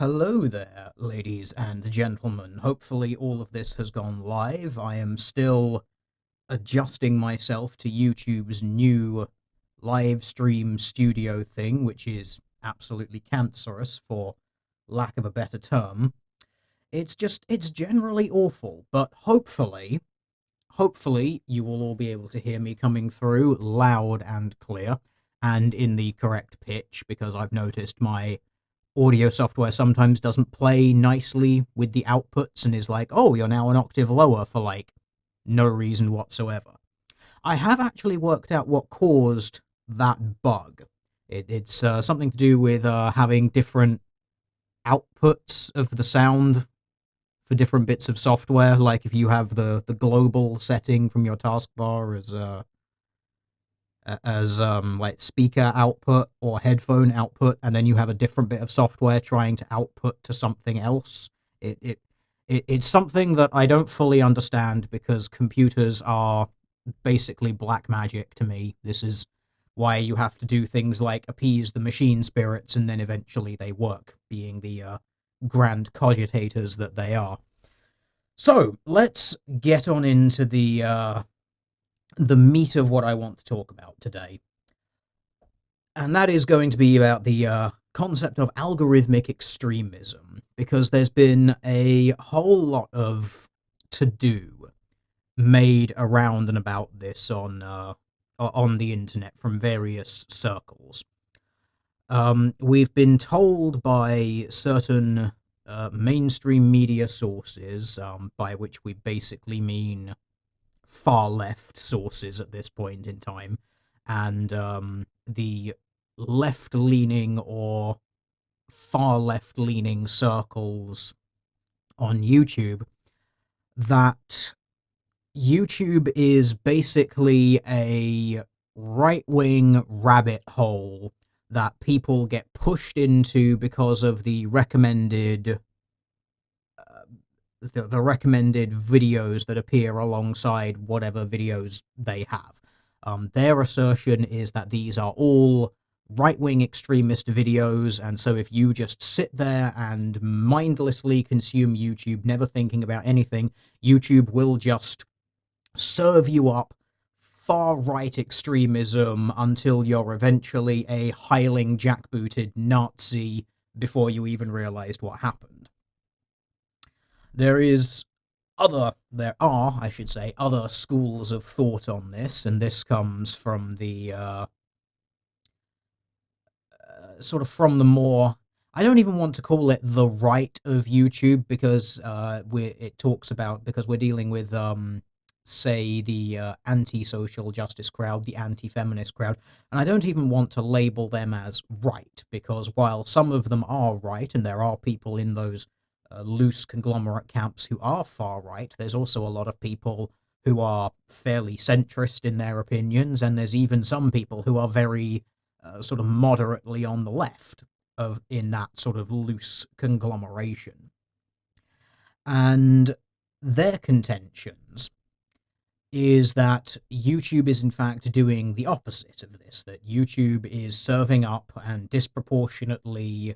Hello there, ladies and gentlemen. Hopefully, all of this has gone live. I am still adjusting myself to YouTube's new live stream studio thing, which is absolutely cancerous, for lack of a better term. It's generally awful, but hopefully, you will all be able to hear me coming through loud and clear and in the correct pitch, because I've noticed my audio software sometimes doesn't play nicely with the outputs and is like, oh, you're now an octave lower for like no reason whatsoever. I have actually worked out what caused that bug. It's something to do with having different outputs of the sound for different bits of software. Like if you have the global setting from your taskbar as like speaker output or headphone output, and then you have a different bit of software trying to output to something else. It it, it's something that I don't fully understand because computers are basically black magic to me. This is why you have to do things like appease the machine spirits, and then eventually they work, being the grand cogitators that they are. So let's get on into the meat of what I want to talk about today. And that is going to be about the concept of algorithmic extremism, because there's been a whole lot of to-do made around and about this on the internet from various circles. We've been told by certain mainstream media sources, by which we basically mean far left sources at this point in time, and the left leaning or far left leaning circles on YouTube, that YouTube is basically a right wing rabbit hole that people get pushed into because of the recommended videos that appear alongside whatever videos they have. Their assertion is that these are all right-wing extremist videos, and so if you just sit there and mindlessly consume YouTube, never thinking about anything, YouTube will just serve you up far-right extremism until you're eventually a hiling jackbooted Nazi before you even realized what happened. There are, I should say, other schools of thought on this, and this comes from the sort of from the more, I don't even want to call it the right of YouTube, because because we're dealing with say the anti-social justice crowd, the anti-feminist crowd, and I don't even want to label them as right, because while some of them are right, and there are people in those loose conglomerate camps who are far right, there's also a lot of people who are fairly centrist in their opinions, and there's even some people who are very sort of moderately on the left in that sort of loose conglomeration. And their contentions is that YouTube is in fact doing the opposite of this, that YouTube is serving up and disproportionately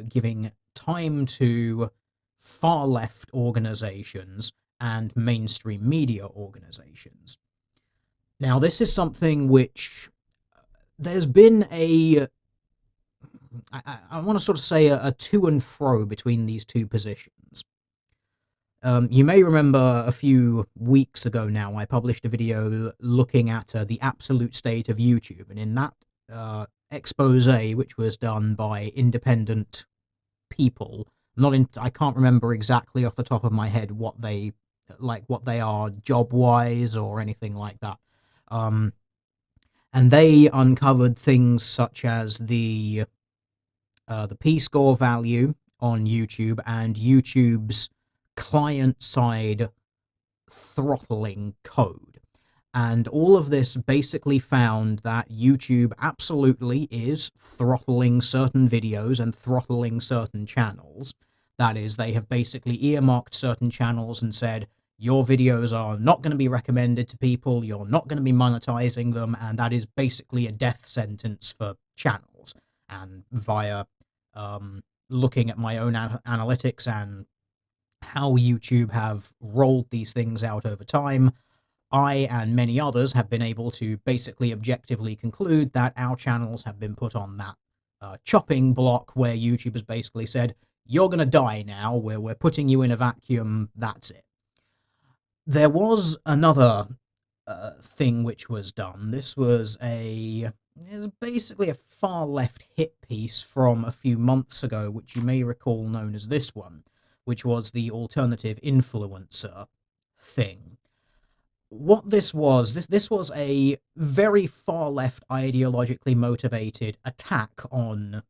giving time to far left organizations and mainstream media organizations. Now, this is something which there's been I want to sort of say a to and fro between these two positions. You may remember a few weeks ago now, I published a video looking at the absolute state of YouTube, and in that expose, which was done by independent people, I can't remember exactly off the top of my head what they are job-wise or anything like that. And they uncovered things such as the P-score value on YouTube and YouTube's client-side throttling code. And all of this basically found that YouTube absolutely is throttling certain videos and throttling certain channels. That is, they have basically earmarked certain channels and said, your videos are not going to be recommended to people, you're not going to be monetizing them, and that is basically a death sentence for channels. And via looking at my own analytics and how YouTube have rolled these things out over time, I and many others have been able to basically objectively conclude that our channels have been put on that chopping block where YouTube has basically said, you're going to die now, we're putting you in a vacuum, that's it. There was another thing which was done. This was basically a far left hit piece from a few months ago, which you may recall known as this one, which was the alternative influencer thing. What this was a very far left ideologically motivated attack on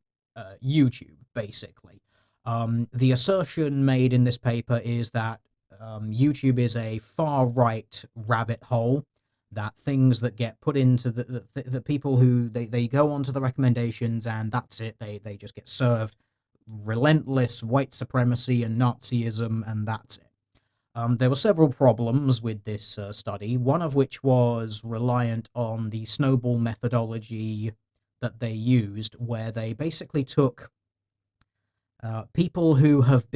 YouTube, basically. The assertion made in this paper is that YouTube is a far right rabbit hole, that things that get put into the people who they go onto the recommendations and that's it, they just get served relentless white supremacy and Nazism and that's it. There were several problems with this study, one of which was reliant on the snowball methodology that they used, where they basically took people who have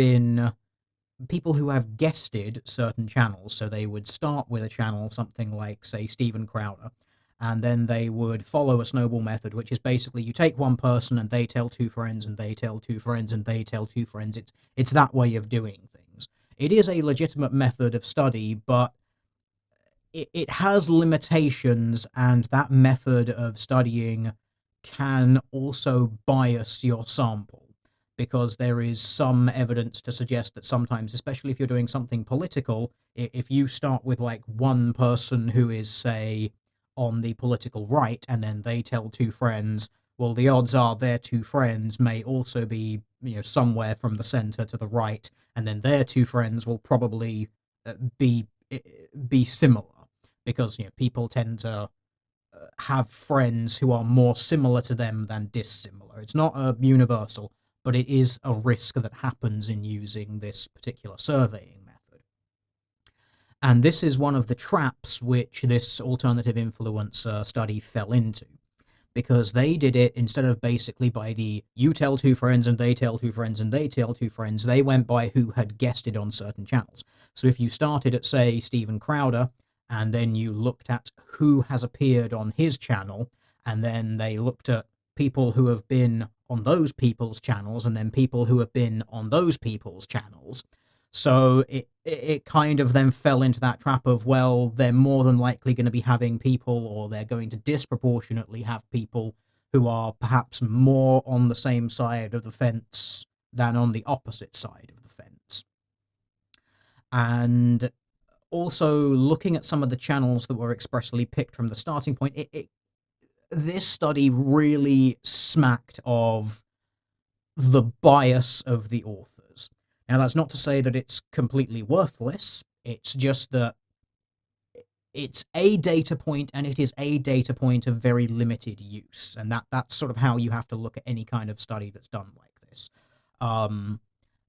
guested certain channels. So they would start with a channel, something like, say, Steven Crowder, and then they would follow a snowball method, which is basically you take one person and they tell two friends and they tell two friends and they tell two friends. It's that way of doing things. It is a legitimate method of study, but it has limitations, and that method of studying can also bias your sample, because there is some evidence to suggest that sometimes, especially if you're doing something political, if you start with like one person who is, say, on the political right, and then they tell two friends, well, the odds are their two friends may also be, somewhere from the center to the right, and then their two friends will probably be similar, because people tend to have friends who are more similar to them than dissimilar. It's not a universal, but it is a risk that happens in using this particular surveying method. And this is one of the traps which this alternative influencer study fell into, because they did it instead of basically by the you tell two friends and they tell two friends and they tell two friends, they went by who had guested on certain channels. So if you started at, say, Steven Crowder, and then you looked at who has appeared on his channel, and then they looked at people who have been on those people's channels, and then people who have been on those people's channels. So it kind of then fell into that trap of, well, they're more than likely going to be having people, or they're going to disproportionately have people who are perhaps more on the same side of the fence than on the opposite side of the fence. And also, looking at some of the channels that were expressly picked from the starting point, this study really smacked of the bias of the authors. Now, that's not to say that it's completely worthless. It's just that it's a data point, and it is a data point of very limited use. And that's sort of how you have to look at any kind of study that's done like this.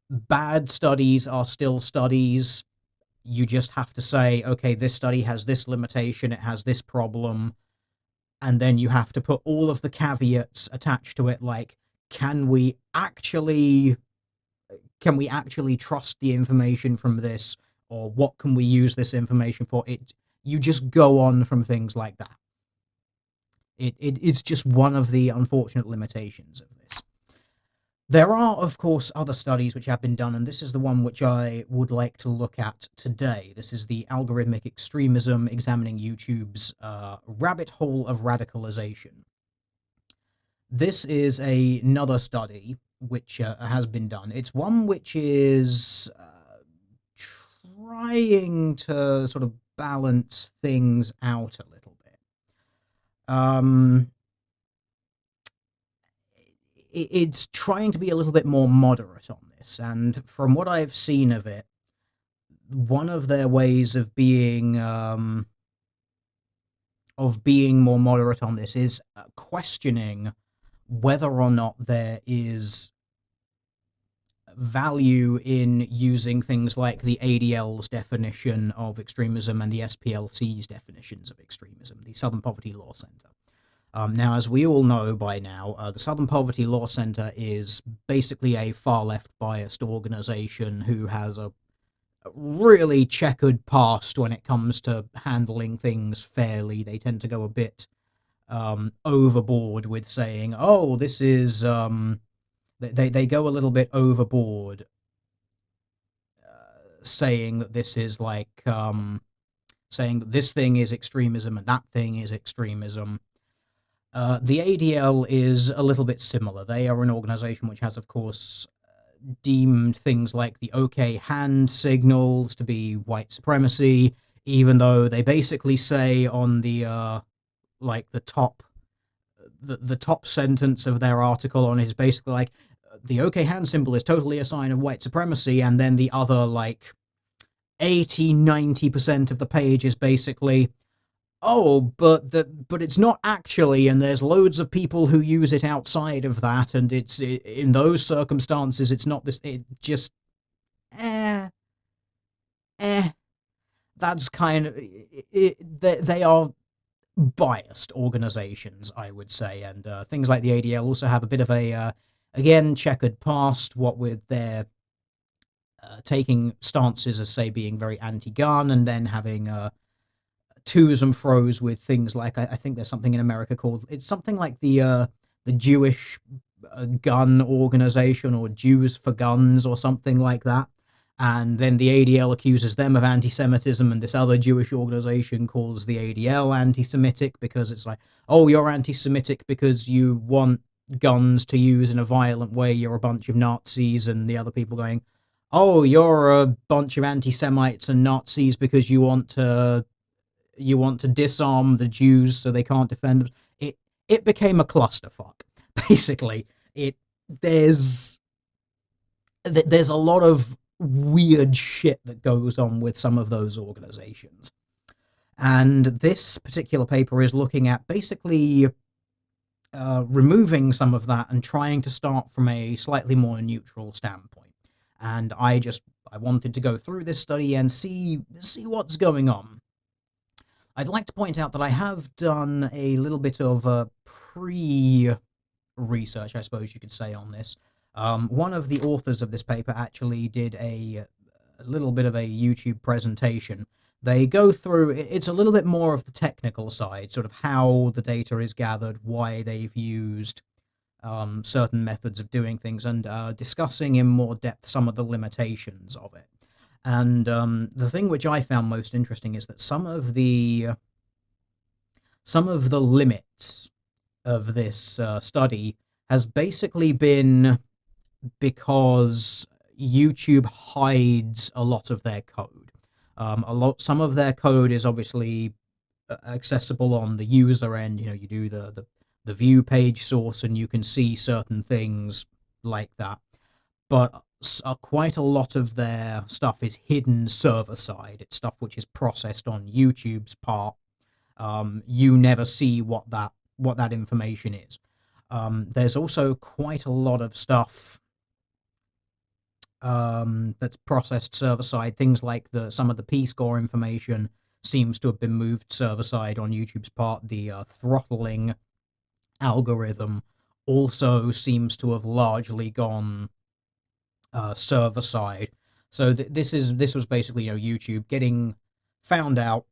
Bad studies are still studies. You just have to say, okay, this study has this limitation, it has this problem, and then you have to put all of the caveats attached to it, like, can we actually trust the information from this, or what can we use this information for? You just go on from things like that. It's just one of the unfortunate limitations of this. There are, of course, other studies which have been done, and this is the one which I would like to look at today. This is the Algorithmic Extremism, examining YouTube's rabbit hole of radicalization. This is another study which has been done. It's one which is trying to sort of balance things out a little bit. It's trying to be a little bit more moderate on this, and from what I've seen of it, one of their ways of being more moderate on this is questioning whether or not there is value in using things like the ADL's definition of extremism and the SPLC's definitions of extremism, the Southern Poverty Law Center. Now, as we all know by now, the Southern Poverty Law Center is basically a far left biased organization who has a really checkered past when it comes to handling things fairly. They tend to go a bit overboard with saying, "Oh, this is." They go a little bit overboard, saying that this is like saying that this thing is extremism and that thing is extremism. The ADL is a little bit similar. They are an organization which has, of course, deemed things like the OK hand signals to be white supremacy, even though they basically say on the like the top sentence of their article on it is basically like the OK hand symbol is totally a sign of white supremacy, and then the other like 80-90% of the page is basically, oh, but it's not actually, and there's loads of people who use it outside of that, and in those circumstances it's not this. It just eh eh. That's kind of they are biased organizations, I would say, and things like the ADL also have a bit of a again checkered past. What with their taking stances as say being very anti-gun, and then having twos and fro's with things like I think there's something in America called it's something like the Jewish gun organization or Jews for Guns or something like that. And then the ADL accuses them of anti-Semitism, and this other Jewish organization calls the ADL anti-Semitic because it's like, oh, you're anti-Semitic because you want guns to use in a violent way. You're a bunch of Nazis, and the other people going, oh, you're a bunch of anti-Semites and Nazis because you want to disarm the Jews so they can't defend them. It became a clusterfuck. Basically, it there's there's a lot of weird shit that goes on with some of those organizations. And this particular paper is looking at basically removing some of that and trying to start from a slightly more neutral standpoint. And I wanted to go through this study and see what's going on. I'd like to point out that I have done a little bit of pre-research, I suppose you could say, on this. One of the authors of this paper actually did a little bit of a YouTube presentation. They go through, it's a little bit more of the technical side, sort of how the data is gathered, why they've used certain methods of doing things, and discussing in more depth some of the limitations of it. And the thing which I found most interesting is that some of the limits of this study has basically been because YouTube hides a lot of their code. Some of their code is obviously accessible on the user end. You know, you do the view page source, and you can see certain things like that. But quite a lot of their stuff is hidden server side. It's stuff which is processed on YouTube's part. You never see what that information is. There's also quite a lot of stuff that's processed server side. Things like some of the P-score information seems to have been moved server side on YouTube's part. The throttling algorithm also seems to have largely gone server side. So this was basically, you know, YouTube getting found out,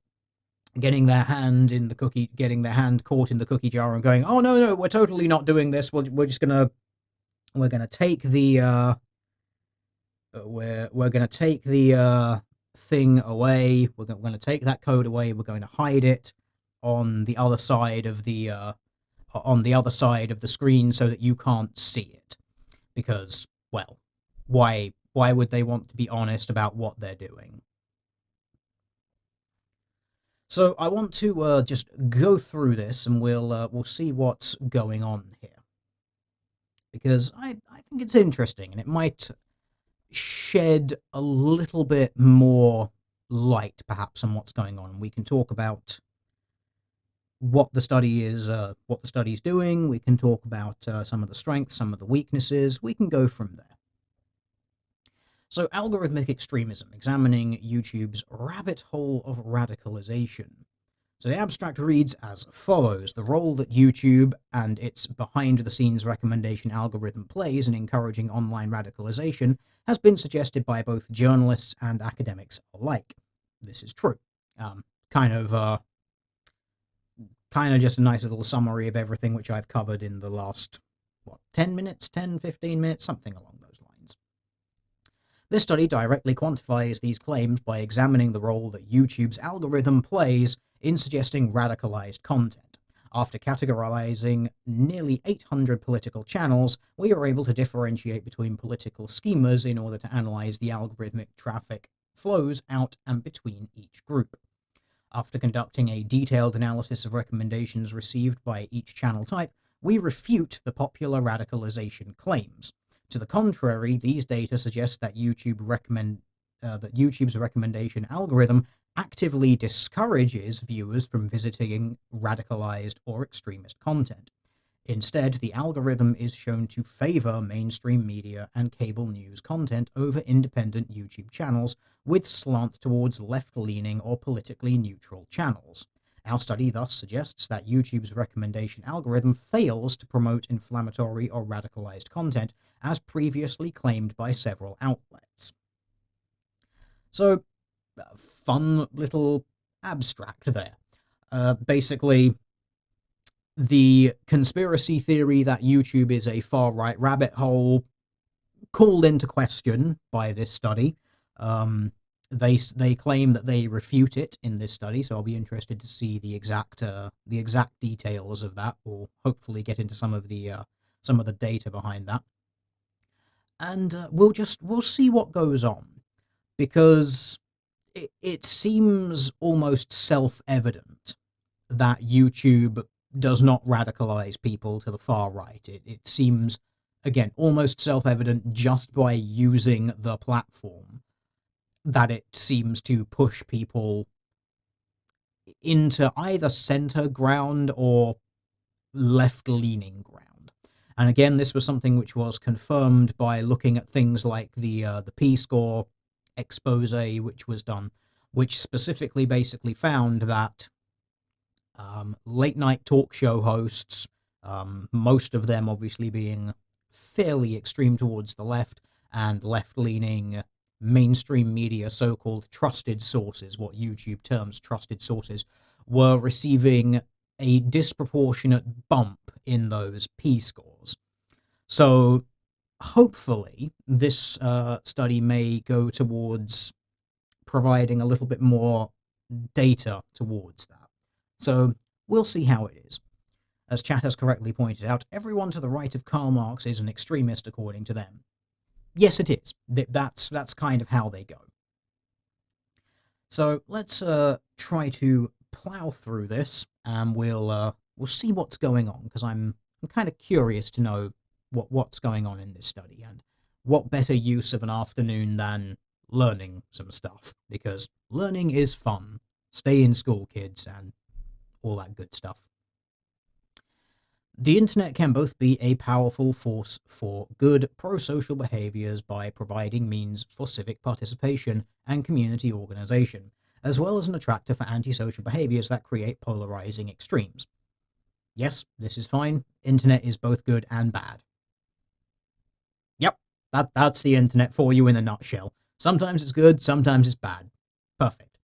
getting their hand caught in the cookie jar, and going, oh no, we're totally not doing this. We're gonna take the we're gonna take the thing away. We're gonna take that code away. We're going to hide it on the other side of the screen so that you can't see it. Because, well, why would they want to be honest about what they're doing? So I want to just go through this, and we'll see what's going on here, because I think it's interesting, and it might shed a little bit more light, perhaps, on what's going on. We can talk about what the study is, what the study's doing. We can talk about some of the strengths, some of the weaknesses. We can go from there. So, Algorithmic Extremism, examining YouTube's rabbit hole of radicalization. So the abstract reads as follows: the role that YouTube and its behind-the-scenes recommendation algorithm plays in encouraging online radicalization has been suggested by both journalists and academics alike. This is true. Um, kind of just a nice little summary of everything which I've covered in the last, 10 minutes, 10, 15 minutes, something along those lines. This study directly quantifies these claims by examining the role that YouTube's algorithm plays in suggesting radicalized content. After categorizing nearly 800 political channels, we are able to differentiate between political schemas in order to analyze the algorithmic traffic flows out and between each group. After conducting a detailed analysis of recommendations received by each channel type, we refute the popular radicalization claims. To the contrary, these data suggest that YouTube's recommendation algorithm actively discourages viewers from visiting radicalized or extremist content. Instead, the algorithm is shown to favor mainstream media and cable news content over independent YouTube channels, with slant towards left-leaning or politically neutral channels. Our study thus suggests that YouTube's recommendation algorithm fails to promote inflammatory or radicalized content, as previously claimed by several outlets. So, fun little abstract there. Basically, the conspiracy theory that YouTube is a far-right rabbit hole called into question by this study. They claim that they refute it in this study, so I'll be interested to see the exact details of that, or hopefully get into some of the data behind that. And we'll see what goes on, because it seems almost self-evident that YouTube does not radicalize people to the far right. It seems, again, almost self-evident just by using the platform that it seems to push people into either center ground or left-leaning ground. And again, this was something which was confirmed by looking at things like the P-score expose which was done, which specifically basically found that late-night talk show hosts, most of them obviously being fairly extreme towards the left, and left-leaning mainstream media, so-called trusted sources, what YouTube terms trusted sources, were receiving a disproportionate bump in those P-scores. So hopefully this study may go towards providing a little bit more data towards that. So we'll see how it is. As chat has correctly pointed out, everyone to the right of Karl Marx is an extremist according to them. Yes, it is. That's kind of how they go. So let's try to plow through this, and we'll see what's going on, because I'm kind of curious to know what's going on in this study, and what better use of an afternoon than learning some stuff, because learning is fun. Stay in school, kids, and all that good stuff. The internet can both be a powerful force for good pro-social behaviors by providing means for civic participation and community organization, as well as an attractor for antisocial behaviors that create polarizing extremes. Yes, this is fine. Internet is both good and bad. Yep, that's the internet for you in a nutshell. Sometimes it's good, sometimes it's bad. Perfect.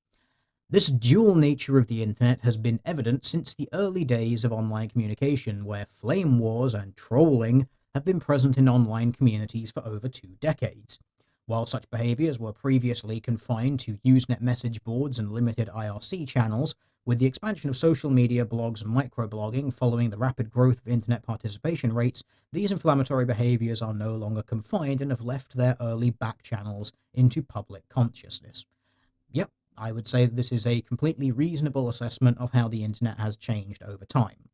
This dual nature of the internet has been evident since the early days of online communication, where flame wars and trolling have been present in online communities for over 2 decades. While such behaviors were previously confined to Usenet message boards and limited IRC channels, with the expansion of social media, blogs, and microblogging following the rapid growth of internet participation rates, these inflammatory behaviors are no longer confined and have left their early back channels into public consciousness. Yep, I would say that this is a completely reasonable assessment of how the internet has changed over time.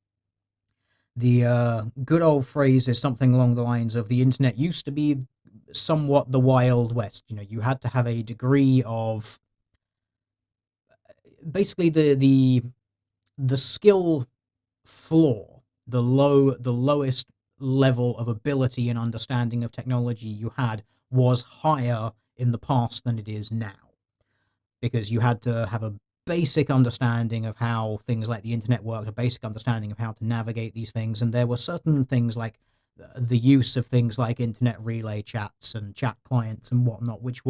The good old phrase is something along the lines of, the internet used to be somewhat the Wild West. You know, you had to have a degree of basically the skill floor, the lowest level of ability and understanding of technology you had was higher in the past than it is now, because you had to have a basic understanding of how things like the internet worked, a basic understanding of how to navigate these things, and there were certain things like the use of things like internet relay chats and chat clients and whatnot, which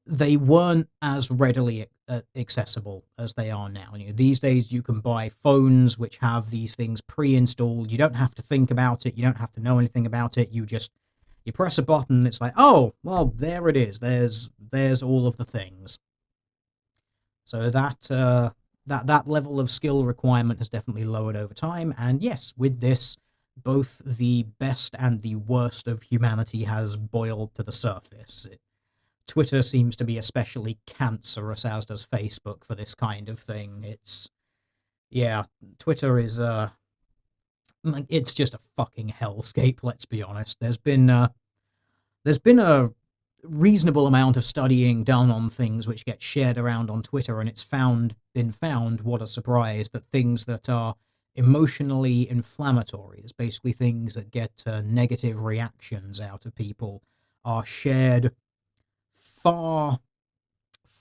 they weren't as readily accessible as they are now. These days you can buy phones which have these things pre-installed. You don't have to think about it. You don't have to know anything about it. You press a button. It's like, oh, well, there it is. There's all of the things. So that level of skill requirement has definitely lowered over time. And yes, with this, both the best and the worst of humanity has boiled to the surface. Twitter seems to be especially cancerous, as does Facebook, for this kind of thing. Twitter is it's just a fucking hellscape. Let's be honest. There's been a reasonable amount of studying done on things which get shared around on Twitter, and it's been found, what a surprise, that things that are emotionally inflammatory, it's basically things that get negative reactions out of people, are shared far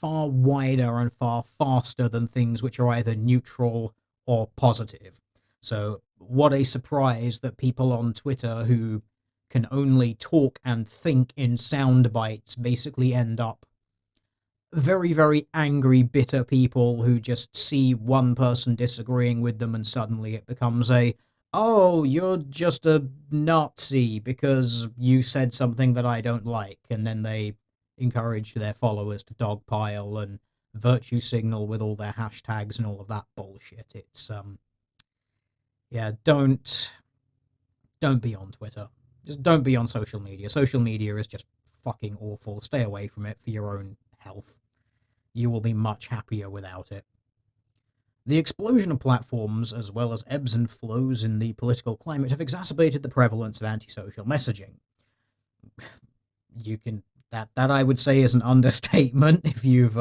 wider and far faster than things which are either neutral or positive. So what a surprise that people on Twitter who can only talk and think in sound bites basically end up very, very angry, bitter people who just see one person disagreeing with them and suddenly it becomes oh, you're just a Nazi because you said something that I don't like, and then they encourage their followers to dogpile and virtue signal with all their hashtags and all of that bullshit. It's don't be on Twitter. Just don't be on social media. Social media is just fucking awful. Stay away from it for your own health. You will be much happier without it. The explosion of platforms, as well as ebbs and flows in the political climate, have exacerbated the prevalence of antisocial messaging. That I would say is an understatement. If you've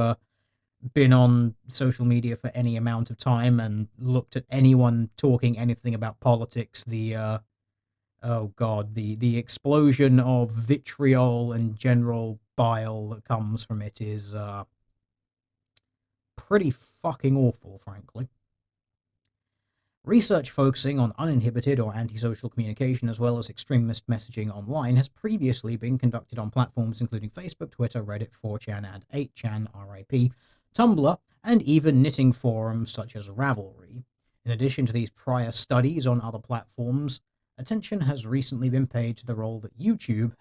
been on social media for any amount of time and looked at anyone talking anything about politics, the explosion of vitriol and general bile that comes from it is pretty fucking awful, frankly. Research focusing on uninhibited or antisocial communication as well as extremist messaging online has previously been conducted on platforms including Facebook, Twitter, Reddit, 4chan and 8chan, RIP, Tumblr, and even knitting forums such as Ravelry. In addition to these prior studies on other platforms, attention has recently been paid to the role that YouTube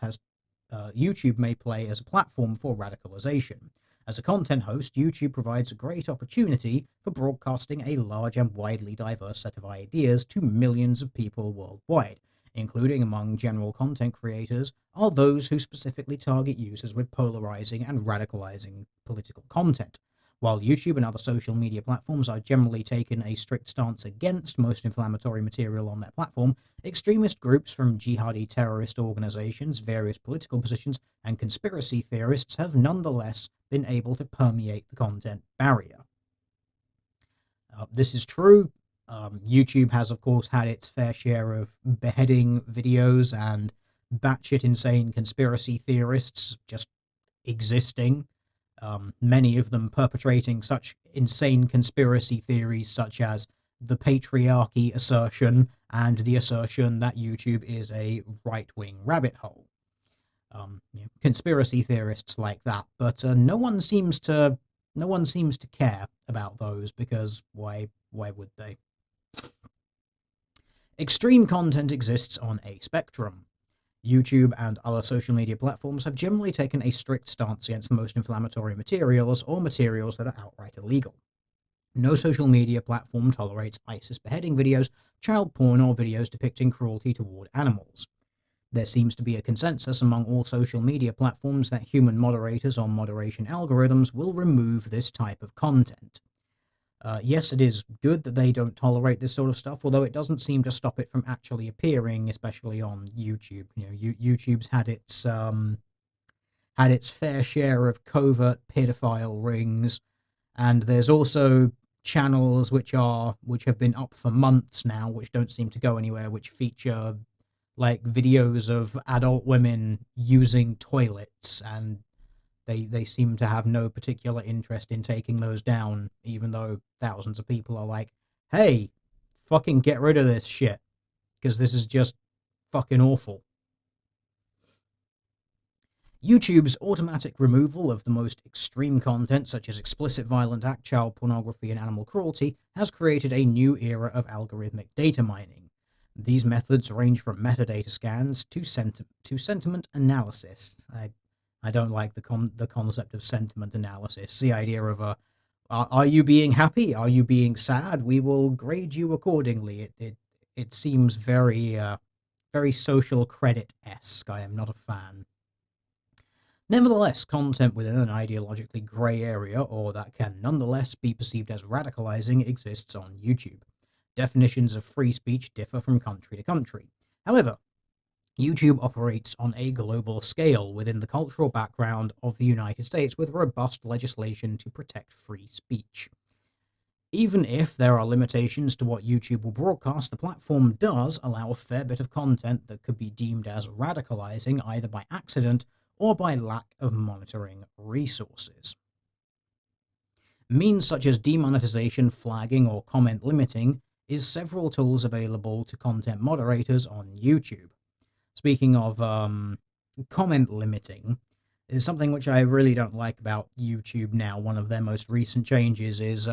may play as a platform for radicalization. As a content host, YouTube provides a great opportunity for broadcasting a large and widely diverse set of ideas to millions of people worldwide, including among general content creators are those who specifically target users with polarizing and radicalizing political content. While YouTube and other social media platforms are generally taken a strict stance against most inflammatory material on their platform, extremist groups from jihadi terrorist organizations, various political positions, and conspiracy theorists have nonetheless been able to permeate the content barrier. This is true. YouTube has, of course, had its fair share of beheading videos and batshit insane conspiracy theorists just existing. Many of them perpetrating such insane conspiracy theories such as the patriarchy assertion and the assertion that YouTube is a right-wing rabbit hole. Conspiracy theorists like that, but no one seems to care about those because why would they? Extreme content exists on a spectrum. YouTube and other social media platforms have generally taken a strict stance against the most inflammatory materials or materials that are outright illegal. No social media platform tolerates ISIS beheading videos, child porn, or videos depicting cruelty toward animals. There seems to be a consensus among all social media platforms that human moderators on moderation algorithms will remove this type of content. Yes, it is good that they don't tolerate this sort of stuff, although it doesn't seem to stop it from actually appearing, especially on YouTube. YouTube's had its fair share of covert pedophile rings, and there's also channels which have been up for months now, which don't seem to go anywhere, which feature like videos of adult women using toilets, and They seem to have no particular interest in taking those down, even though thousands of people are like, hey, fucking get rid of this shit, because this is just fucking awful. YouTube's automatic removal of the most extreme content, such as explicit violent act, child pornography, and animal cruelty, has created a new era of algorithmic data mining. These methods range from metadata scans to sentiment analysis. I don't like the concept of sentiment analysis. The idea of are you being happy? Are you being sad? We will grade you accordingly. It seems very very social credit-esque. I am not a fan. Nevertheless, content within an ideologically grey area, or that can nonetheless be perceived as radicalizing, exists on YouTube. Definitions of free speech differ from country to country. However, YouTube operates on a global scale within the cultural background of the United States with robust legislation to protect free speech. Even if there are limitations to what YouTube will broadcast, the platform does allow a fair bit of content that could be deemed as radicalizing either by accident or by lack of monitoring resources. Means such as demonetization, flagging, or comment limiting is several tools available to content moderators on YouTube. Speaking of comment limiting, is something which I really don't like about YouTube now. One of their most recent changes is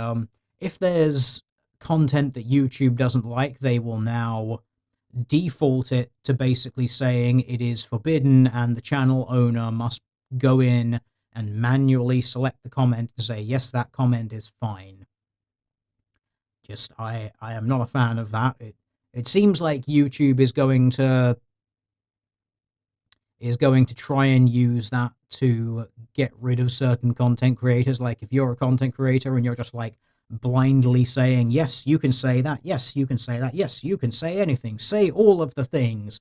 if there's content that YouTube doesn't like, they will now default it to basically saying it is forbidden, and the channel owner must go in and manually select the comment and say, yes, that comment is fine. Just, I am not a fan of that. It seems like YouTube is going to try and use that to get rid of certain content creators. Like, if you're a content creator and you're just like blindly saying, yes, you can say that, yes, you can say that, yes, you can say anything, say all of the things,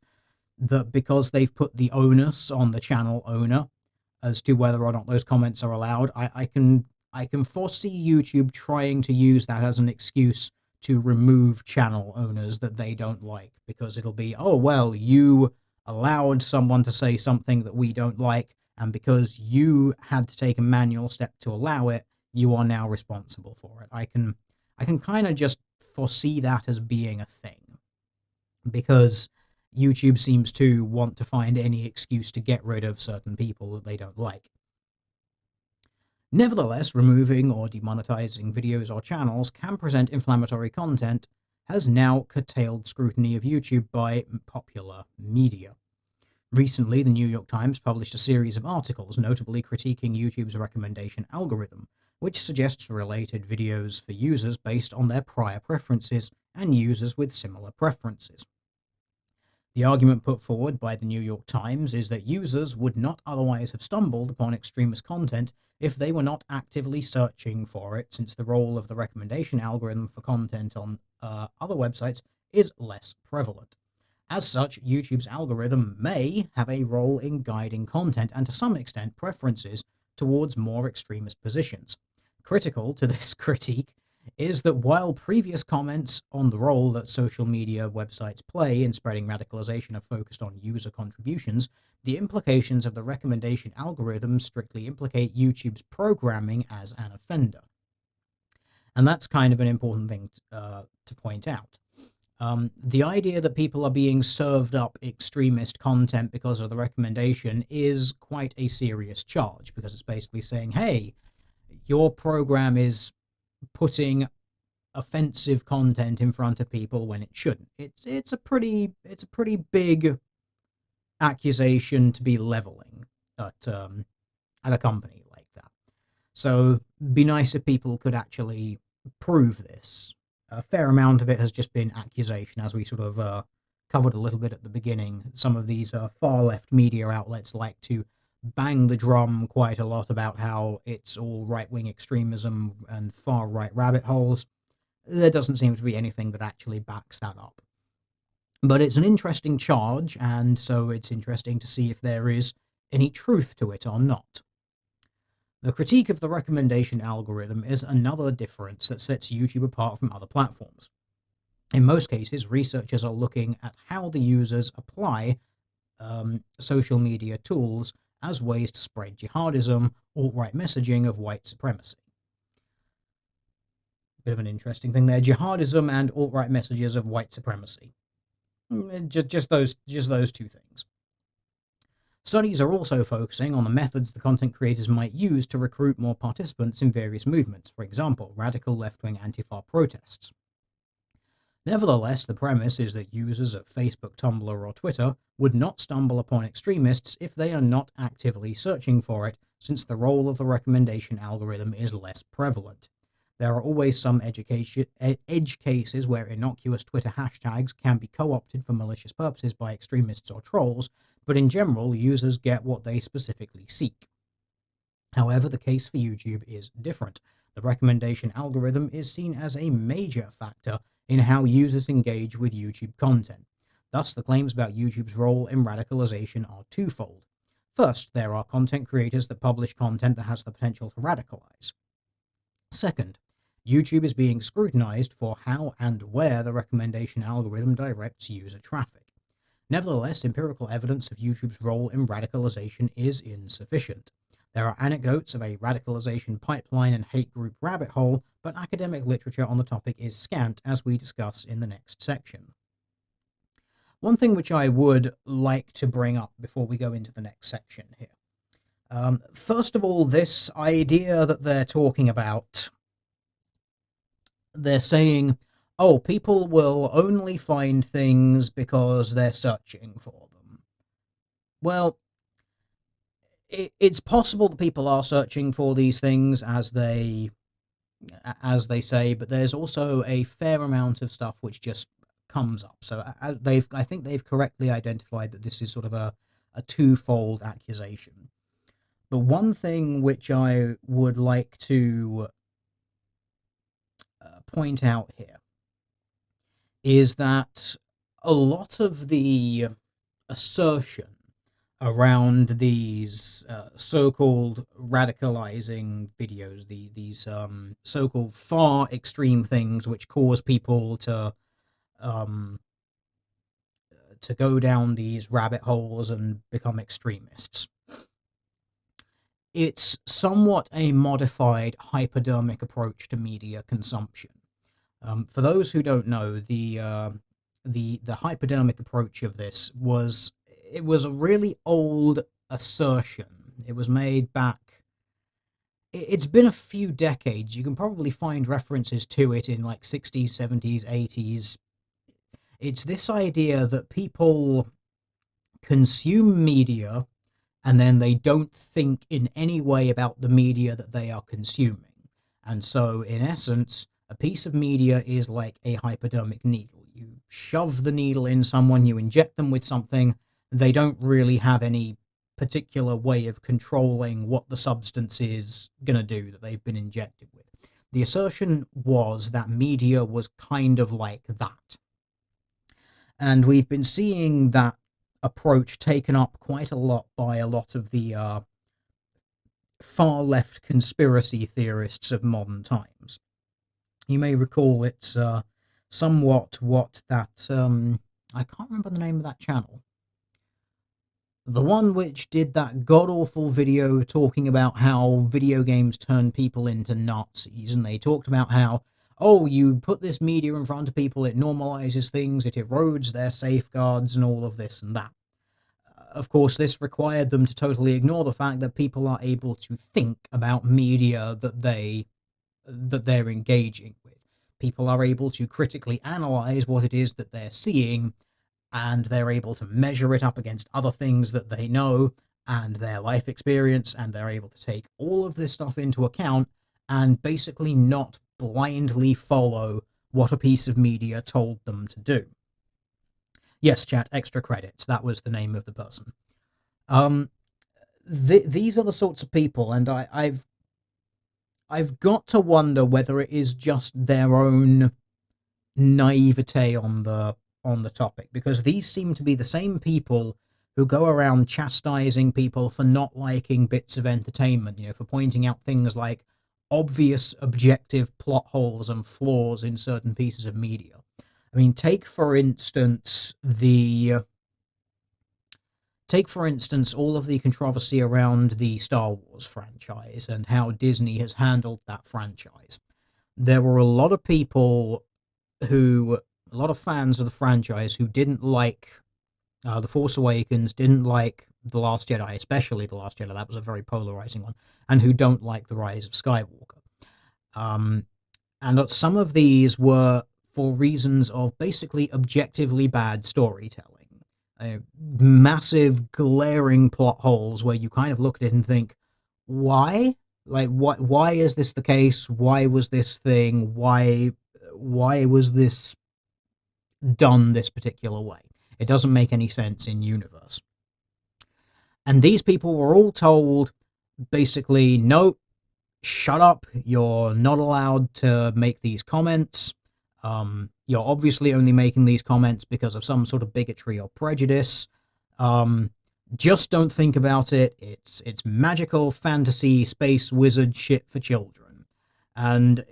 that because they've put the onus on the channel owner as to whether or not those comments are allowed, I can foresee YouTube trying to use that as an excuse to remove channel owners that they don't like, because it'll be, oh, well, you allowed someone to say something that we don't like, and because you had to take a manual step to allow it, you are now responsible for it. I can kind of just foresee that as being a thing, because YouTube seems to want to find any excuse to get rid of certain people that they don't like. Nevertheless, removing or demonetizing videos or channels can present inflammatory content has now curtailed scrutiny of YouTube by popular media. Recently, the New York Times published a series of articles notably critiquing YouTube's recommendation algorithm, which suggests related videos for users based on their prior preferences and users with similar preferences. The argument put forward by the New York Times is that users would not otherwise have stumbled upon extremist content if they were not actively searching for it, since the role of the recommendation algorithm for content on other websites is less prevalent. As such, YouTube's algorithm may have a role in guiding content and, to some extent, preferences towards more extremist positions. Critical to this critique is that while previous comments on the role that social media websites play in spreading radicalization are focused on user contributions, the implications of the recommendation algorithm strictly implicate YouTube's programming as an offender. And that's kind of an important thing to point out. The idea that people are being served up extremist content because of the recommendation is quite a serious charge, because it's basically saying, hey, your program is putting offensive content in front of people when it shouldn't. It's a pretty big accusation to be leveling at a company like that. So be nice if people could actually prove this. A fair amount of it has just been accusation, as we sort of covered a little bit at the beginning. Some of these far left media outlets like to bang the drum quite a lot about how it's all right-wing extremism and far-right rabbit holes. There doesn't seem to be anything that actually backs that up. But it's an interesting charge, and so it's interesting to see if there is any truth to it or not. The critique of the recommendation algorithm is another difference that sets YouTube apart from other platforms. In most cases, researchers are looking at how the users apply social media tools as ways to spread jihadism, alt-right messaging of white supremacy. Bit of an interesting thing there. Jihadism and alt-right messages of white supremacy. Just those two things. Studies are also focusing on the methods the content creators might use to recruit more participants in various movements, for example, radical left-wing Antifa protests. Nevertheless, the premise is that users of Facebook, Tumblr, or Twitter would not stumble upon extremists if they are not actively searching for it, since the role of the recommendation algorithm is less prevalent. There are always some edge cases where innocuous Twitter hashtags can be co-opted for malicious purposes by extremists or trolls, but in general, users get what they specifically seek. However, the case for YouTube is different. The recommendation algorithm is seen as a major factor in how users engage with YouTube content. Thus, the claims about YouTube's role in radicalization are twofold. First, there are content creators that publish content that has the potential to radicalize. Second, YouTube is being scrutinized for how and where the recommendation algorithm directs user traffic. Nevertheless, empirical evidence of YouTube's role in radicalization is insufficient. There are anecdotes of a radicalization pipeline and hate group rabbit hole, but academic literature on the topic is scant, as we discuss in the next section. One thing which I would like to bring up before we go into the next section here. First of all, this idea that they're talking about, they're saying, oh, people will only find things because they're searching for them. Well, it's possible that people are searching for these things as they say, but there's also a fair amount of stuff which just comes up. So I think they've correctly identified that this is sort of a twofold accusation. But one thing which I would like to point out here is that a lot of the assertion around these so-called radicalizing videos, these so-called far extreme things which cause people to go down these rabbit holes and become extremists. It's somewhat a modified hypodermic approach to media consumption. For those who don't know, the hypodermic approach of this was a really old assertion. It was made back. It's been a few decades. You can probably find references to it in like 60s, 70s, 80s. It's this idea that people consume media and then they don't think in any way about the media that they are consuming. And so, in essence, a piece of media is like a hypodermic needle. You shove the needle in someone, you inject them with something, they don't really have any particular way of controlling what the substance is going to do that they've been injected with. The assertion was that media was kind of like that. And we've been seeing that approach taken up quite a lot by a lot of the far left conspiracy theorists of modern times. You may recall it's somewhat what that I can't remember the name of that channel. The one which did that god-awful video talking about how video games turn people into Nazis, and they talked about how, oh, you put this media in front of people, it normalizes things, it erodes their safeguards, and all of this and that. Of course, this required them to totally ignore the fact that people are able to think about media that they're engaging with. People are able to critically analyze what it is that they're seeing, and they're able to measure it up against other things that they know and their life experience, and they're able to take all of this stuff into account and basically not blindly follow what a piece of media told them to do. Yes, chat, extra credits. That was the name of the person. These are the sorts of people, and I've got to wonder whether it is just their own naivete on the topic, because these seem to be the same people who go around chastising people for not liking bits of entertainment, for pointing out things like obvious objective plot holes and flaws in certain pieces of media. I mean, take, for instance, the Take, for instance, all of the controversy around the Star Wars franchise and how Disney has handled that franchise. There were a lot of people a lot of fans of the franchise who didn't like The Force Awakens, didn't like The Last Jedi, especially The Last Jedi. That was a very polarizing one, and who don't like The Rise of Skywalker. Um, and some of these were for reasons of basically objectively bad storytelling. Massive, glaring plot holes where you kind of look at it and think, why? Like, what? Why is this the case? Why was this thing? Why was this done this particular way? It doesn't make any sense in universe. And these people were all told, basically, no, shut up, you're not allowed to make these comments. You're obviously only making these comments because of some sort of bigotry or prejudice. Just don't think about it. It's magical fantasy space wizard shit for children. And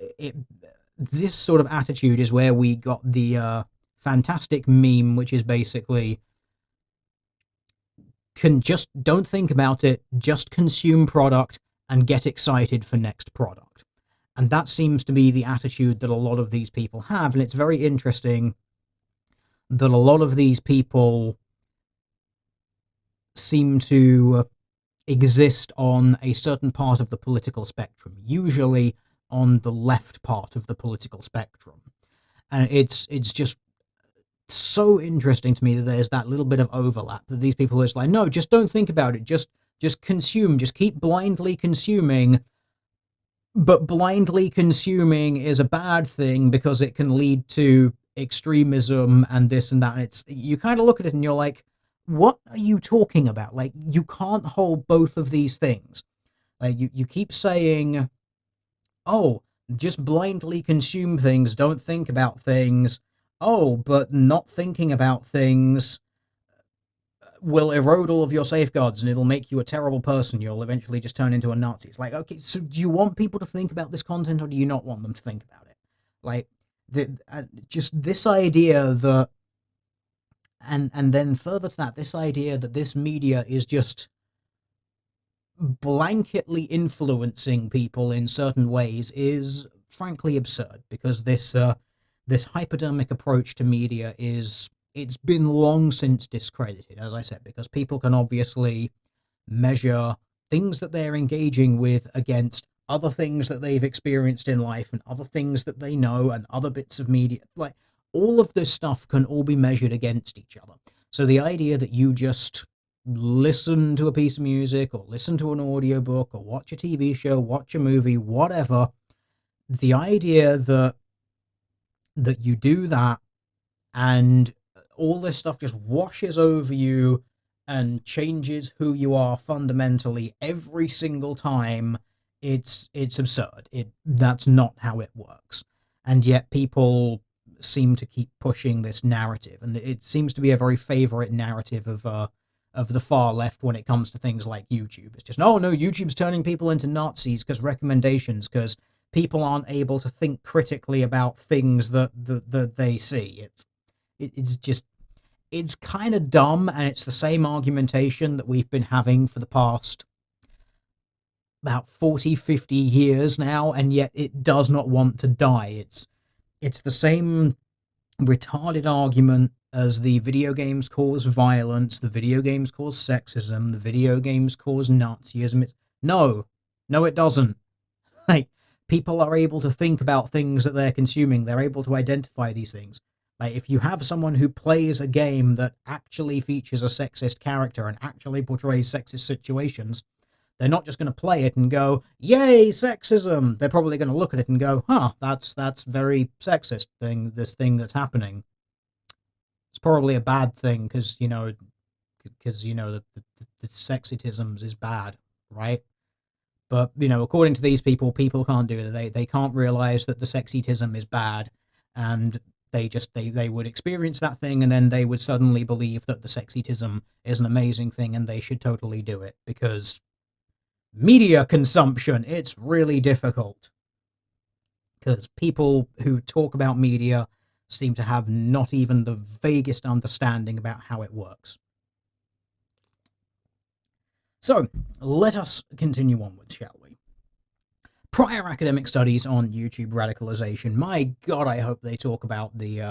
this sort of attitude is where we got the fantastic meme, which is basically, just don't think about it, just consume product and get excited for next product. And that seems to be the attitude that a lot of these people have. And it's very interesting that a lot of these people seem to exist on a certain part of the political spectrum, usually on the left part of the political spectrum. And it's just so interesting to me that there's that little bit of overlap, that these people are just like, no, just don't think about it, just consume, just keep blindly consuming. But blindly consuming is a bad thing because it can lead to extremism and this and that. And you kind of look at it and you're like, what are you talking about? Like, you can't hold both of these things. Like, you keep saying, oh, just blindly consume things, don't think about things. Oh, but not thinking about things will erode all of your safeguards and it'll make you a terrible person. You'll eventually just turn into a Nazi. It's like, okay, so do you want people to think about this content or do you not want them to think about it? Like, just this idea that, and then further to that, this idea that this media is just blanketly influencing people in certain ways is frankly absurd, because this hypodermic approach to media it's been long since discredited, as I said, because people can obviously measure things that they're engaging with against other things that they've experienced in life and other things that they know and other bits of media. Like, all of this stuff can all be measured against each other. So the idea that you just listen to a piece of music or listen to an audiobook or watch a TV show, watch a movie, whatever, the idea that you do that and all this stuff just washes over you and changes who you are fundamentally every single time, it's absurd. That's not how it works. And yet people seem to keep pushing this narrative, and it seems to be a very favorite narrative of the far left when it comes to things like YouTube. It's just, oh no, YouTube's turning people into Nazis because recommendations, because people aren't able to think critically about things that they see. It's kind of dumb, and it's the same argumentation that we've been having for the past about 40, 50 years now, and yet it does not want to die. It's the same retarded argument as the video games cause violence, the video games cause sexism, the video games cause Nazism. No, it doesn't. Like, people are able to think about things that they're consuming. They're able to identify these things. Like, if you have someone who plays a game that actually features a sexist character and actually portrays sexist situations, they're not just going to play it and go, yay, sexism. They're probably going to look at it and go, huh, that's very sexist this thing that's happening. It's probably a bad thing because, the sexism is bad, right? But, according to these people can't do it. They can't realize that the sexism is bad, and they would experience that thing, and then they would suddenly believe that the sexism is an amazing thing and they should totally do it, because media consumption, it's really difficult. Because people who talk about media seem to have not even the vaguest understanding about how it works. So, let us continue onwards, shall we? Prior academic studies on YouTube radicalization. My God, I hope they talk about the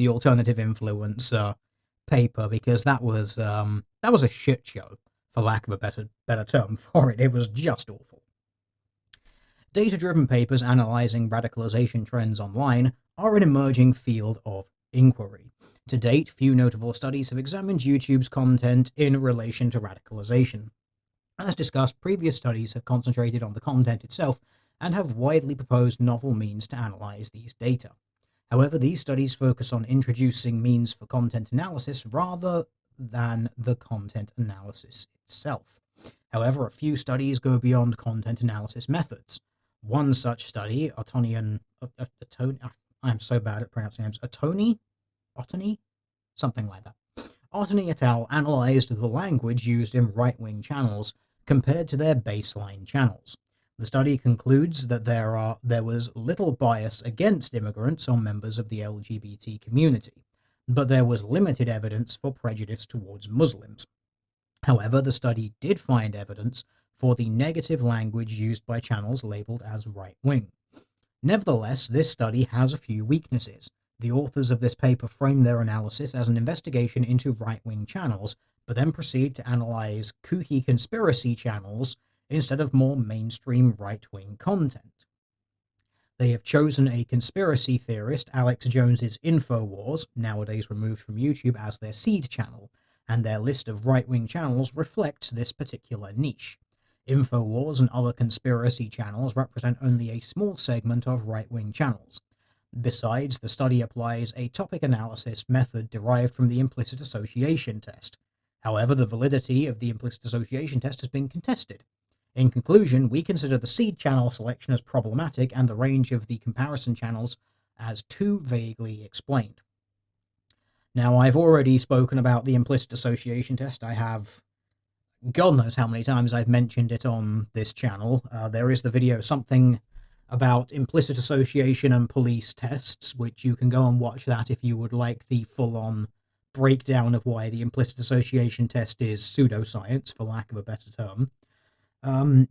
alternative influence paper, because that was a shit show, for lack of a better term for it. It was just awful. Data-driven papers analyzing radicalization trends online are an emerging field of inquiry. To date, few notable studies have examined YouTube's content in relation to radicalization. As discussed, previous studies have concentrated on the content itself and have widely proposed novel means to analyze these data. However, these studies focus on introducing means for content analysis rather than the content analysis itself. However, a few studies go beyond content analysis methods. One such study, I'm so bad at pronouncing names, Otoni, something like that. Otoni et al. Analyzed the language used in right-wing channels compared to their baseline channels. The study concludes that there was little bias against immigrants or members of the LGBT community, but there was limited evidence for prejudice towards Muslims. However, the study did find evidence for the negative language used by channels labeled as right-wing. Nevertheless, this study has a few weaknesses. The authors of this paper frame their analysis as an investigation into right-wing channels, but then proceed to analyze kooky conspiracy channels instead of more mainstream right-wing content. They have chosen a conspiracy theorist, Alex Jones's InfoWars, nowadays removed from YouTube, as their seed channel, and their list of right-wing channels reflects this particular niche. InfoWars and other conspiracy channels represent only a small segment of right-wing channels. Besides, the study applies a topic analysis method derived from the implicit association test. However, the validity of the implicit association test has been contested. In conclusion, we consider the seed channel selection as problematic and the range of the comparison channels as too vaguely explained. Now, I've already spoken about the implicit association test. I have God knows how many times I've mentioned it on this channel. There is the video, something about implicit association and police tests, which you can go and watch that if you would like the full-on breakdown of why the implicit association test is pseudoscience, for lack of a better term.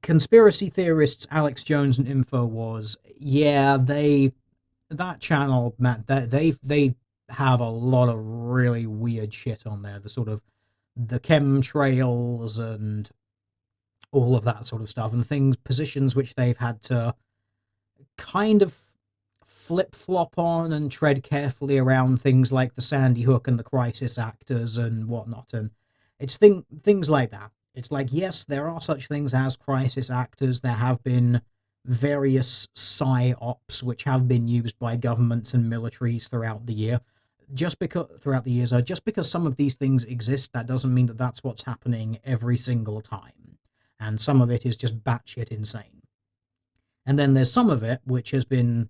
Conspiracy theorists Alex Jones and InfoWars, yeah, that channel, Matt, they have a lot of really weird shit on there. The sort of the chemtrails and all of that sort of stuff, and positions which they've had to kind of flip-flop on and tread carefully around, things like the Sandy Hook and the crisis actors and whatnot, and it's things like that. It's like, yes, there are such things as crisis actors. There have been various psyops which have been used by governments and militaries throughout the year. Just because some of these things exist, that doesn't mean that that's what's happening every single time. And some of it is just batshit insane. And then there's some of it which has been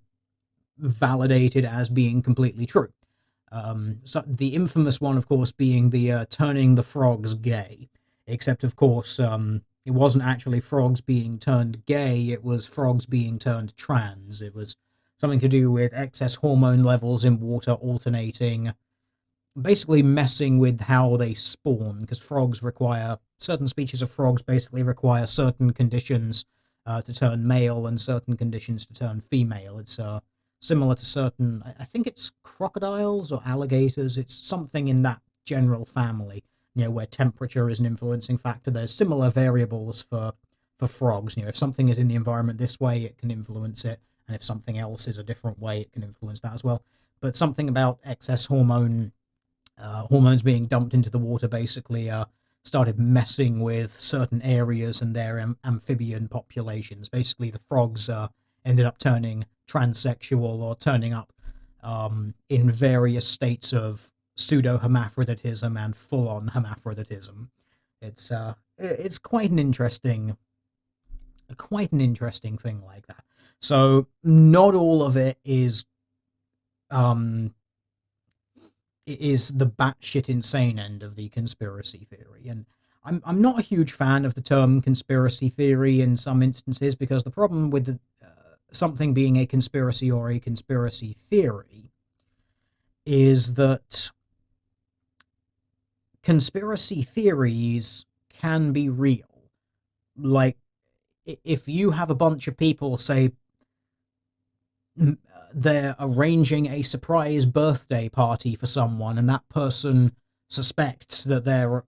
validated as being completely true. So the infamous one, of course, being the turning the frogs gay. Except, of course, it wasn't actually frogs being turned gay, it was frogs being turned trans. It was something to do with excess hormone levels in water alternating, basically messing with how they spawn, because certain species of frogs basically require certain conditions to turn male and certain conditions to turn female. It's similar to certain, I think it's crocodiles or alligators, it's something in that general family, where temperature is an influencing factor. There's similar variables for frogs. If something is in the environment this way, it can influence it, and if something else is a different way, it can influence that as well. But something about excess hormones being dumped into the water basically started messing with certain areas and their amphibian populations. Basically, the frogs ended up turning transsexual or turning up in various states of pseudo-hermaphroditism and full-on hermaphroditism. It's quite an interesting thing like that. So not all of it is the batshit insane end of the conspiracy theory, and I'm not a huge fan of the term conspiracy theory in some instances, because the problem with something being a conspiracy or a conspiracy theory is that conspiracy theories can be real. Like, if you have a bunch of people say they're arranging a surprise birthday party for someone, and that person suspects that they're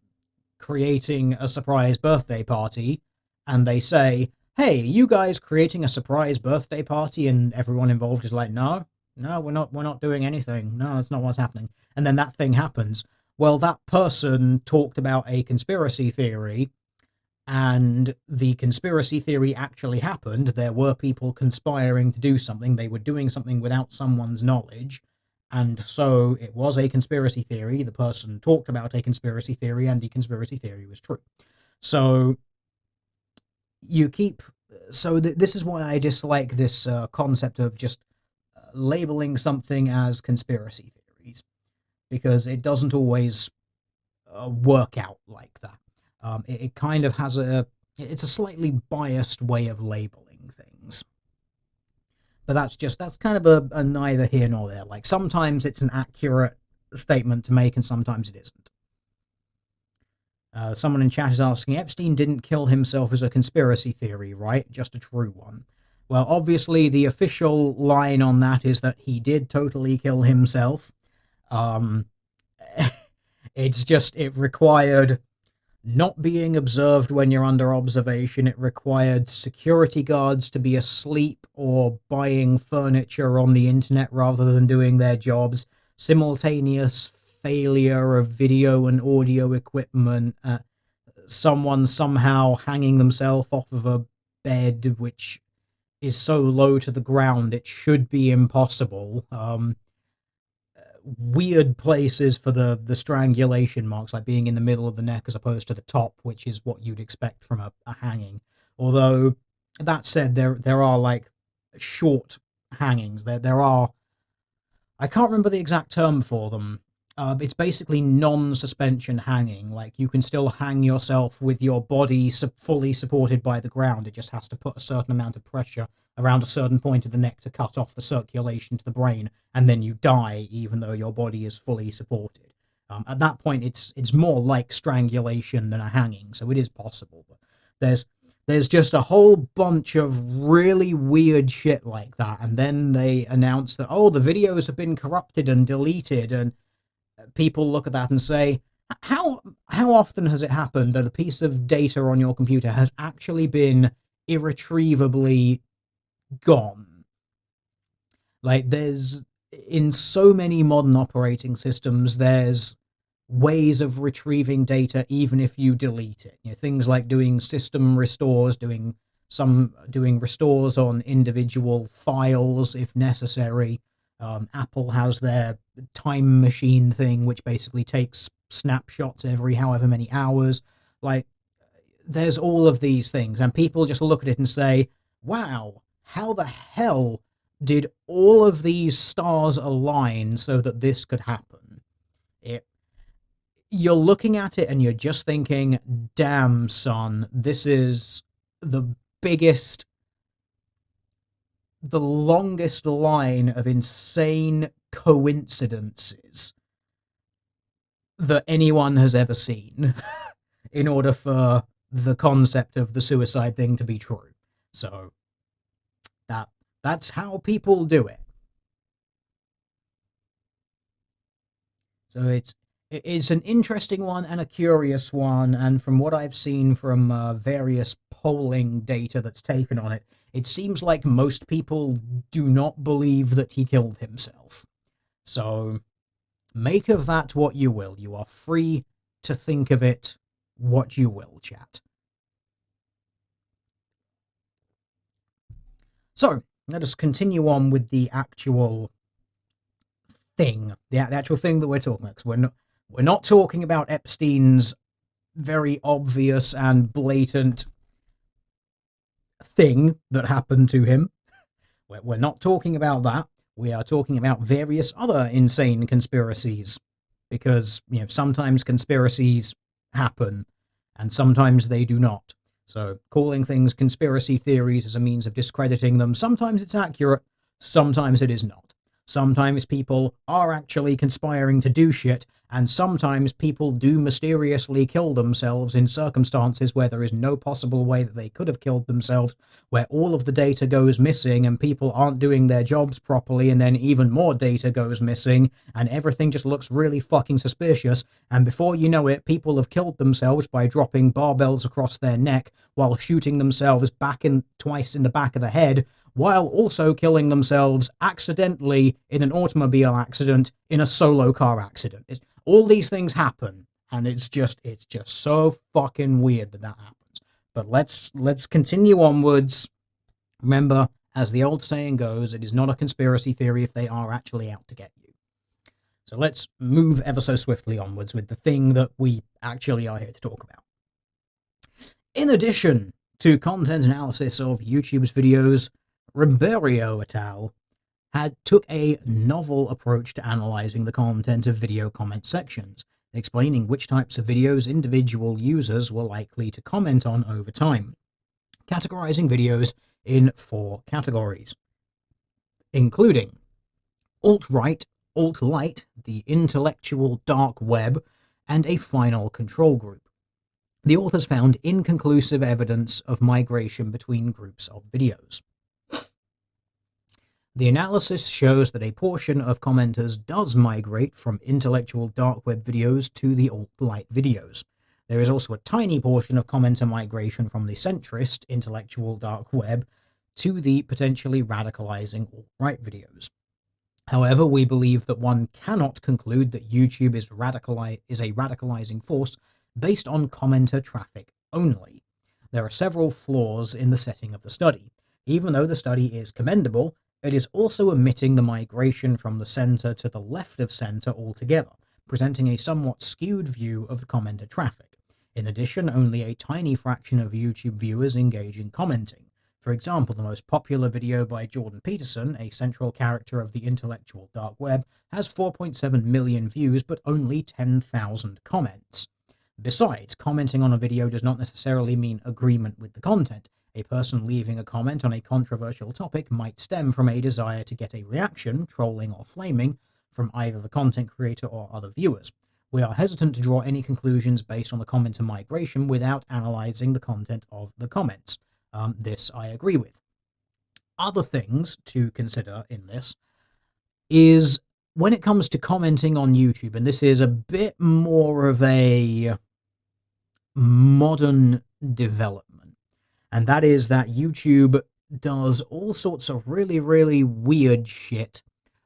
creating a surprise birthday party, and they say, "Hey, you guys creating a surprise birthday party?" and everyone involved is like, no, we're not doing anything. No, that's not what's happening. And then that thing happens. Well, that person talked about a conspiracy theory, and the conspiracy theory actually happened. There were people conspiring to do something. They were doing something without someone's knowledge. And so it was a conspiracy theory. The person talked about a conspiracy theory, and the conspiracy theory was true. So you keep. So this is why I dislike this concept of just labeling something as conspiracy theories, because it doesn't always work out like that. It kind of has it's a slightly biased way of labeling things. But that's kind of a neither here nor there. Like, sometimes it's an accurate statement to make, and sometimes it isn't. Someone in chat is asking, Epstein didn't kill himself as a conspiracy theory, right? Just a true one. Well, obviously, the official line on that is that he did totally kill himself. It's just, it required not being observed when you're under observation. It required security guards to be asleep or buying furniture on the internet rather than doing their jobs. Simultaneous failure of video and audio equipment. Someone somehow hanging themselves off of a bed which is so low to the ground it should be impossible. Weird places for the strangulation marks, like being in the middle of the neck as opposed to the top, which is what you'd expect from a hanging. Although, that said, there are like short hangings. There are, I can't remember the exact term for them. It's basically non-suspension hanging. Like, you can still hang yourself with your body fully supported by the ground. It just has to put a certain amount of pressure around a certain point of the neck to cut off the circulation to the brain, and then you die even though your body is fully supported. At that point, it's more like strangulation than a hanging, so it is possible. But there's just a whole bunch of really weird shit like that, and then they announce that, oh, the videos have been corrupted and deleted, and people look at that and say, how often has it happened that a piece of data on your computer has actually been irretrievably gone? Like, there's, in so many modern operating systems, there's ways of retrieving data even if you delete it. You know, things like doing system restores, doing restores on individual files if necessary. Apple has their time machine thing, which basically takes snapshots every however many hours. Like, there's all of these things, and people just look at it and say, wow, how the hell did all of these stars align so that this could happen? You're looking at it and you're just thinking, damn, son, this is the biggest, the longest line of insane coincidences that anyone has ever seen in order for the concept of the suicide thing to be true. So that's how people do it. So it's an interesting one and a curious one, and from what I've seen from various polling data that's taken on it, it seems like most people do not believe that he killed himself. So make of that what you will. You are free to think of it what you will, chat. So let us continue on with the actual thing, the actual thing that we're talking about. Because we're not talking about Epstein's very obvious and blatant thing that happened to him. We're not talking about that. We are talking about various other insane conspiracies, because, you know, sometimes conspiracies happen and sometimes they do not. So calling things conspiracy theories as a means of discrediting them, sometimes it's accurate, sometimes it is not. Sometimes people are actually conspiring to do shit, And sometimes people do mysteriously kill themselves in circumstances where there is no possible way that they could have killed themselves, where all of the data goes missing and people aren't doing their jobs properly, and then even more data goes missing and everything just looks really fucking suspicious. And before you know it, people have killed themselves by dropping barbells across their neck while shooting themselves twice in the back of the head, while also killing themselves accidentally in an automobile accident, in a solo car accident. All these things happen, and it's just so fucking weird that happens. But let's continue onwards. Remember, as the old saying goes, it is not a conspiracy theory if they are actually out to get you. So let's move ever so swiftly onwards with the thing that we actually are here to talk about. In addition to content analysis of YouTube's videos, Ribeiro et al. Took a novel approach to analyzing the content of video comment sections, explaining which types of videos individual users were likely to comment on over time, categorizing videos in 4 categories, including alt-right, alt-light, the intellectual dark web, and a final control group. The authors found inconclusive evidence of migration between groups of videos. The analysis shows that a portion of commenters does migrate from intellectual dark web videos to the alt-light videos. There is also a tiny portion of commenter migration from the centrist intellectual dark web to the potentially radicalizing alt-right videos. However, we believe that one cannot conclude that YouTube is a radicalizing force based on commenter traffic only. There are several flaws in the setting of the study. Even though the study is commendable, it is also omitting the migration from the center to the left of center altogether, presenting a somewhat skewed view of the commenter traffic. In addition, only a tiny fraction of YouTube viewers engage in commenting. For example, the most popular video by Jordan Peterson, a central character of the intellectual dark web, has 4.7 million views but only 10,000 comments. Besides, commenting on a video does not necessarily mean agreement with the content. A person leaving a comment on a controversial topic might stem from a desire to get a reaction, trolling or flaming, from either the content creator or other viewers. We are hesitant to draw any conclusions based on the commenter migration without analyzing the content of the comments. This I agree with. Other things to consider in this is when it comes to commenting on YouTube, and this is a bit more of a modern development, and that is that YouTube does all sorts of really, really weird shit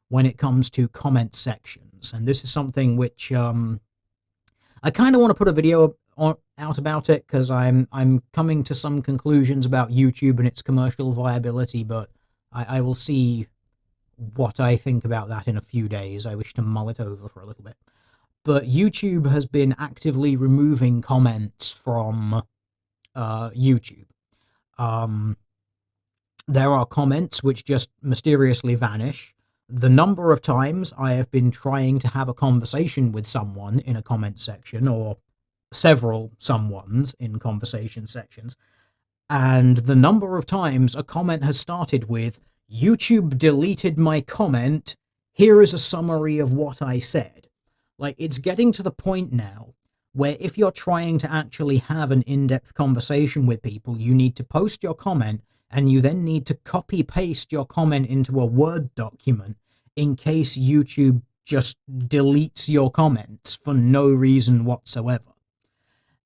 when it comes to comment sections. And this is something which I kind of want to put a video out about it, because I'm coming to some conclusions about YouTube and its commercial viability, but I will see what I think about that in a few days. I wish to mull it over for a little bit. But YouTube has been actively removing comments from YouTube. There are comments which just mysteriously vanish. The number of times I have been trying to have a conversation with someone in a comment section, or several someones in conversation sections, and the number of times a comment has started with, "YouTube deleted my comment, here is a summary of what I said." Like, it's getting to the point now where if you're trying to actually have an in-depth conversation with people, you need to post your comment, and you then need to copy-paste your comment into a Word document in case YouTube just deletes your comments for no reason whatsoever.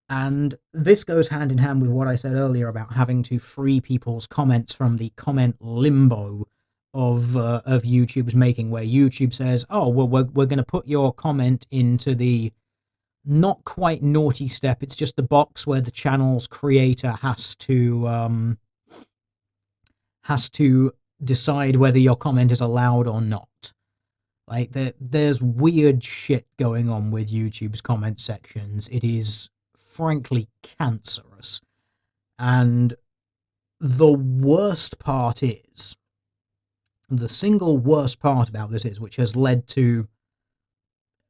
And this goes hand in hand with what I said earlier about having to free people's comments from the comment limbo of YouTube's making, where YouTube says, "Oh, well, we're going to put your comment into the not quite naughty step. It's just the box where the channel's creator has to decide whether your comment is allowed or not." Like, there's weird shit going on with YouTube's comment sections. It is frankly cancerous. And the worst part is, the single worst part about this is, which has led to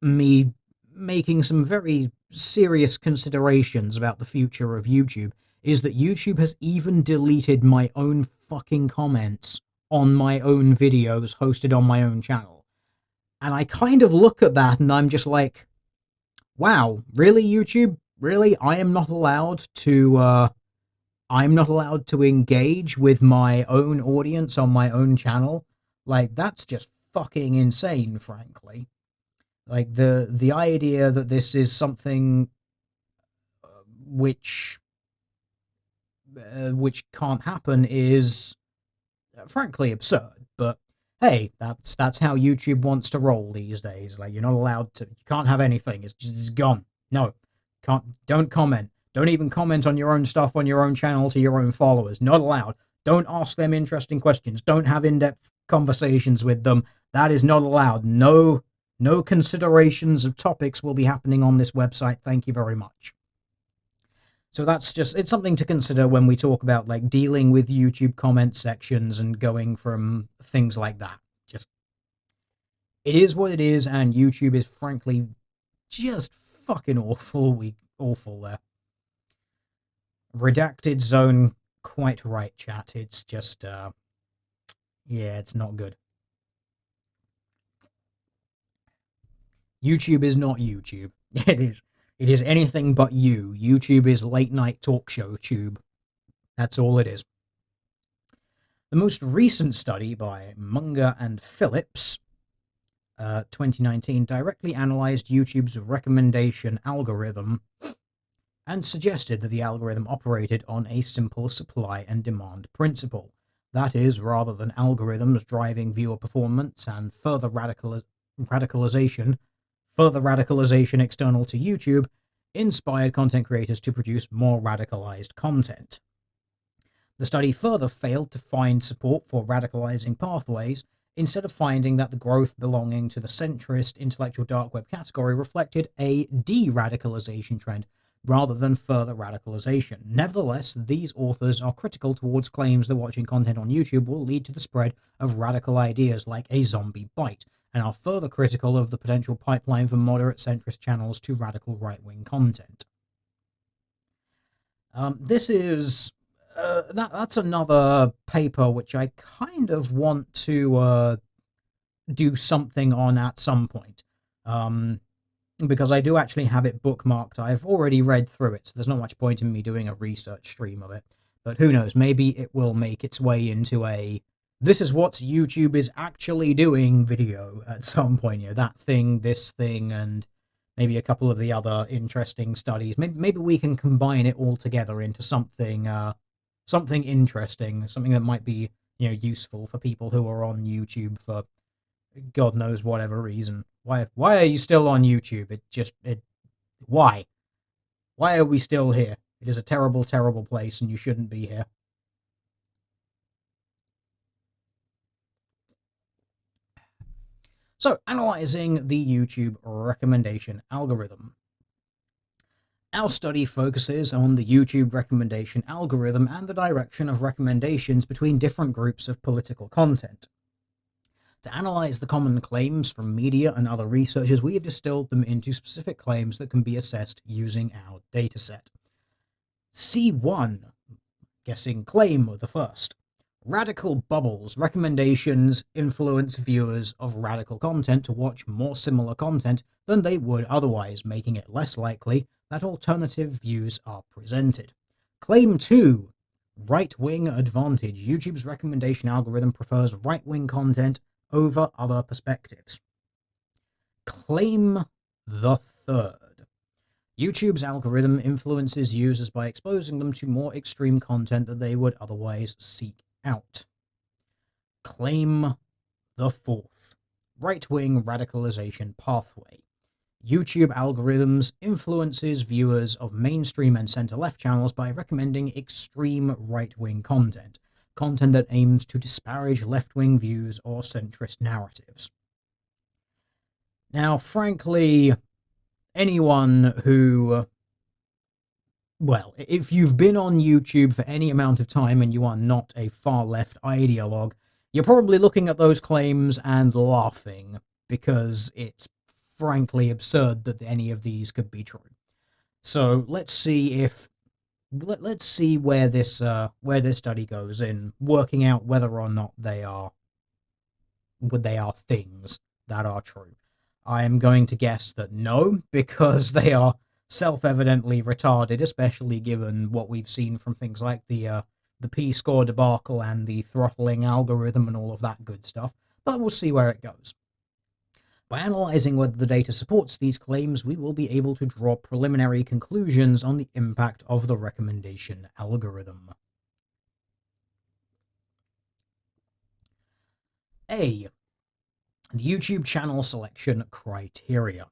me making some very serious considerations about the future of YouTube, is that YouTube has even deleted my own fucking comments on my own videos hosted on my own channel. And I kind of look at that and I'm just like, wow, really, YouTube? Really? I'm not allowed to engage with my own audience on my own channel? Like, that's just fucking insane, frankly. Like, the idea that this is something which which can't happen is frankly absurd. But hey, that's how YouTube wants to roll these days. Like, you're not allowed to, you can't have anything. It's gone. No, don't comment. Don't even comment on your own stuff on your own channel to your own followers. Not allowed. Don't ask them interesting questions. Don't have in-depth conversations with them. That is not allowed. No considerations of topics will be happening on this website. Thank you very much. So that's just, it's something to consider when we talk about like dealing with YouTube comment sections and going from things like that. Just, it is what it is, and YouTube is frankly just fucking awful there. Redacted zone, quite right, chat. It's just, yeah, it's not good. YouTube is not YouTube. It is. It is anything but you. YouTube is late night talk show tube. That's all it is. The most recent study by Munger and Phillips, 2019, directly analyzed YouTube's recommendation algorithm and suggested that the algorithm operated on a simple supply and demand principle. That is, rather than algorithms driving viewer performance and further radicalization external to YouTube inspired content creators to produce more radicalized content. The study further failed to find support for radicalizing pathways, instead of finding that the growth belonging to the centrist intellectual dark web category reflected a de-radicalization trend rather than further radicalization. Nevertheless, these authors are critical towards claims that watching content on YouTube will lead to the spread of radical ideas like a zombie bite, and are further critical of the potential pipeline for moderate centrist channels to radical right-wing content. This is that's another paper which I kind of want to do something on at some point, because I do actually have it bookmarked. I've already read through it, so there's not much point in me doing a research stream of it. But who knows, maybe it will make its way into a this is what YouTube is actually doing video at some point. You know, that thing, this thing, and maybe a couple of the other interesting studies. Maybe we can combine it all together into something something interesting, something that might be, you know, useful for people who are on YouTube for God knows whatever reason. Why are you still on YouTube? Why are we still here? It is a terrible, terrible place, and you shouldn't be here. So, analyzing the YouTube recommendation algorithm. Our study focuses on the YouTube recommendation algorithm and the direction of recommendations between different groups of political content. To analyze the common claims from media and other researchers, we have distilled them into specific claims that can be assessed using our dataset. C1, guessing claim of the first. Radical bubbles recommendations influence viewers of radical content to watch more similar content than they would otherwise, making it less likely that alternative views are presented. Claim 2, right-wing advantage. YouTube's recommendation algorithm prefers right-wing content over other perspectives. Claim the third. YouTube's algorithm influences users by exposing them to more extreme content that they would otherwise seek out. Claim the fourth. Right-wing radicalization pathway. YouTube algorithms influences viewers of mainstream and center-left channels by recommending extreme right-wing content that aims to disparage left-wing views or centrist narratives. Now, frankly, anyone who, well, if you've been on YouTube for any amount of time and you are not a far-left ideologue, you're probably looking at those claims and laughing, because it's frankly absurd that any of these could be true. So let's see where this study goes in working out whether or not they are things that are true. I am going to guess that no, because they are self-evidently retarded, especially given what we've seen from things like the P-score debacle and the throttling algorithm and all of that good stuff. But we'll see where it goes. By analysing whether the data supports these claims, we will be able to draw preliminary conclusions on the impact of the recommendation algorithm. A. The YouTube channel selection criteria.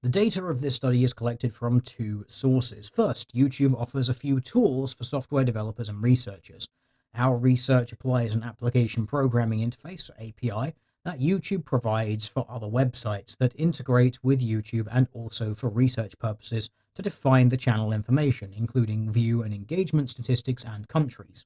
The data of this study is collected from two sources. First, YouTube offers a few tools for software developers and researchers. Our research applies an application programming interface, or API, that YouTube provides for other websites that integrate with YouTube and also for research purposes to define the channel information, including view and engagement statistics and countries.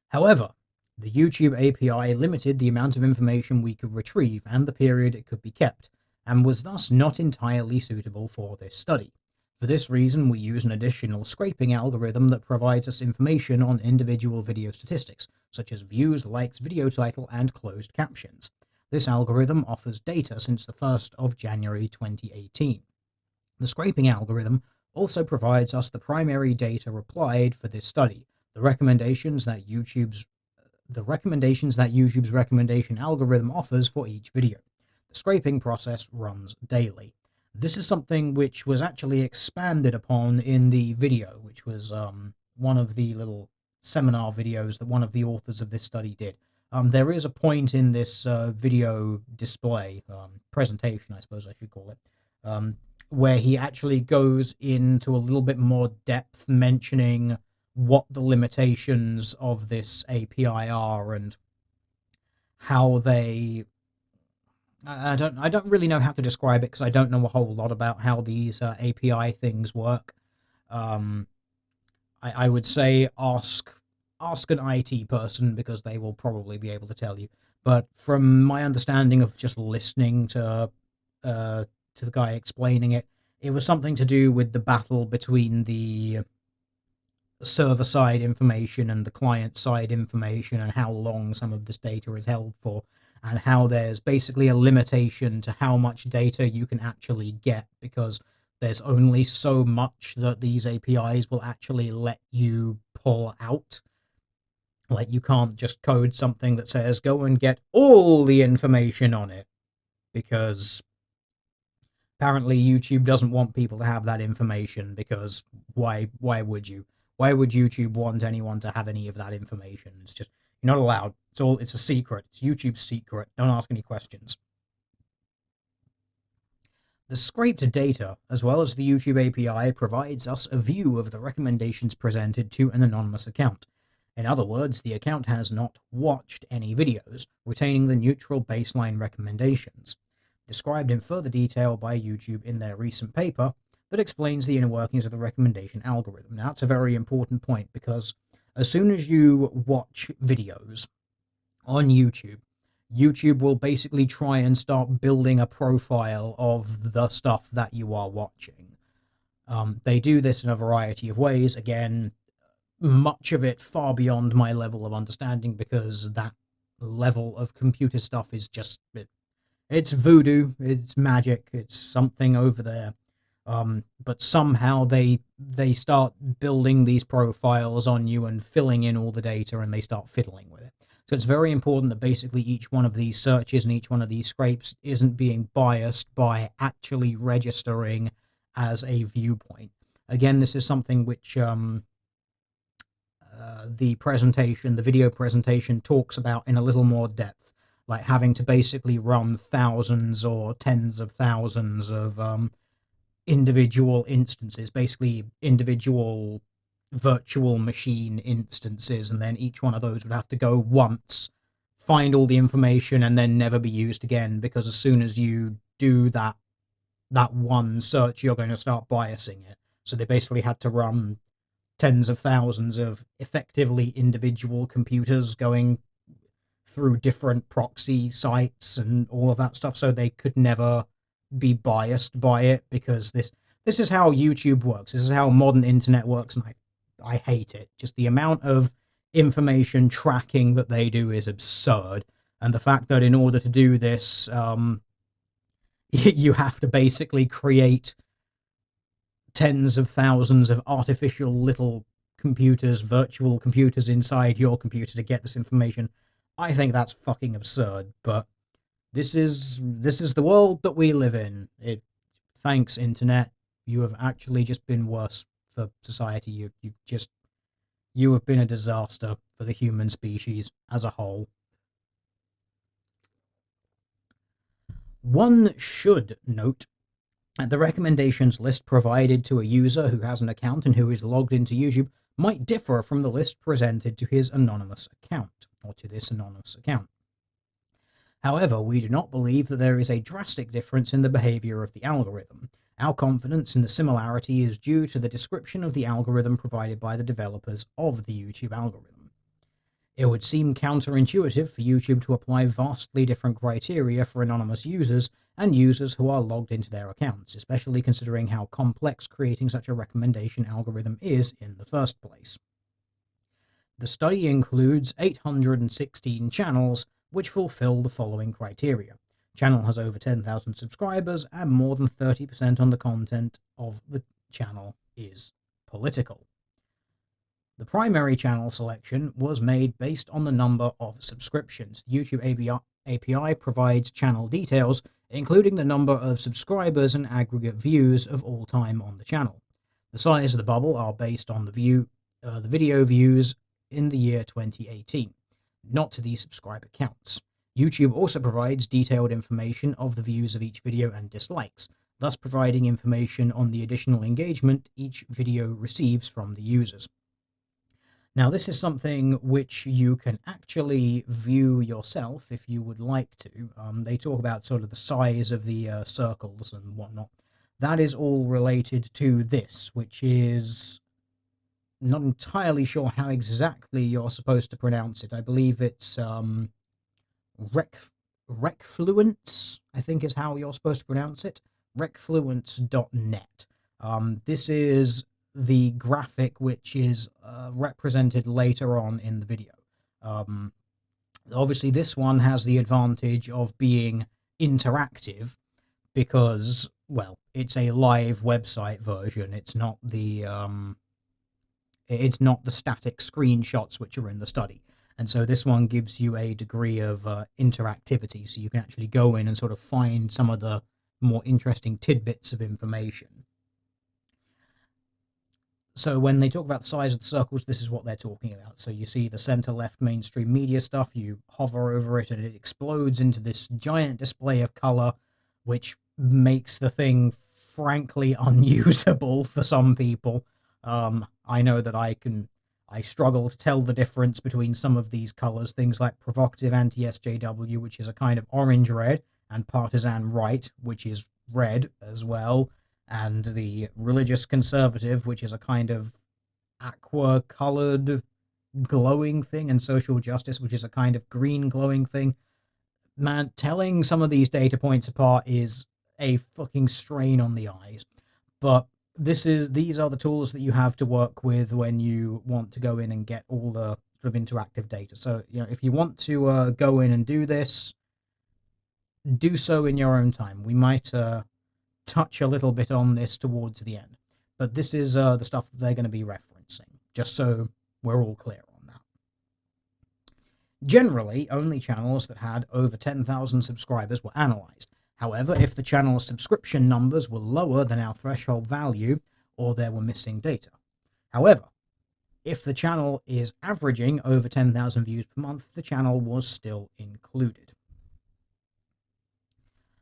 However, the YouTube API limited the amount of information we could retrieve and the period it could be kept, and was thus not entirely suitable for this study. For this reason, we use an additional scraping algorithm that provides us information on individual video statistics, such as views, likes, video title, and closed captions. This algorithm offers data since the 1st of January 2018. The scraping algorithm also provides us the primary data applied for this study, the recommendations that YouTube's recommendation algorithm offers for each video. The scraping process runs daily. This is something which was actually expanded upon in the video, which was one of the little seminar videos that one of the authors of this study did. There is a point in this video display, presentation I suppose I should call it, where he actually goes into a little bit more depth, mentioning what the limitations of this API are and how they... I don't really know how to describe it because I don't know a whole lot about how these API things work. I would say ask an IT person because they will probably be able to tell you. But from my understanding of just listening to the guy explaining it, it was something to do with the battle between the server-side information and the client-side information and how long some of this data is held for, and how there's basically a limitation to how much data you can actually get because there's only so much that these APIs will actually let you pull out. Like, you can't just code something that says, go and get all the information on it, because apparently YouTube doesn't want people to have that information, because why would you? Why would YouTube want anyone to have any of that information? It's just, you're not allowed. It's a secret. It's YouTube's secret. Don't ask any questions. The scraped data, as well as the YouTube API, provides us a view of the recommendations presented to an anonymous account. In other words, the account has not watched any videos, retaining the neutral baseline recommendations. Described in further detail by YouTube in their recent paper that explains the inner workings of the recommendation algorithm. Now, that's a very important point, because as soon as you watch videos on YouTube, YouTube will basically try and start building a profile of the stuff that you are watching. They do this in a variety of ways. Again, much of it far beyond my level of understanding, because that level of computer stuff is just... it's voodoo, it's magic, it's something over there. But somehow they start building these profiles on you and filling in all the data, and they start fiddling with it. So it's very important that basically each one of these searches and each one of these scrapes isn't being biased by actually registering as a viewpoint. Again, this is something which the video presentation talks about in a little more depth, like having to basically run thousands or tens of thousands of individual instances, basically individual virtual machine instances, and then each one of those would have to go once, find all the information, and then never be used again, because as soon as you do that one search, you're going to start biasing it. So they basically had to run tens of thousands of effectively individual computers going through different proxy sites and all of that stuff, so they could never be biased by it, because this is how YouTube works. This is how modern internet works, and I hate it. Just the amount of information tracking that they do is absurd, And the fact that in order to do this, you have to basically create tens of thousands of artificial little computers, virtual computers inside your computer to get this information. I think that's fucking absurd, but this is the world that we live in. Thanks, internet. You have actually just been worse for society. You have been a disaster for the human species as a whole. One should note that the recommendations list provided to a user who has an account and who is logged into YouTube might differ from the list presented to his anonymous account, or to this anonymous account. However, we do not believe that there is a drastic difference in the behavior of the algorithm. Our confidence in the similarity is due to the description of the algorithm provided by the developers of the YouTube algorithm. It would seem counterintuitive for YouTube to apply vastly different criteria for anonymous users and users who are logged into their accounts, especially considering how complex creating such a recommendation algorithm is in the first place. The study includes 816 channels which fulfill the following criteria. Channel has over 10,000 subscribers and more than 30% on the content of the channel is political. The primary channel selection was made based on the number of subscriptions. The YouTube API provides channel details, including the number of subscribers and aggregate views of all time on the channel. The size of the bubble are based on the video views in the year 2018, not to the subscriber counts. YouTube also provides detailed information of the views of each video and dislikes, thus providing information on the additional engagement each video receives from the users. Now, this is something which you can actually view yourself if you would like to. They talk about sort of the size of the circles and whatnot. That is all related to this, which is not entirely sure how exactly you're supposed to pronounce it. I believe it's Recfluence, I think is how you're supposed to pronounce it. Recfluence.net. This is the graphic which is represented later on in the video. Obviously, this one has the advantage of being interactive because, well, it's a live website version. It's not the static screenshots which are in the study. And so this one gives you a degree of interactivity, so you can actually go in and sort of find some of the more interesting tidbits of information. So when they talk about the size of the circles, this is what they're talking about. So you see the center-left mainstream media stuff, you hover over it, and it explodes into this giant display of color, which makes the thing frankly unusable for some people. I know that I struggle to tell the difference between some of these colors, things like provocative anti-SJW, which is a kind of orange-red, and partisan right, which is red as well, and the religious conservative, which is a kind of aqua-colored glowing thing, and social justice, which is a kind of green glowing thing. Man, telling some of these data points apart is a fucking strain on the eyes. But these are the tools that you have to work with when you want to go in and get all the sort of interactive data. So, if you want to go in and do this, do so in your own time. We might touch a little bit on this towards the end, but this is the stuff that they're going to be referencing, just so we're all clear on that. Generally, only channels that had over 10,000 subscribers were analyzed. However, if the channel's subscription numbers were lower than our threshold value, or there were missing data. However, if the channel is averaging over 10,000 views per month, the channel was still included.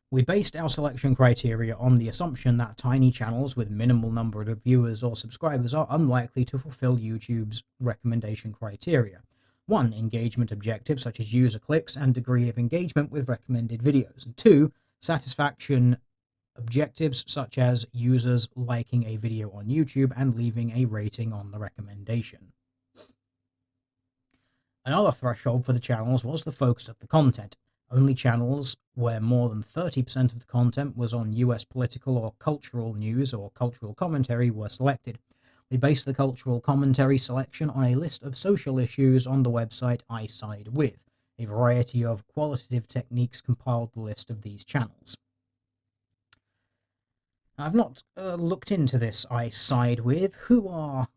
We based our selection criteria on the assumption that tiny channels with minimal number of viewers or subscribers are unlikely to fulfill YouTube's recommendation criteria. 1. Engagement objectives such as user clicks and degree of engagement with recommended videos. And 2. Satisfaction objectives such as users liking a video on YouTube and leaving a rating on the recommendation. Another threshold for the channels was the focus of the content. Only channels where more than 30% of the content was on US political or cultural news or cultural commentary were selected. We based the cultural commentary selection on a list of social issues on the website I Side With. A variety of qualitative techniques compiled the list of these channels. I've not looked into this, I side with. Who are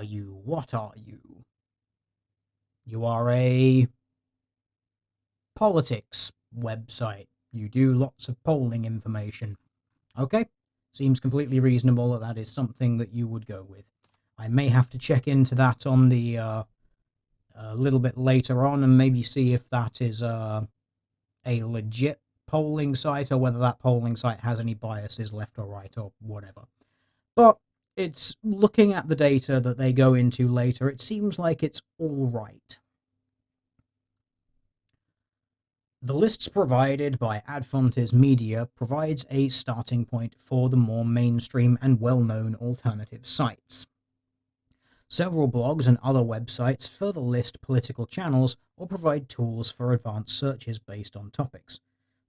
you? What are you? You are a politics website. You do lots of polling information. Okay, seems completely reasonable that that is something that you would go with. I may have to check into that on the a little bit later on and maybe see if that is a legit polling site or whether that polling site has any biases left or right or whatever. But it's looking at the data that they go into later, it seems like it's all right. The lists provided by Adfontes Media provides a starting point for the more mainstream and well-known alternative sites. Several blogs and other websites further list political channels or provide tools for advanced searches based on topics.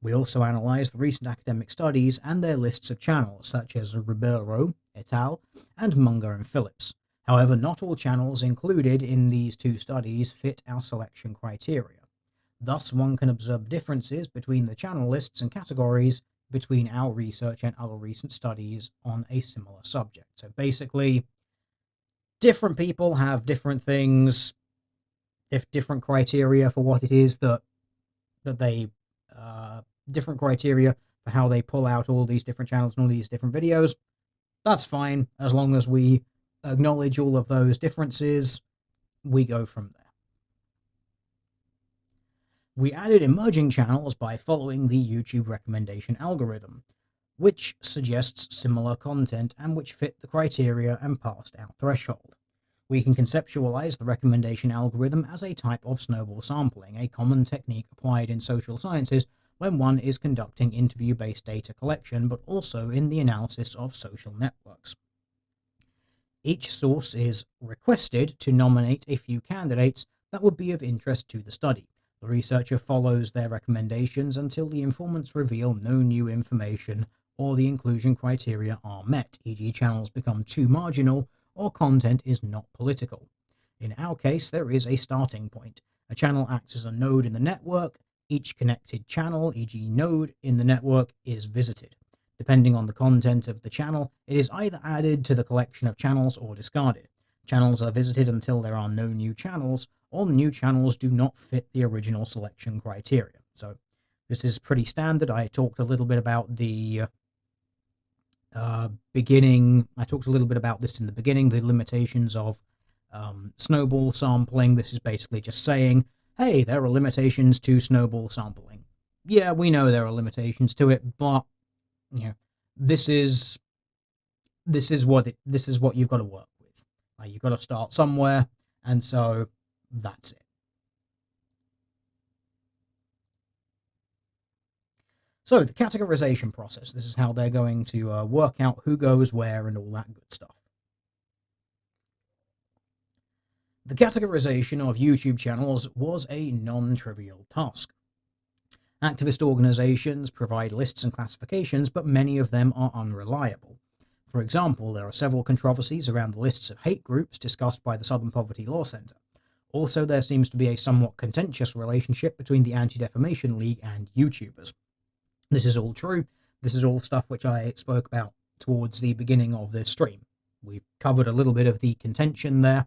We also analyze the recent academic studies and their lists of channels, such as Ribeiro, et al., and Munger and Phillips. However, not all channels included in these two studies fit our selection criteria. Thus, one can observe differences between the channel lists and categories between our research and other recent studies on a similar subject. So basically, different people have different things, different criteria for what it is that they, different criteria for how they pull out all these different channels and all these different videos. That's fine, as long as we acknowledge all of those differences, we go from there. We added emerging channels by following the YouTube recommendation algorithm, which suggests similar content and which fit the criteria and passed our threshold. We can conceptualize the recommendation algorithm as a type of snowball sampling, a common technique applied in social sciences when one is conducting interview-based data collection, but also in the analysis of social networks. Each source is requested to nominate a few candidates that would be of interest to the study. The researcher follows their recommendations until the informants reveal no new information or the inclusion criteria are met, e.g. channels become too marginal or content is not political. In our case, there is a starting point. A channel acts as a node in the network. Each connected channel, e.g. node in the network, is visited. Depending on the content of the channel, it is either added to the collection of channels or discarded. Channels are visited until there are no new channels, or new channels do not fit the original selection criteria. So this is pretty standard. I talked a little bit about the beginning. I talked a little bit about this in the beginning, the limitations of snowball sampling. This is basically just saying, hey, there are limitations to snowball sampling. Yeah, we know there are limitations to it, but you know, this is what you've got to work with. You've got to start somewhere, and so that's it. So the categorization process, this is how they're going to work out who goes where and all that good stuff. The categorization of YouTube channels was a non-trivial task. Activist organizations provide lists and classifications, but many of them are unreliable. For example, there are several controversies around the lists of hate groups discussed by the Southern Poverty Law Center. Also, there seems to be a somewhat contentious relationship between the Anti-Defamation League and YouTubers. This is all true. This is all stuff which I spoke about towards the beginning of this stream. We've covered a little bit of the contention there,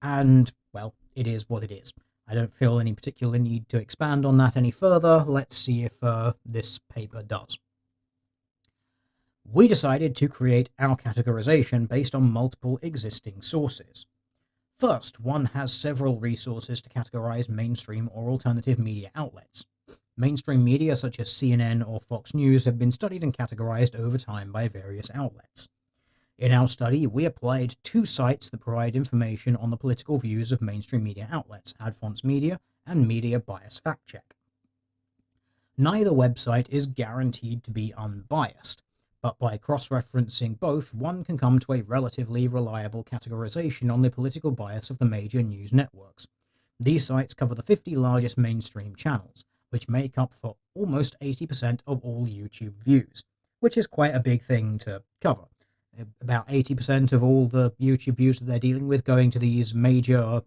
and, well, it is what it is. I don't feel any particular need to expand on that any further. Let's see if this paper does. We decided to create our categorization based on multiple existing sources. First, one has several resources to categorize mainstream or alternative media outlets. Mainstream media such as CNN or Fox News have been studied and categorized over time by various outlets. In our study, we applied two sites that provide information on the political views of mainstream media outlets, Adfontes Media and Media Bias Fact Check. Neither website is guaranteed to be unbiased, but by cross-referencing both, one can come to a relatively reliable categorization on the political bias of the major news networks. These sites cover the 50 largest mainstream channels, which make up for almost 80% of all YouTube views, which is quite a big thing to cover. About 80% of all the YouTube views that they're dealing with going to these major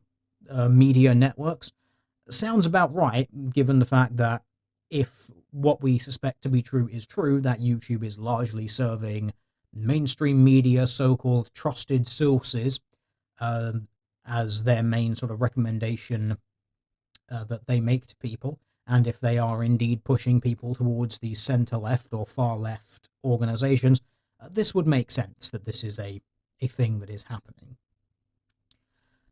media networks. Sounds about right, given the fact that if what we suspect to be true is true, that YouTube is largely serving mainstream media, so-called trusted sources, um, as their main sort of recommendation that they make to people. And if they are indeed pushing people towards the center left or far left organizations, this would make sense that this is a thing that is happening.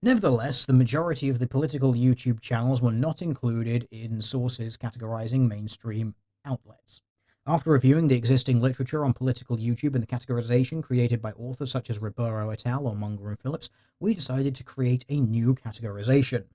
Nevertheless, the majority of the political YouTube channels were not included in sources categorizing mainstream outlets. After reviewing the existing literature on political YouTube and the categorization created by authors such as Ribeiro et al. Or Munger and Phillips, we decided to create a new categorization.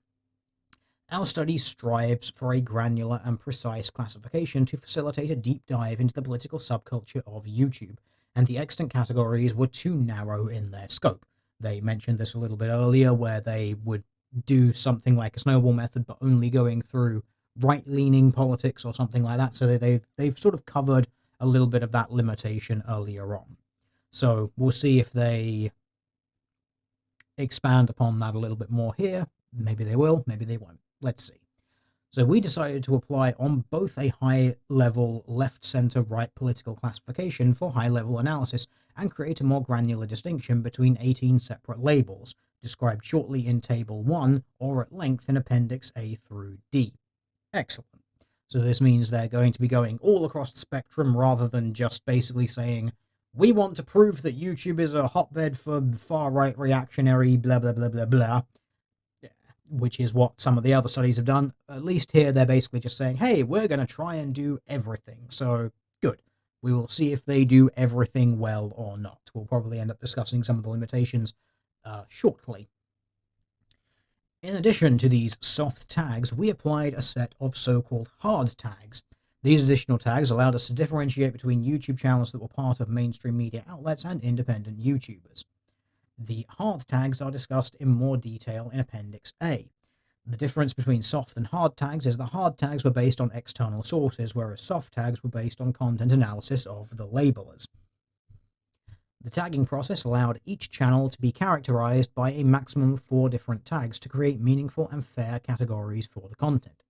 Our study strives for a granular and precise classification to facilitate a deep dive into the political subculture of YouTube, and the extant categories were too narrow in their scope. They mentioned this a little bit earlier, where they would do something like a snowball method, but only going through right-leaning politics or something like that. So they've sort of covered a little bit of that limitation earlier on. So we'll see if they expand upon that a little bit more here. Maybe they will, maybe they won't. Let's see. So we decided to apply on both a high-level left, center, right political classification for high-level analysis and create a more granular distinction between 18 separate labels, described shortly in Table 1 or at length in Appendix A through D. Excellent. So this means they're going to be going all across the spectrum rather than just basically saying, we want to prove that YouTube is a hotbed for far-right reactionary blah blah blah blah blah, which is what some of the other studies have done. At least here they're basically just saying, hey, we're going to try and do everything. So good. We will see if they do everything well or not. We'll probably end up discussing some of the limitations shortly. In addition to these soft tags, we applied a set of so-called hard tags. These additional tags allowed us to differentiate between YouTube channels that were part of mainstream media outlets and independent YouTubers. The hard tags are discussed in more detail in Appendix A. The difference between soft and hard tags is the hard tags were based on external sources, whereas soft tags were based on content analysis of the labelers. The tagging process allowed each channel to be characterized by a maximum of 4 different tags to create meaningful and fair categories for the content.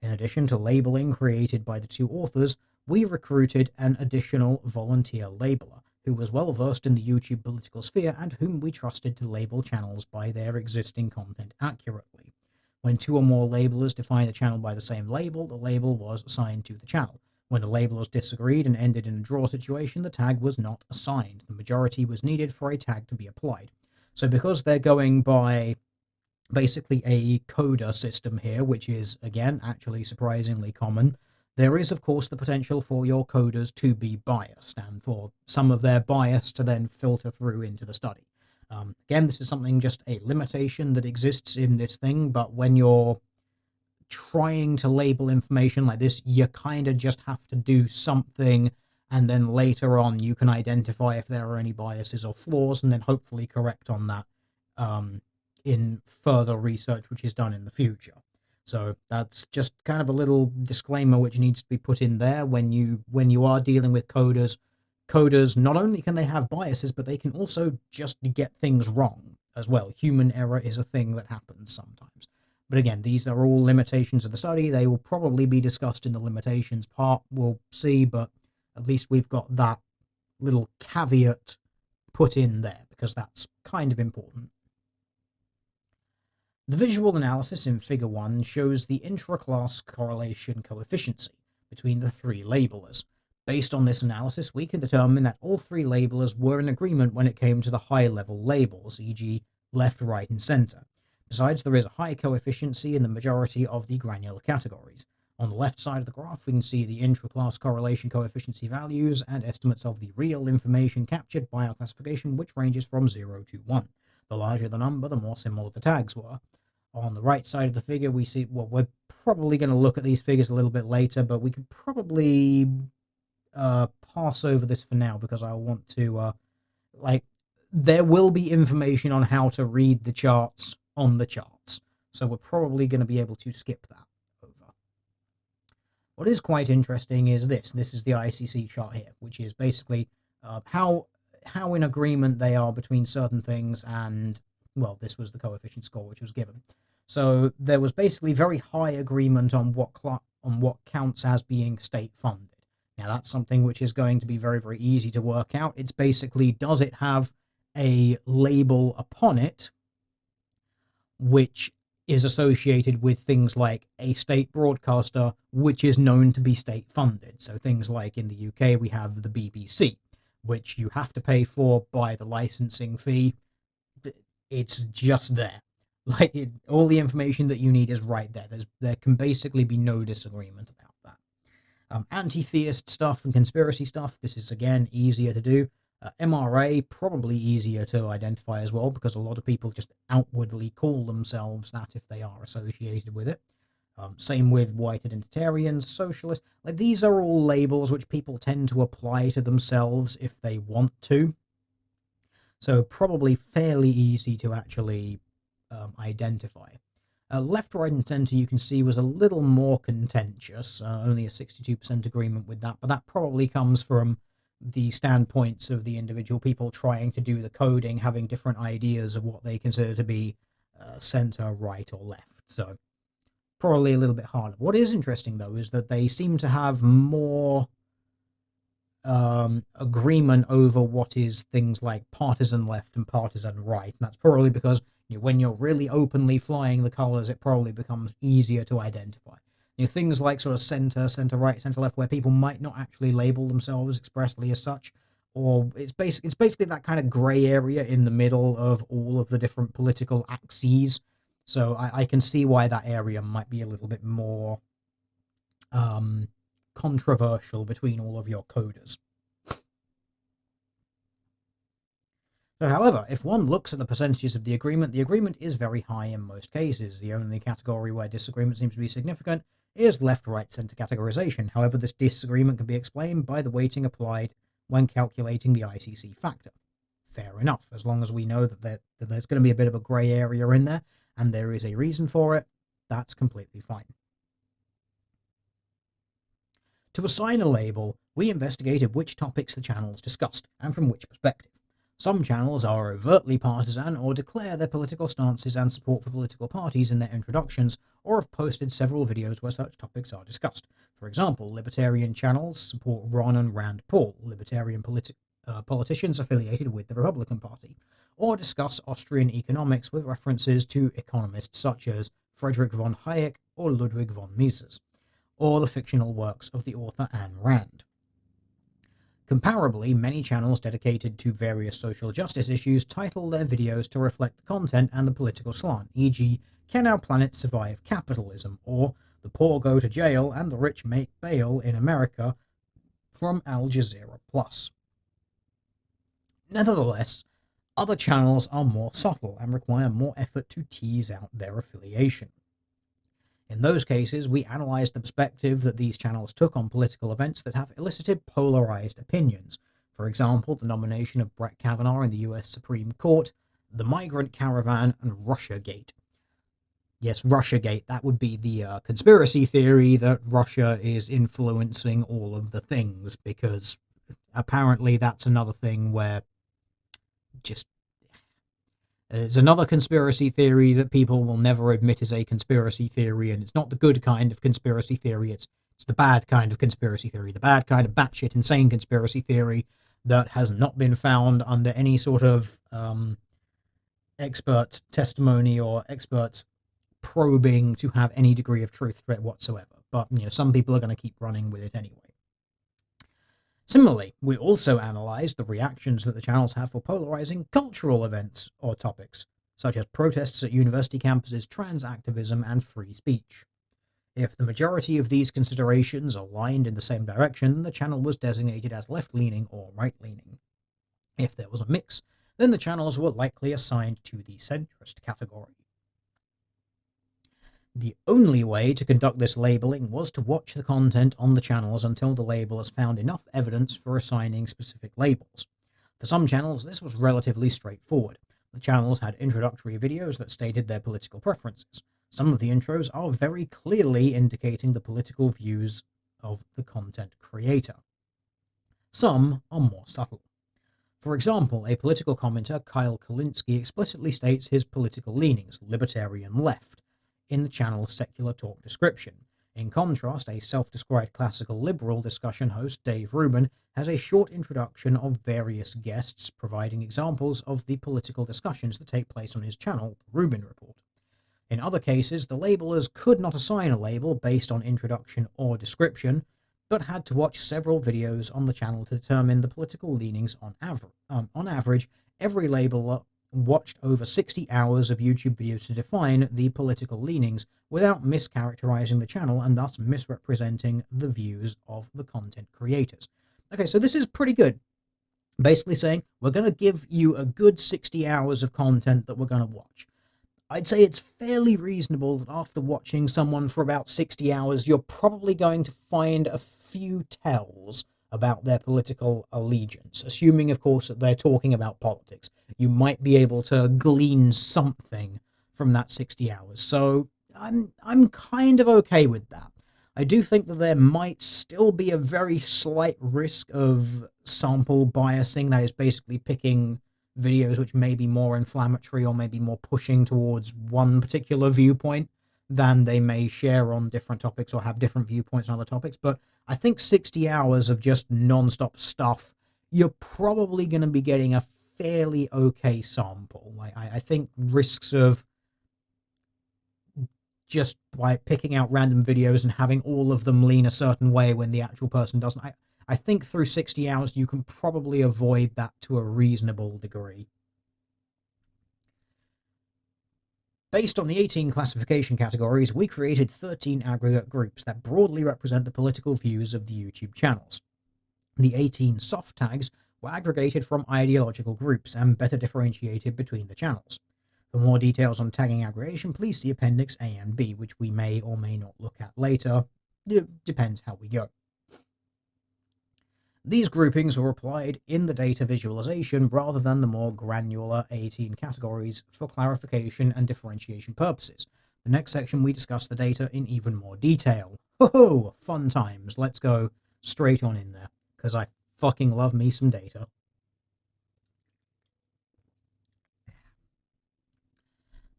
In addition to labeling created by the 2 authors, we recruited an additional volunteer labeler, who was well versed in the YouTube political sphere and whom we trusted to label channels by their existing content accurately. When 2 or more labelers defined the channel by the same label, the label was assigned to the channel. When the labelers disagreed and ended in a draw situation, the tag was not assigned. The majority was needed for a tag to be applied. So because they're going by basically a coda system here, which is, again, actually surprisingly common, there is, of course, the potential for your coders to be biased and for some of their bias to then filter through into the study. Again, this is something, just a limitation that exists in this thing, but when you're trying to label information like this, you kind of just have to do something, and then later on you can identify if there are any biases or flaws, and then hopefully correct on that in further research which is done in the future. So that's just kind of a little disclaimer which needs to be put in there when you are dealing with coders. Coders, not only can they have biases, but they can also just get things wrong as well. Human error is a thing that happens sometimes. But again, these are all limitations of the study. They will probably be discussed in the limitations part. We'll see, but at least we've got that little caveat put in there because that's kind of important. The visual analysis in Figure 1 shows the intra-class correlation coefficient between the 3 labelers. Based on this analysis, we can determine that all 3 labelers were in agreement when it came to the high-level labels, e.g. left, right, and center. Besides, there is a high coefficient in the majority of the granular categories. On the left side of the graph, we can see the intra-class correlation coefficient values and estimates of the real information captured by our classification, which ranges from 0 to 1. The larger the number, the more similar the tags were. On the right side of the figure, we see, well, we're probably going to look at these figures a little bit later, but we could probably pass over this for now because I want to, there will be information on how to read the charts on the charts. So we're probably going to be able to skip that over. What is quite interesting is this. This is the ICC chart here, which is basically how in agreement they are between certain things and, well, this was the coefficient score which was given. So there was basically very high agreement on what counts as being state funded. Now that's something which is going to be very, very easy to work out. It's basically, does it have a label upon it which is associated with things like a state broadcaster which is known to be state funded. So things like in the UK we have the BBC, which you have to pay for by the licensing fee. It's just there. All the information that you need is right there. There can basically be no disagreement about that. Anti-theist stuff and conspiracy stuff, this is again easier to do. MRA, probably easier to identify as well, because a lot of people just outwardly call themselves that if they are associated with it. Same with white identitarians, socialists. These are all labels which people tend to apply to themselves if they want to. So probably fairly easy to actually identify. Left, right, and centre, you can see, was a little more contentious. Only a 62% agreement with that, but that probably comes from the standpoints of the individual people trying to do the coding, having different ideas of what they consider to be centre, right, or left. So probably a little bit harder. What is interesting, though, is that they seem to have more agreement over what is things like partisan left and partisan right. And that's probably because when you're really openly flying the colours, it probably becomes easier to identify. Things like sort of centre, centre right, centre left, where people might not actually label themselves expressly as such, or it's basically that kind of grey area in the middle of all of the different political axes. So I can see why that area might be a little bit more controversial between all of your coders. So, however, if one looks at the percentages of the agreement is very high in most cases. The only category where disagreement seems to be significant is left-right-centre categorization. However, this disagreement can be explained by the weighting applied when calculating the ICC factor. Fair enough, as long as we know that there's going to be a bit of a grey area in there, and there is a reason for it, that's completely fine. To assign a label, we investigated which topics the channels discussed, and from which perspective. Some channels are overtly partisan or declare their political stances and support for political parties in their introductions, or have posted several videos where such topics are discussed. For example, libertarian channels support Ron and Rand Paul, libertarian politicians affiliated with the Republican Party, or discuss Austrian economics with references to economists such as Friedrich von Hayek or Ludwig von Mises, or the fictional works of the author Ayn Rand. Comparably, many channels dedicated to various social justice issues title their videos to reflect the content and the political slant, e.g., Can Our Planet Survive Capitalism? Or The Poor Go to Jail and the Rich Make Bail in America from Al Jazeera Plus. Nevertheless, other channels are more subtle and require more effort to tease out their affiliation. In those cases, we analysed the perspective that these channels took on political events that have elicited polarised opinions. For example, the nomination of Brett Kavanaugh in the US Supreme Court, the migrant caravan, and Russiagate. Yes, Russiagate, that would be the conspiracy theory that Russia is influencing all of the things, because apparently that's another thing where it's another conspiracy theory that people will never admit is a conspiracy theory, and it's not the good kind of conspiracy theory, it's the bad kind of conspiracy theory, the bad kind of batshit insane conspiracy theory that has not been found under any sort of expert testimony or expert probing to have any degree of truth to it whatsoever. But, some people are going to keep running with it anyway. Similarly, we also analysed the reactions that the channels have for polarising cultural events or topics, such as protests at university campuses, trans activism, and free speech. If the majority of these considerations aligned in the same direction, the channel was designated as left-leaning or right-leaning. If there was a mix, then the channels were likely assigned to the centrist category. The only way to conduct this labelling was to watch the content on the channels until the label has found enough evidence for assigning specific labels. For some channels, this was relatively straightforward. The channels had introductory videos that stated their political preferences. Some of the intros are very clearly indicating the political views of the content creator. Some are more subtle. For example, a political commenter, Kyle Kulinski, explicitly states his political leanings, libertarian left, in the channel's secular talk description. In contrast, a self-described classical liberal discussion host, Dave Rubin, has a short introduction of various guests, providing examples of the political discussions that take place on his channel, The Rubin Report. In other cases, the labelers could not assign a label based on introduction or description, but had to watch several videos on the channel to determine the political leanings on average. On average, every labeler watched over 60 hours of YouTube videos to define the political leanings without mischaracterizing the channel and thus misrepresenting the views of the content creators. Okay, so this is pretty good. Basically saying, we're going to give you a good 60 hours of content that we're going to watch. I'd say it's fairly reasonable that after watching someone for about 60 hours, you're probably going to find a few tells about their political allegiance, assuming, of course, that they're talking about politics. You might be able to glean something from that 60 hours. So I'm kind of okay with that. I do think that there might still be a very slight risk of sample biasing, that is basically picking videos which may be more inflammatory or maybe more pushing towards one particular viewpoint than they may share on different topics or have different viewpoints on other topics. But I think 60 hours of just non-stop stuff, you're probably going to be getting a fairly okay sample. I think risks of just by picking out random videos and having all of them lean a certain way when the actual person doesn't, I think through 60 hours you can probably avoid that to a reasonable degree. Based on the 18 classification categories, we created 13 aggregate groups that broadly represent the political views of the YouTube channels. The 18 soft tags were aggregated from ideological groups and better differentiated between the channels. For more details on tagging aggregation, please see Appendix A and B, which we may or may not look at later. It depends how we go. These groupings were applied in the data visualization rather than the more granular 18 categories for clarification and differentiation purposes. The next section we discuss the data in even more detail. Ho-ho! Fun times. Let's go straight on in there, because I fucking love me some data.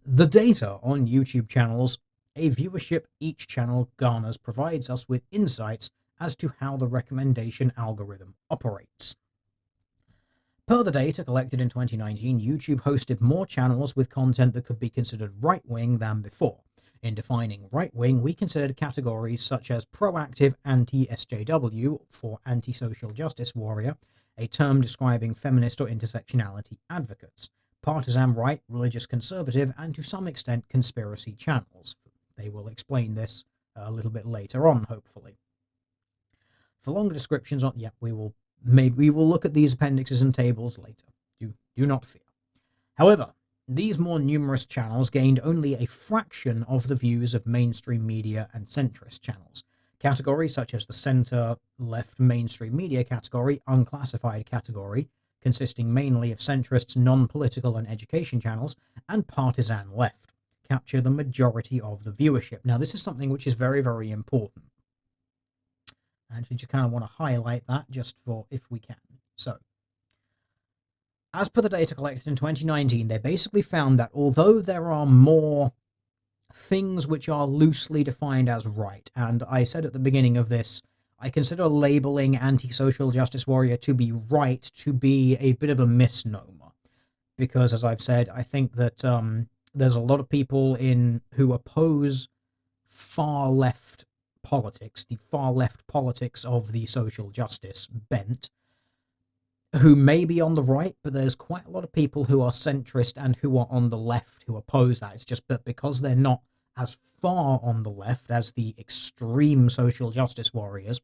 The data on YouTube channels, a viewership each channel garners, provides us with insights as to how the recommendation algorithm operates. Per the data collected in 2019, YouTube hosted more channels with content that could be considered right-wing than before. In defining right-wing, we considered categories such as proactive anti-SJW for anti-social justice warrior, a term describing feminist or intersectionality advocates, partisan right, religious conservative, and to some extent conspiracy channels. They will explain this a little bit later on, hopefully. For longer descriptions on, we will look at these appendixes and tables later. Do not fear. However, these more numerous channels gained only a fraction of the views of mainstream media and centrist channels. Categories such as the center-left mainstream media category, unclassified category, consisting mainly of centrists, non-political and education channels, and partisan left, capture the majority of the viewership. Now, this is something which is very, very important. And we just kind of want to highlight that just for if we can. So, as per the data collected in 2019, they basically found that although there are more things which are loosely defined as right, and I said at the beginning of this, I consider labeling anti-social justice warrior to be right to be a bit of a misnomer. Because, as I've said, I think that there's a lot of people who oppose far left politics, the far left politics of the social justice bent, who may be on the right, but there's quite a lot of people who are centrist and who are on the left who oppose that. It's just that because they're not as far on the left as the extreme social justice warriors,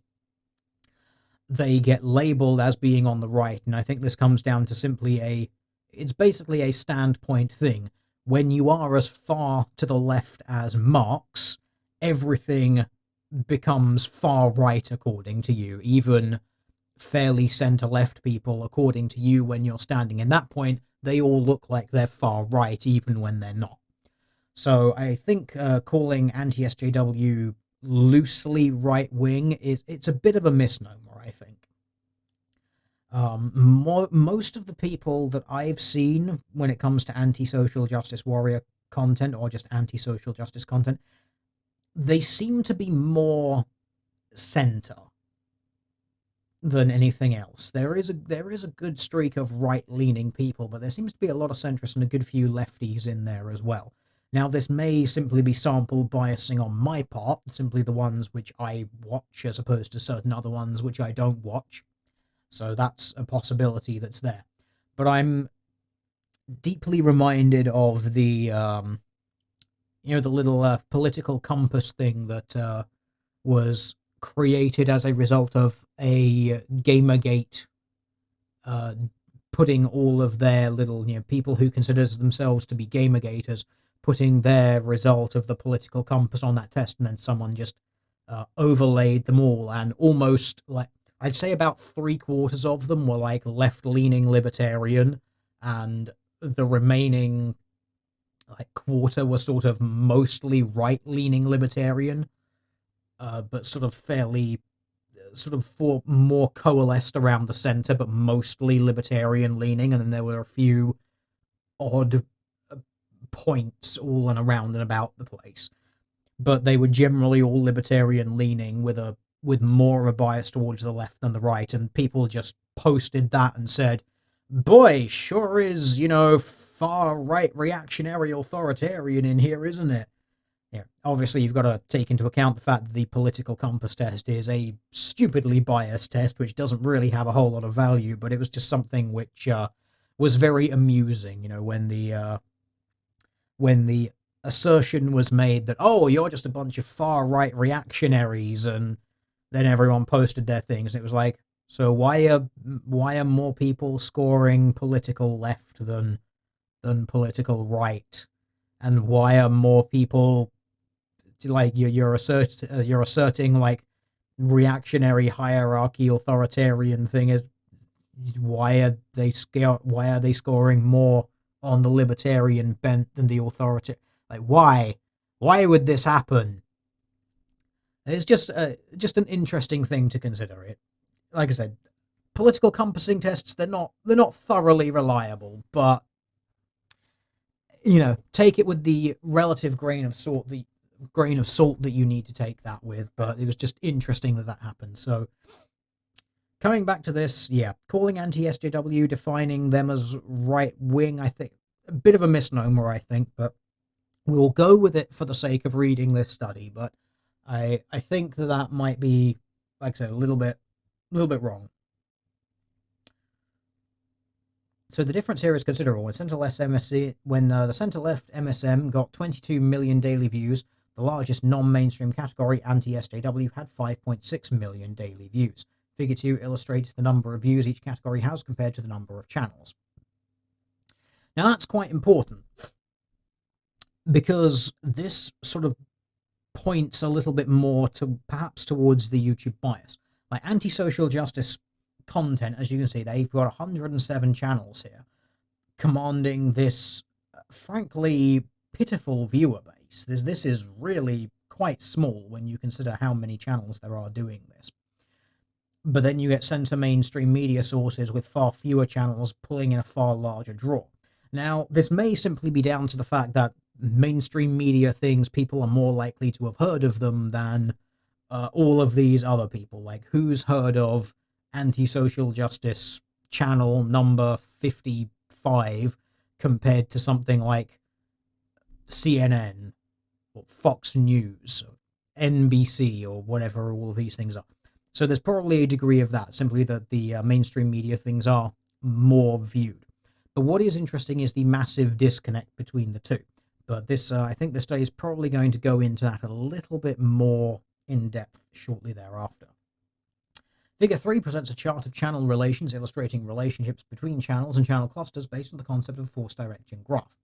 they get labeled as being on the right. And I think this comes down to simply it's basically a standpoint thing. When you are as far to the left as Marx, everything becomes far right according to you. Even fairly center-left people, according to you, when you're standing in that point, they all look like they're far right, even when they're not. So I think calling anti-SJW loosely right-wing it's a bit of a misnomer, I think. Most of the people that I've seen when it comes to anti-social justice warrior content or just anti-social justice content, they seem to be more center than anything else. There is a good streak of right-leaning people, but there seems to be a lot of centrists and a good few lefties in there as well. Now, this may simply be sample biasing on my part, simply the ones which I watch as opposed to certain other ones which I don't watch. So that's a possibility that's there. But I'm deeply reminded of the, the little political compass thing that was created as a result of a Gamergate putting all of their little, people who consider themselves to be Gamergaters, putting their result of the political compass on that test, and then someone just overlaid them all, and almost, like, I'd say about 3/4 of them were like left-leaning libertarian, and the remaining like quarter was sort of mostly right-leaning libertarian, but sort of fairly, sort of for more coalesced around the center, but mostly libertarian leaning, and then there were a few odd points all and around and about the place, but they were generally all libertarian leaning with more of a bias towards the left than the right, and people just posted that and said, boy, sure is, far right reactionary authoritarian in here, isn't it? Yeah, obviously you've got to take into account the fact that the political compass test is a stupidly biased test which doesn't really have a whole lot of value, but it was just something which was very amusing, when the assertion was made that, oh, you're just a bunch of far right reactionaries, and then everyone posted their things, and it was like, so why are more people scoring political left than political right, and why are more people, like, you're asserting like reactionary hierarchy authoritarian thing is, why are they scoring more on the libertarian bent than the authority? Like, why would this happen? It's just an interesting thing to consider. It, like I said, political compassing tests, they're not thoroughly reliable, but take it with the relative grain of salt that you need to take that with. But it was just interesting that happened. So coming back to this, calling anti-SJW, defining them as right wing, I think a bit of a misnomer, I think, but we'll go with it for the sake of reading this study. But I think that might be, like I said, a little bit wrong. So the difference here is considerable. When the centre-left MSM got 22 million daily views, the largest non-mainstream category, anti-SJW, had 5.6 million daily views. Figure 2 illustrates the number of views each category has compared to the number of channels. Now that's quite important, because this sort of points a little bit more to perhaps towards the YouTube bias. Like anti-social justice content, as you can see, they've got 107 channels here, commanding this frankly pitiful viewer base. This is really quite small when you consider how many channels there are doing this. But then you get center mainstream media sources with far fewer channels pulling in a far larger draw. Now, this may simply be down to the fact that mainstream media things, people are more likely to have heard of them than all of these other people. Like, who's heard of anti-social justice channel number 55 compared to something like CNN or Fox News or NBC or whatever all of these things are? So there's probably a degree of that, simply that the mainstream media things are more viewed. But what is interesting is the massive disconnect between the two. But this, I think this study is probably going to go into that a little bit more in depth shortly thereafter. Figure 3 presents a chart of channel relations illustrating relationships between channels and channel clusters based on the concept of a force direction graph.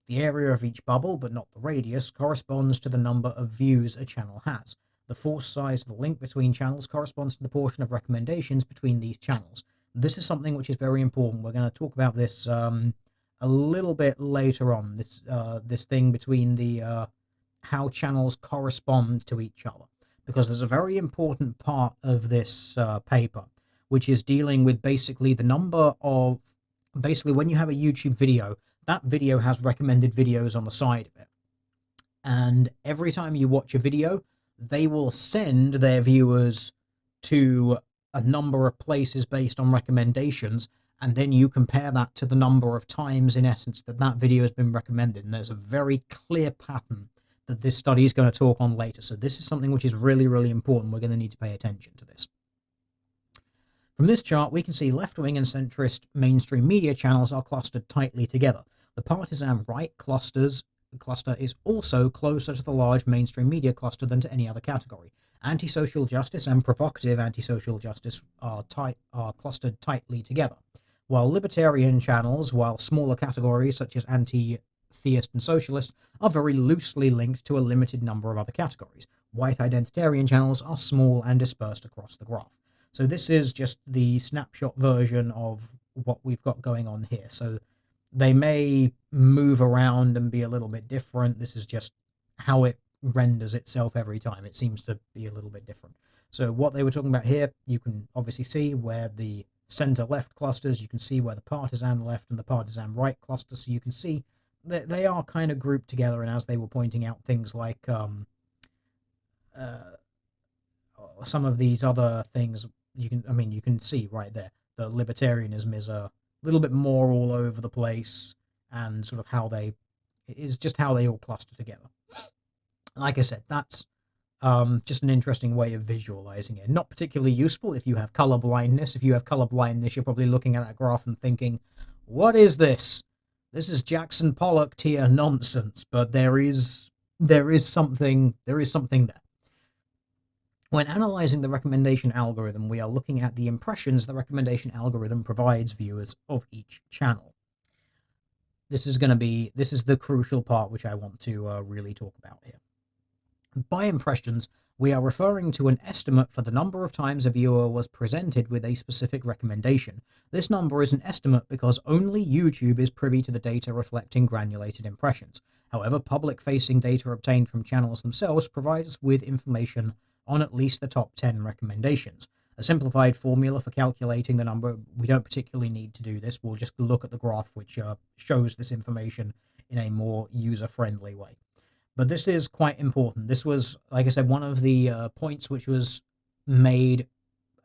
The area of each bubble, but not the radius, corresponds to the number of views a channel has. The force size of the link between channels corresponds to the portion of recommendations between these channels. This is something which is very important. We're going to talk about this a little bit later on, this thing between the how channels correspond to each other, because there's a very important part of this paper, which is dealing with basically the number of, basically when you have a YouTube video, that video has recommended videos on the side of it. And every time you watch a video, they will send their viewers to a number of places based on recommendations, and then you compare that to the number of times, in essence, that that video has been recommended. And there's a very clear pattern that this study is going to talk on later. So this is something which is really, really important. We're going to need to pay attention to this. From this chart, we can see left-wing and centrist mainstream media channels are clustered tightly together. The partisan right cluster is also closer to the large mainstream media cluster than to any other category. Anti-social justice and provocative anti-social justice are clustered tightly together, while libertarian channels, while smaller categories such as anti-theist and socialist, are very loosely linked to a limited number of other categories. White identitarian channels are small and dispersed across the graph. So this is just the snapshot version of what we've got going on here. So they may move around and be a little bit different. This is just how it renders itself every time. It seems to be a little bit different. So what they were talking about here, you can obviously see where the center-left clusters, you can see where the partisan left and the partisan right cluster, so you can see that they are kind of grouped together. And as they were pointing out, things like some of these other things, you can see right there that libertarianism is a little bit more all over the place, and sort of how they all cluster together. Like I said, that's just an interesting way of visualizing it. Not particularly useful if you have color blindness. If you have color blindness, you're probably looking at that graph and thinking, what is this? This is Jackson Pollock tier nonsense. But there is something there. When analyzing the recommendation algorithm, we are looking at the impressions the recommendation algorithm provides viewers of each channel. This is the crucial part which I want to really talk about here. By impressions, we are referring to an estimate for the number of times a viewer was presented with a specific recommendation. This number is an estimate because only YouTube is privy to the data reflecting granulated impressions. However, public-facing data obtained from channels themselves provides us with information on at least the top 10 recommendations. A simplified formula for calculating the number, we don't particularly need to do this. We'll just look at the graph which shows this information in a more user-friendly way. But this is quite important. This was, like I said, one of the points which was made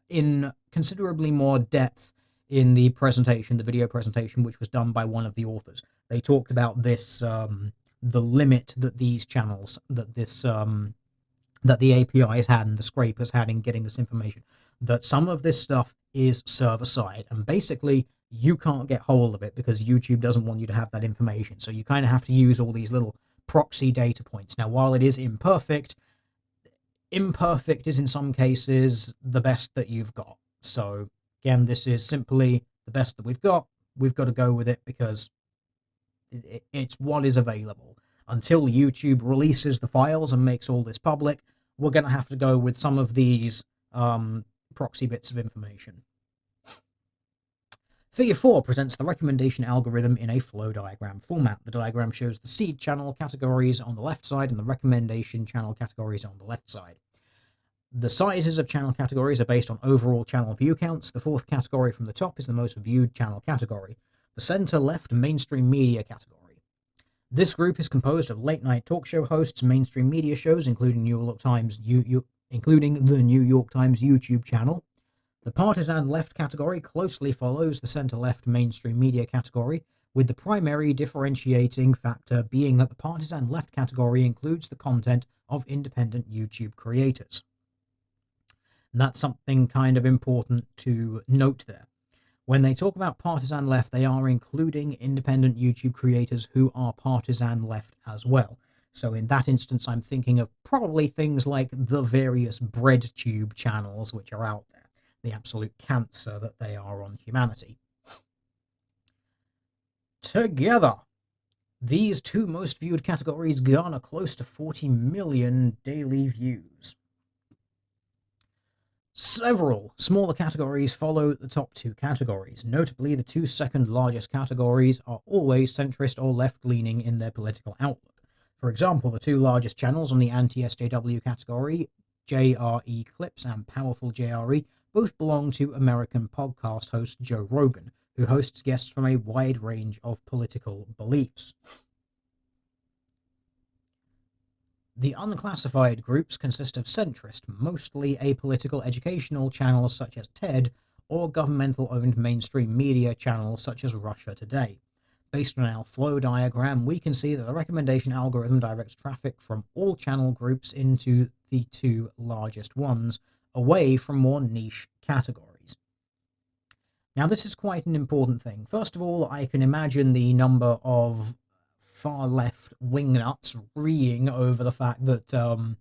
in considerably more depth in the presentation, the video presentation, which was done by one of the authors. They talked about this, the limit that these channels, that the APIs had and the scrapers had in getting this information, that some of this stuff is server-side, and basically you can't get hold of it because YouTube doesn't want you to have that information. So you kind of have to use all these little proxy data points. Now, while it is imperfect is in some cases the best that you've got. So again, this is simply the best that we've got. We've got to go with it because it's what is available. Until YouTube releases the files and makes all this public, we're going to have to go with some of these proxy bits of information. Figure 4 presents the recommendation algorithm in a flow diagram format. The diagram shows the seed channel categories on the left side and the recommendation channel categories on the left side. The sizes of channel categories are based on overall channel view counts. The fourth category from the top is the most viewed channel category. The center-left mainstream media category. This group is composed of late-night talk show hosts, mainstream media shows, including the New York Times YouTube channel. The partisan left category closely follows the center-left mainstream media category, with the primary differentiating factor being that the partisan left category includes the content of independent YouTube creators. And that's something kind of important to note there. When they talk about partisan left, they are including independent YouTube creators who are partisan left as well. So in that instance, I'm thinking of probably things like the various BreadTube channels which are out there. The absolute cancer that they are on humanity. Together, these two most viewed categories garner close to 40 million daily views. Several smaller categories follow the top two categories. Notably, the two second largest categories are always centrist or left-leaning in their political outlook. For example, the two largest channels on the anti-SJW category, JRE Clips and Powerful JRE, both belong to American podcast host Joe Rogan, who hosts guests from a wide range of political beliefs. The unclassified groups consist of centrist, mostly apolitical educational channels such as TED, or governmental-owned mainstream media channels such as Russia Today. Based on our flow diagram, we can see that the recommendation algorithm directs traffic from all channel groups into the two largest ones, away from more niche categories. Now, this is quite an important thing. First of all, I can imagine the number of far-left wingnuts reeing over the fact that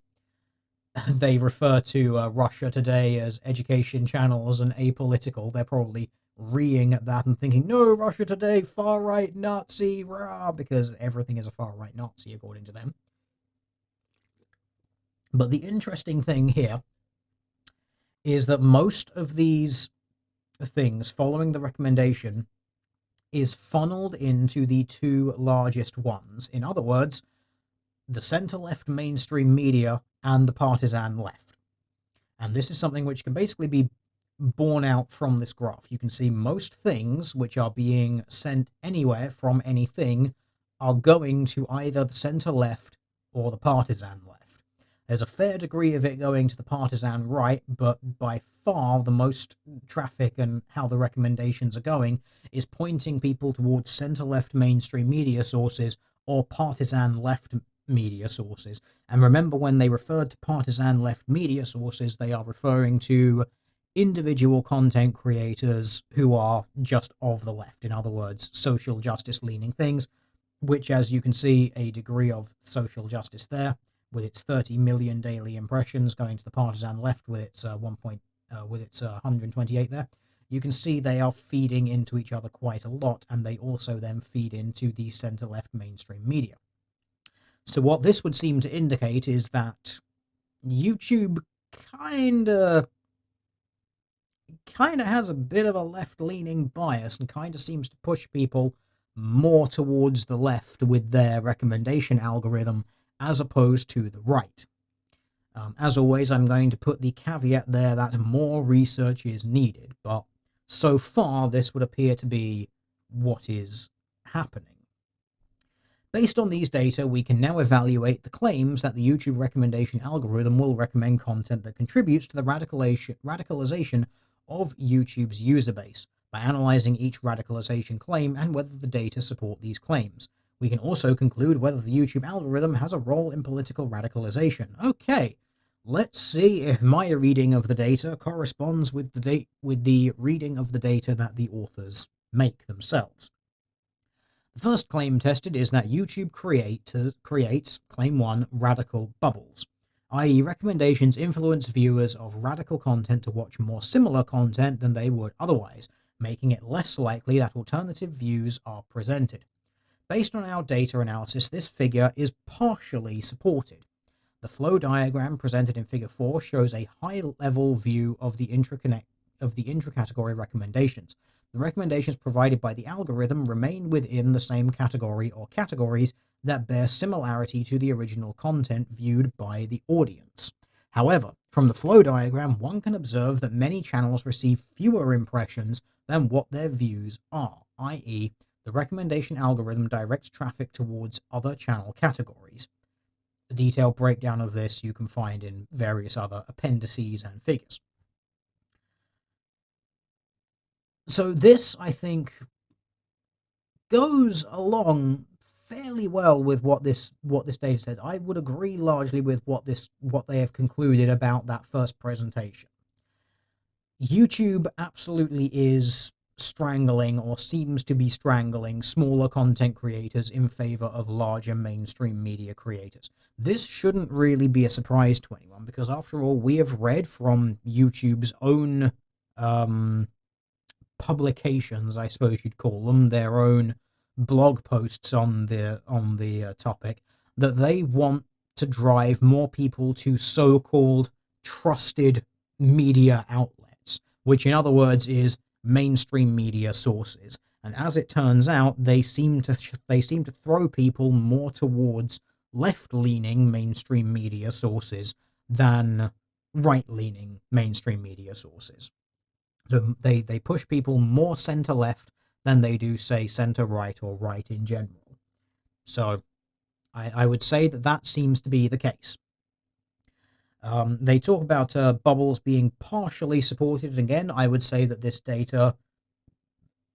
they refer to Russia Today as education channels and apolitical. They're probably reeing at that and thinking, no, Russia Today, far-right Nazi, rah, because everything is a far-right Nazi, according to them. But the interesting thing here is that most of these things following the recommendation is funneled into the two largest ones. In other words, the centre-left mainstream media and the partisan left. And this is something which can basically be borne out from this graph. You can see most things which are being sent anywhere from anything are going to either the centre-left or the partisan left. There's a fair degree of it going to the partisan right, but by far the most traffic and how the recommendations are going is pointing people towards centre-left mainstream media sources or partisan left media sources. And remember, when they referred to partisan left media sources, they are referring to individual content creators who are just of the left. In other words, social justice leaning things, which, as you can see, a degree of social justice there, with its 30 million daily impressions, going to the partisan left with its 128 there. You can see they are feeding into each other quite a lot, and they also then feed into the centre-left mainstream media. So what this would seem to indicate is that YouTube kinda has a bit of a left-leaning bias and kinda seems to push people more towards the left with their recommendation algorithm as opposed to the right. As always, I'm going to put the caveat there that more research is needed, but so far this would appear to be what is happening. Based on these data, we can now evaluate the claims that the YouTube recommendation algorithm will recommend content that contributes to the radicalization of YouTube's user base by analyzing each radicalization claim and whether the data support these claims. We can also conclude whether the YouTube algorithm has a role in political radicalization. Okay, let's see if my reading of the data corresponds with the reading of the data that the authors make themselves. The first claim tested is that YouTube creates, claim 1, radical bubbles, i.e. recommendations influence viewers of radical content to watch more similar content than they would otherwise, making it less likely that alternative views are presented. Based on our data analysis, this figure is partially supported. The flow diagram presented in Figure 4 shows a high-level view of the intra-category recommendations. The recommendations provided by the algorithm remain within the same category or categories that bear similarity to the original content viewed by the audience. However, from the flow diagram, one can observe that many channels receive fewer impressions than what their views are, i.e., the recommendation algorithm directs traffic towards other channel categories. A detailed breakdown of this you can find in various other appendices and figures. So this, I think, goes along fairly well with what this data said. I would agree largely with what they have concluded about that first presentation. YouTube absolutely is strangling, or seems to be strangling, smaller content creators in favor of larger mainstream media creators. This shouldn't really be a surprise to anyone, because after all, we have read from YouTube's own publications, I suppose you'd call them, their own blog posts on the topic, that they want to drive more people to so-called trusted media outlets, which in other words is mainstream media sources. And as it turns out, they seem to throw people more towards left-leaning mainstream media sources than right-leaning mainstream media sources. So they push people more center-left than they do, say, center-right or right in general. So I would say that seems to be the case. They talk about bubbles being partially supported, and again, I would say that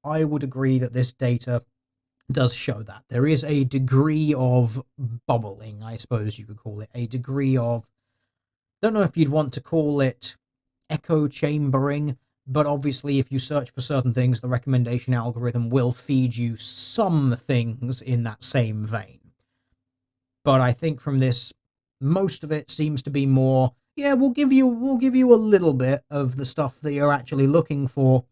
I would agree that this data does show that. There is a degree of bubbling, I suppose you could call it, a degree of, don't know if you'd want to call it echo chambering, but obviously if you search for certain things, the recommendation algorithm will feed you some things in that same vein. But I think from this, most of it seems to be more, yeah, we'll give you a little bit of the stuff that you're actually looking for,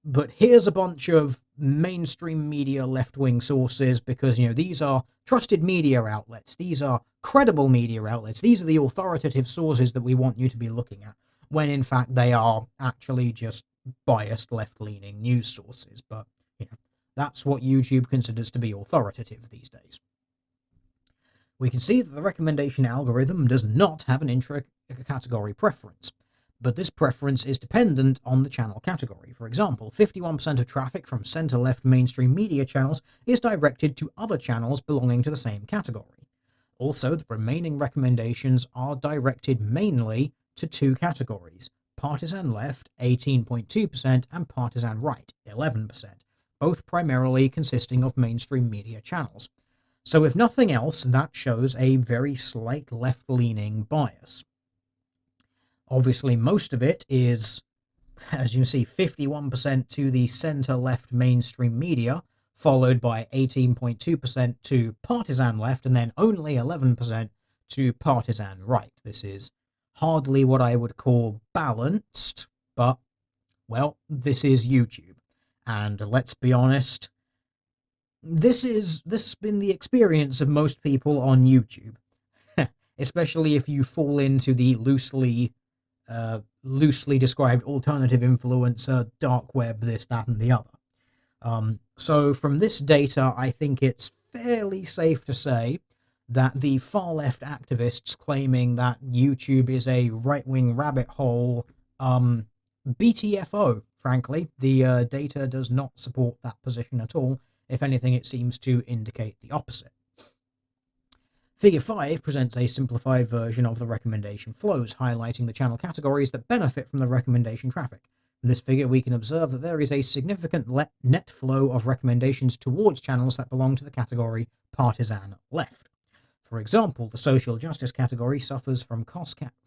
but here's a bunch of mainstream media left-wing sources because, these are trusted media outlets, these are credible media outlets, these are the authoritative sources that we want you to be looking at, when in fact they are actually just biased left-leaning news sources. But, that's what YouTube considers to be authoritative these days. We can see that the recommendation algorithm does not have an intra-category preference, but this preference is dependent on the channel category. For example, 51% of traffic from center-left mainstream media channels is directed to other channels belonging to the same category. Also, the remaining recommendations are directed mainly to two categories: partisan left, 18.2%, and partisan right, 11%, both primarily consisting of mainstream media channels. So if nothing else, that shows a very slight left-leaning bias. Obviously, most of it is, as you can see, 51% to the center-left mainstream media, followed by 18.2% to partisan left, and then only 11% to partisan right. This is hardly what I would call balanced, but, well, this is YouTube. And let's be honest, this has been the experience of most people on YouTube, especially if you fall into the loosely described alternative influencer, dark web, this, that, and the other. So from this data, I think it's fairly safe to say that the far left activists claiming that YouTube is a right-wing rabbit hole, BTFO, frankly. The data does not support that position at all. If anything, it seems to indicate the opposite. Figure 5 presents a simplified version of the recommendation flows, highlighting the channel categories that benefit from the recommendation traffic. In this figure, we can observe that there is a significant net flow of recommendations towards channels that belong to the category partisan left. For example, the social justice category suffers from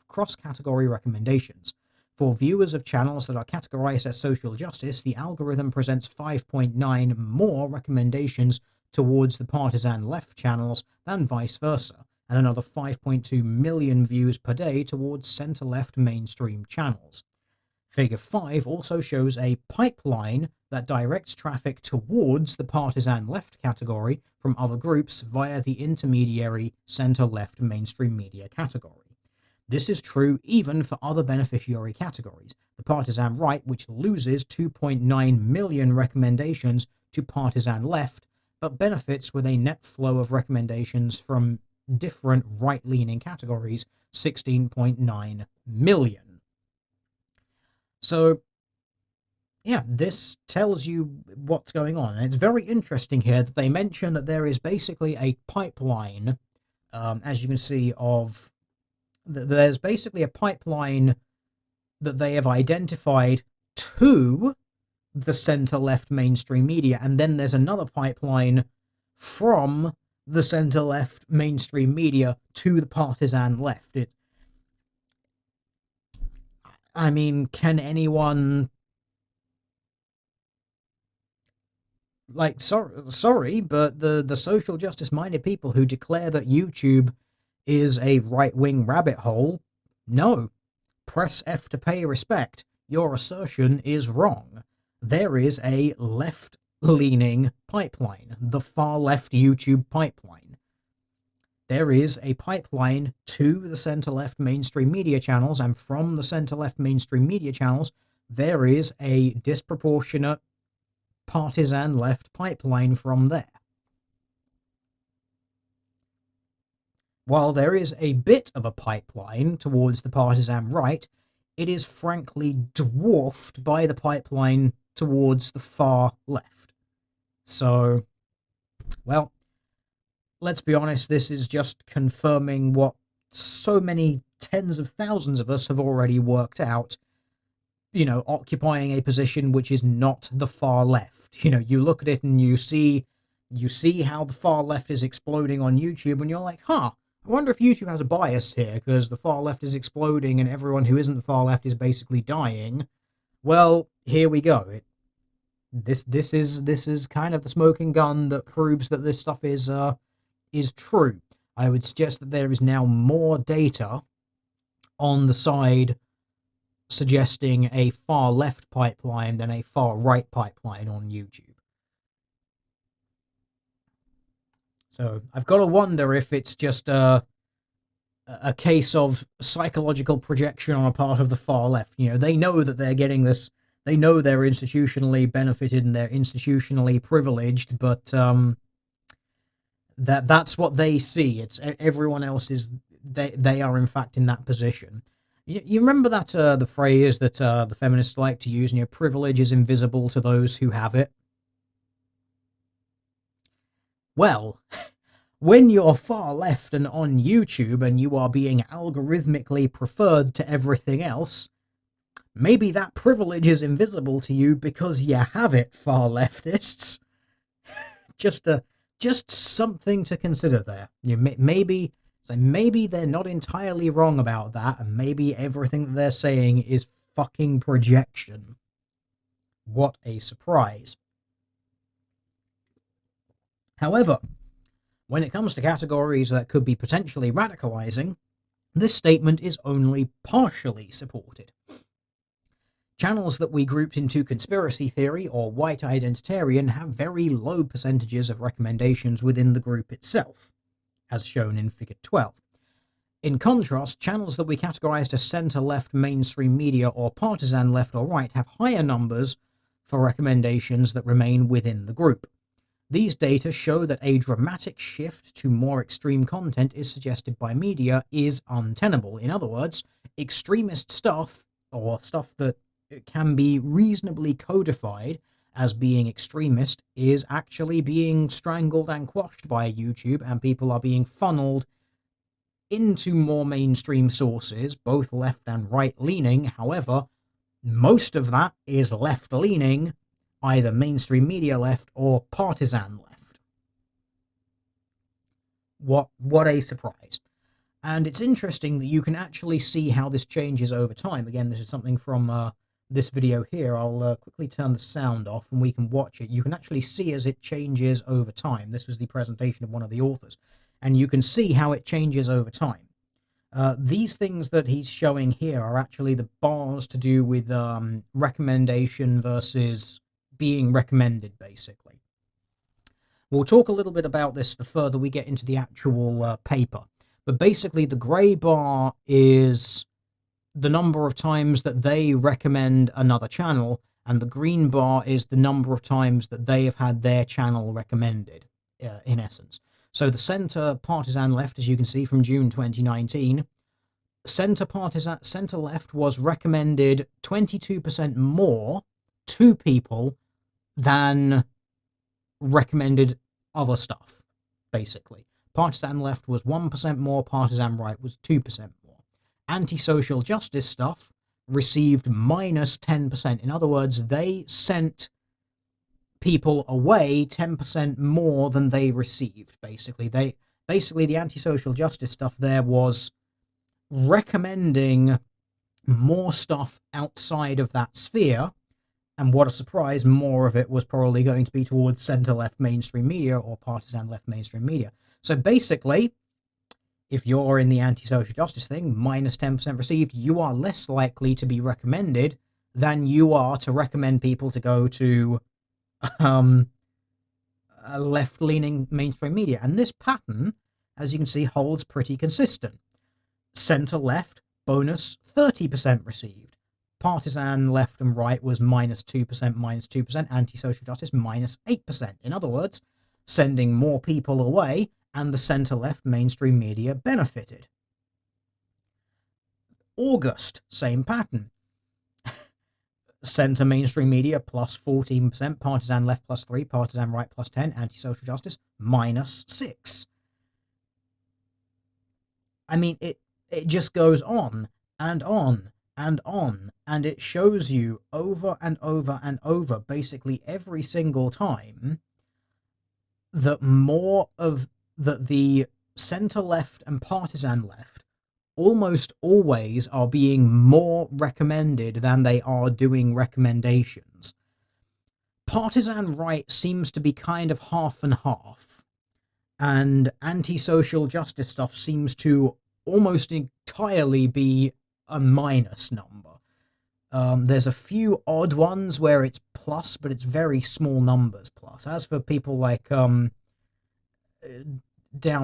cross-category recommendations. For viewers of channels that are categorized as social justice, the algorithm presents 5.9 more recommendations towards the partisan left channels than vice versa, and another 5.2 million views per day towards center-left mainstream channels. Figure 5 also shows a pipeline that directs traffic towards the partisan left category from other groups via the intermediary center-left mainstream media category. This is true even for other beneficiary categories. The partisan right, which loses 2.9 million recommendations to partisan left, but benefits with a net flow of recommendations from different right-leaning categories, 16.9 million. So, yeah, this tells you what's going on. And it's very interesting here that they mention that there is basically a pipeline, as you can see, there's basically a pipeline that they have identified to the center-left mainstream media, and then there's another pipeline from the center-left mainstream media to the partisan left. Can anyone... sorry, but the social justice-minded people who declare that YouTube is a right-wing rabbit hole, no. Press F to pay respect. Your assertion is wrong. There is a left-leaning pipeline, the far-left YouTube pipeline. There is a pipeline to the center-left mainstream media channels, and from the center-left mainstream media channels, there is a disproportionate partisan left pipeline from there. While there is a bit of a pipeline towards the partisan right, it is frankly dwarfed by the pipeline towards the far left. So, well, let's be honest, this is just confirming what so many tens of thousands of us have already worked out. Occupying a position which is not the far left. You look at it and you see how the far left is exploding on YouTube, and you're like, I wonder if YouTube has a bias here because the far left is exploding and everyone who isn't the far left is basically dying. Well, here we go. This is kind of the smoking gun that proves that this stuff is true. I would suggest that there is now more data on the side suggesting a far left pipeline than a far right pipeline on YouTube. So I've got to wonder if it's just a case of psychological projection on a part of the far left. They know that they're getting this. They know they're institutionally benefited and they're institutionally privileged, but that's what they see. It's everyone else is they are in fact in that position. You remember that the phrase that the feminists like to use, privilege is invisible to those who have it? Well, when you're far left and on YouTube and you are being algorithmically preferred to everything else, maybe that privilege is invisible to you because you have it, far leftists. Just something to consider there. Maybe they're not entirely wrong about that, and maybe everything that they're saying is fucking projection. What a surprise. However, when it comes to categories that could be potentially radicalizing, this statement is only partially supported. Channels that we grouped into conspiracy theory or white identitarian have very low percentages of recommendations within the group itself, as shown in Figure 12. In contrast, channels that we categorized as center-left mainstream media or partisan left or right have higher numbers for recommendations that remain within the group. These data show that a dramatic shift to more extreme content is suggested by media is untenable. In other words, extremist stuff, or stuff that can be reasonably codified as being extremist, is actually being strangled and quashed by YouTube, and people are being funneled into more mainstream sources, both left and right-leaning. However, most of that is left-leaning, either mainstream media left or partisan left. What a surprise. And it's interesting that you can actually see how this changes over time. Again, this is something from this video here. I'll quickly turn the sound off and we can watch it. You can actually see as it changes over time. This was the presentation of one of the authors. And you can see how it changes over time. These things that he's showing here are actually the bars to do with recommendation versus being recommended, basically. We'll talk a little bit about this the further we get into the actual paper. But basically, the grey bar is the number of times that they recommend another channel, and the green bar is the number of times that they have had their channel recommended, in essence. So the centre partisan left, as you can see from June 2019, centre left was recommended 22% more to people than recommended other stuff, basically. Partisan left was 1% more, partisan right was 2% more. Anti-social justice stuff received minus 10%. In other words, they sent people away 10% more than they received, basically. The anti-social justice stuff there was recommending more stuff outside of that sphere, and what a surprise, more of it was probably going to be towards centre-left mainstream media or partisan left mainstream media. So basically, if you're in the anti-social justice thing, minus 10% received, you are less likely to be recommended than you are to recommend people to go to left-leaning mainstream media. And this pattern, as you can see, holds pretty consistent. Centre-left, bonus 30% received. Partisan left and right was minus 2%, anti-social justice minus 8%. In other words, sending more people away, and the centre-left mainstream media benefited. August, same pattern. Center mainstream media plus 14%, partisan left plus 3, partisan right plus 10, anti-social justice minus 6. I mean, it just goes on and on and on, and it shows you over and over and over, basically every single time, that more of that the center left and partisan left almost always are being more recommended than they are doing recommendations. Partisan right seems to be kind of half and half, and anti-social justice stuff seems to almost entirely be a minus number. There's a few odd ones where it's plus, but it's very small numbers plus. As for people like down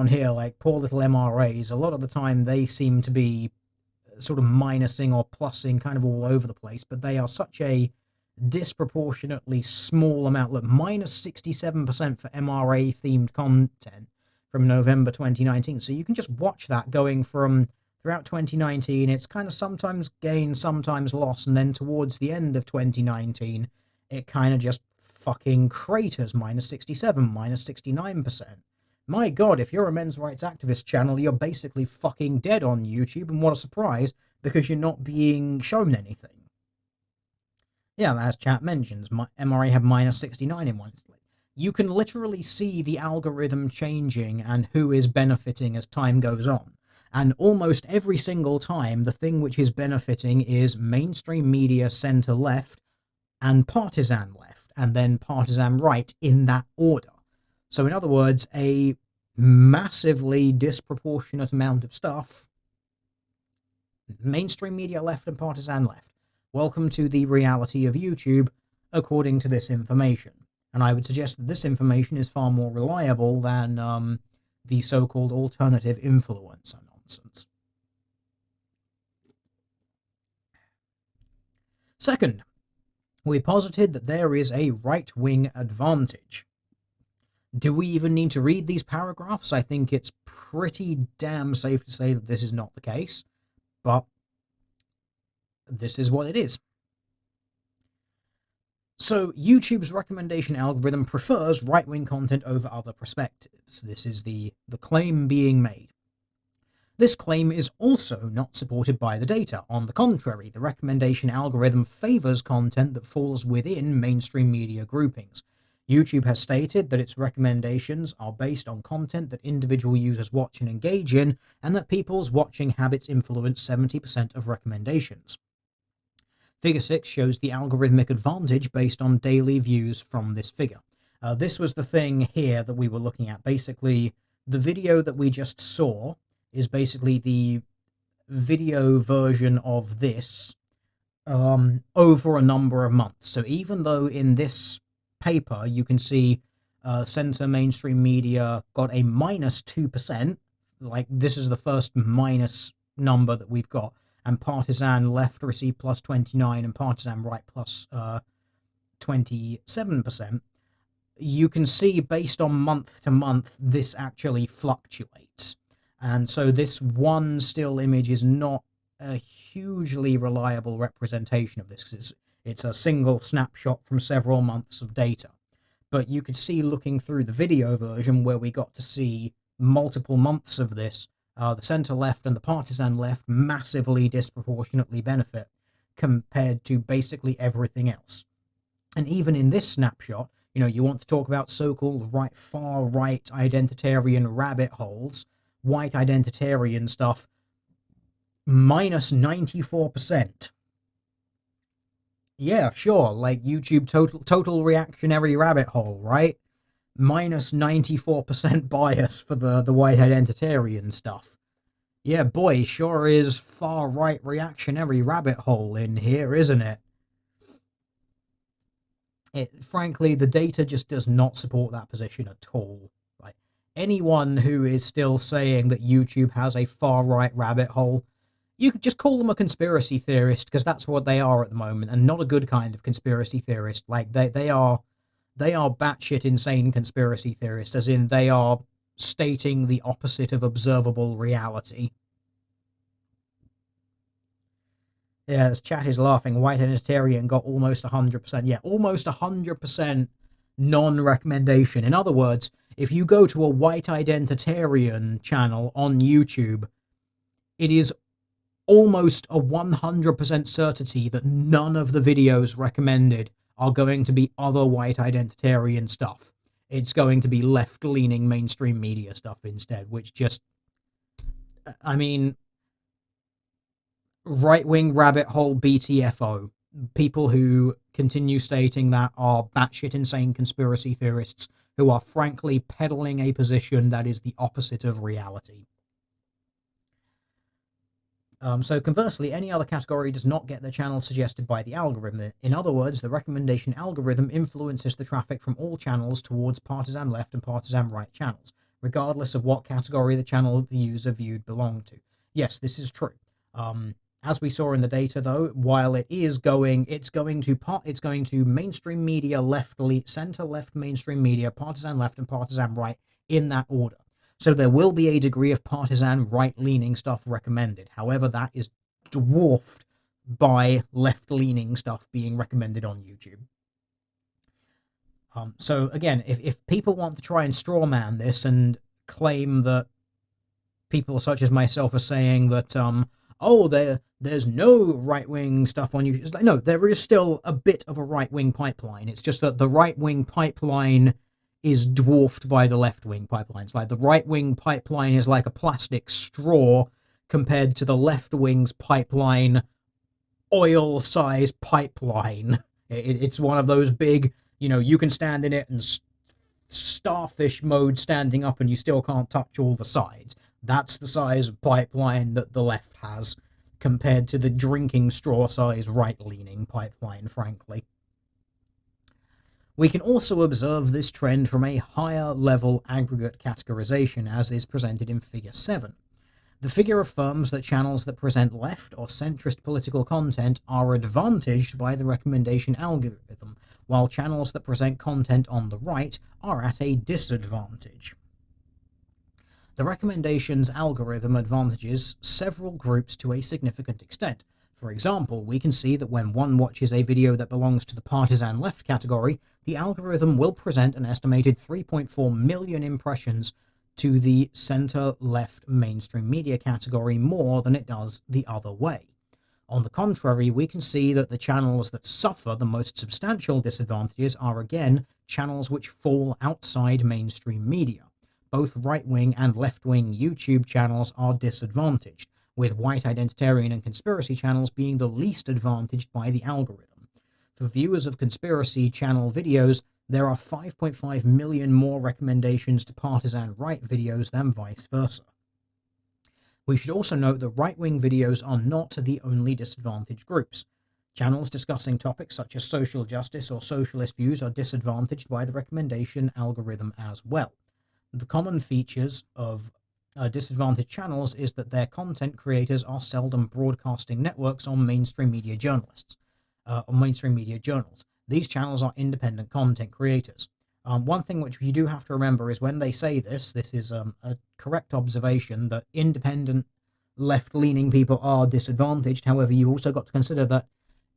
here, like poor little MRAs, a lot of the time they seem to be sort of minusing or plussing kind of all over the place, but they are such a disproportionately small amount. Look, minus 67% for MRA themed content from November 2019. So you can just watch that going from throughout 2019. It's kind of sometimes gain, sometimes loss, and then towards the end of 2019, it kind of just fucking craters. Minus 67, minus 69%. My god, if you're a men's rights activist channel, you're basically fucking dead on YouTube, and what a surprise, because you're not being shown anything. Yeah, as chat mentions, MRA have minus 69 in one slate. You can literally see the algorithm changing and who is benefiting as time goes on. And almost every single time, the thing which is benefiting is mainstream media center left and partisan left, and then partisan right in that order. So in other words, a massively disproportionate amount of stuff, mainstream media left and partisan left. Welcome to the reality of YouTube, according to this information. And I would suggest that this information is far more reliable than the so-called alternative influencer nonsense. Second, we posited that there is a right-wing advantage. Do we even need to read these paragraphs? I think it's pretty damn safe to say that this is not the case, but this is what it is. So, YouTube's recommendation algorithm prefers right-wing content over other perspectives. This is the claim being made. This claim is also not supported by the data. On the contrary, the recommendation algorithm favors content that falls within mainstream media groupings. YouTube has stated that its recommendations are based on content that individual users watch and engage in, and that people's watching habits influence 70% of recommendations. Figure 6 shows the algorithmic advantage based on daily views from this figure. This was the thing here that we were looking at. Basically, the video that we just saw is basically the video version of this over a number of months. So even though in this paper you can see center mainstream media got a minus 2%, like this is the first minus number that we've got, and partisan left received plus 29 and partisan right plus 27%, you can see based on month to month this actually fluctuates. And so this one still image is not a hugely reliable representation of this, because it's a single snapshot from several months of data. But you could see, looking through the video version where we got to see multiple months of this, the center left and the partisan left massively disproportionately benefit compared to basically everything else. And even in this snapshot, you know, you want to talk about so-called far right identitarian rabbit holes, white identitarian stuff, minus 94%. Yeah, sure, like YouTube total reactionary rabbit hole, right? Minus 94% bias for the white identitarian stuff. Yeah, boy, sure is far-right reactionary rabbit hole in here, isn't it? Frankly, the data just does not support that position at all. Like, anyone who is still saying that YouTube has a far-right rabbit hole, you could just call them a conspiracy theorist, because that's what they are at the moment, and not a good kind of conspiracy theorist. Like, they are batshit insane conspiracy theorists, as in they are stating the opposite of observable reality. Yeah, this chat is laughing. White identitarian got almost 100%. Yeah, almost 100% non-recommendation. In other words, if you go to a white identitarian channel on YouTube, it is almost a 100% certainty that none of the videos recommended are going to be other white identitarian stuff. It's going to be left-leaning mainstream media stuff instead, which just, I mean, right-wing rabbit hole BTFO. People who continue stating that are batshit insane conspiracy theorists who are frankly peddling a position that is the opposite of reality. So conversely, any other category does not get the channel suggested by the algorithm. In other words, the recommendation algorithm influences the traffic from all channels towards partisan left and partisan right channels, regardless of what category the channel the user viewed belonged to. Yes, this is true. As we saw in the data, though, while it's going to mainstream media center left mainstream media, partisan left and partisan right in that order. So there will be a degree of partisan right-leaning stuff recommended. However, that is dwarfed by left-leaning stuff being recommended on YouTube. So again, if people want to try and strawman this and claim that people such as myself are saying that, there's no right-wing stuff on YouTube. It's like, no, there is still a bit of a right-wing pipeline. It's just that the right-wing pipeline is dwarfed by the left-wing pipeline. It's like the right-wing pipeline is like a plastic straw compared to the left-wing's pipeline, oil-size pipeline. It's one of those big, you can stand in it and starfish mode standing up and you still can't touch all the sides. That's the size of pipeline that the left has compared to the drinking straw-size right-leaning pipeline, frankly. We can also observe this trend from a higher level aggregate categorization as is presented in Figure 7. The figure affirms that channels that present left or centrist political content are advantaged by the recommendation algorithm, while channels that present content on the right are at a disadvantage. The recommendations algorithm advantages several groups to a significant extent. For example, we can see that when one watches a video that belongs to the partisan left category, the algorithm will present an estimated 3.4 million impressions to the center-left mainstream media category more than it does the other way. On the contrary, we can see that the channels that suffer the most substantial disadvantages are again channels which fall outside mainstream media. Both right-wing and left-wing YouTube channels are disadvantaged, with white identitarian and conspiracy channels being the least advantaged by the algorithm. For viewers of conspiracy channel videos, there are 5.5 million more recommendations to partisan right videos than vice versa. We should also note that right-wing videos are not the only disadvantaged groups. Channels discussing topics such as social justice or socialist views are disadvantaged by the recommendation algorithm as well. The common features of disadvantaged channels is that their content creators are seldom broadcasting networks on mainstream media journals. These channels are independent content creators. One thing which you do have to remember is when they say this is a correct observation that independent left-leaning people are disadvantaged. However, you've also got to consider that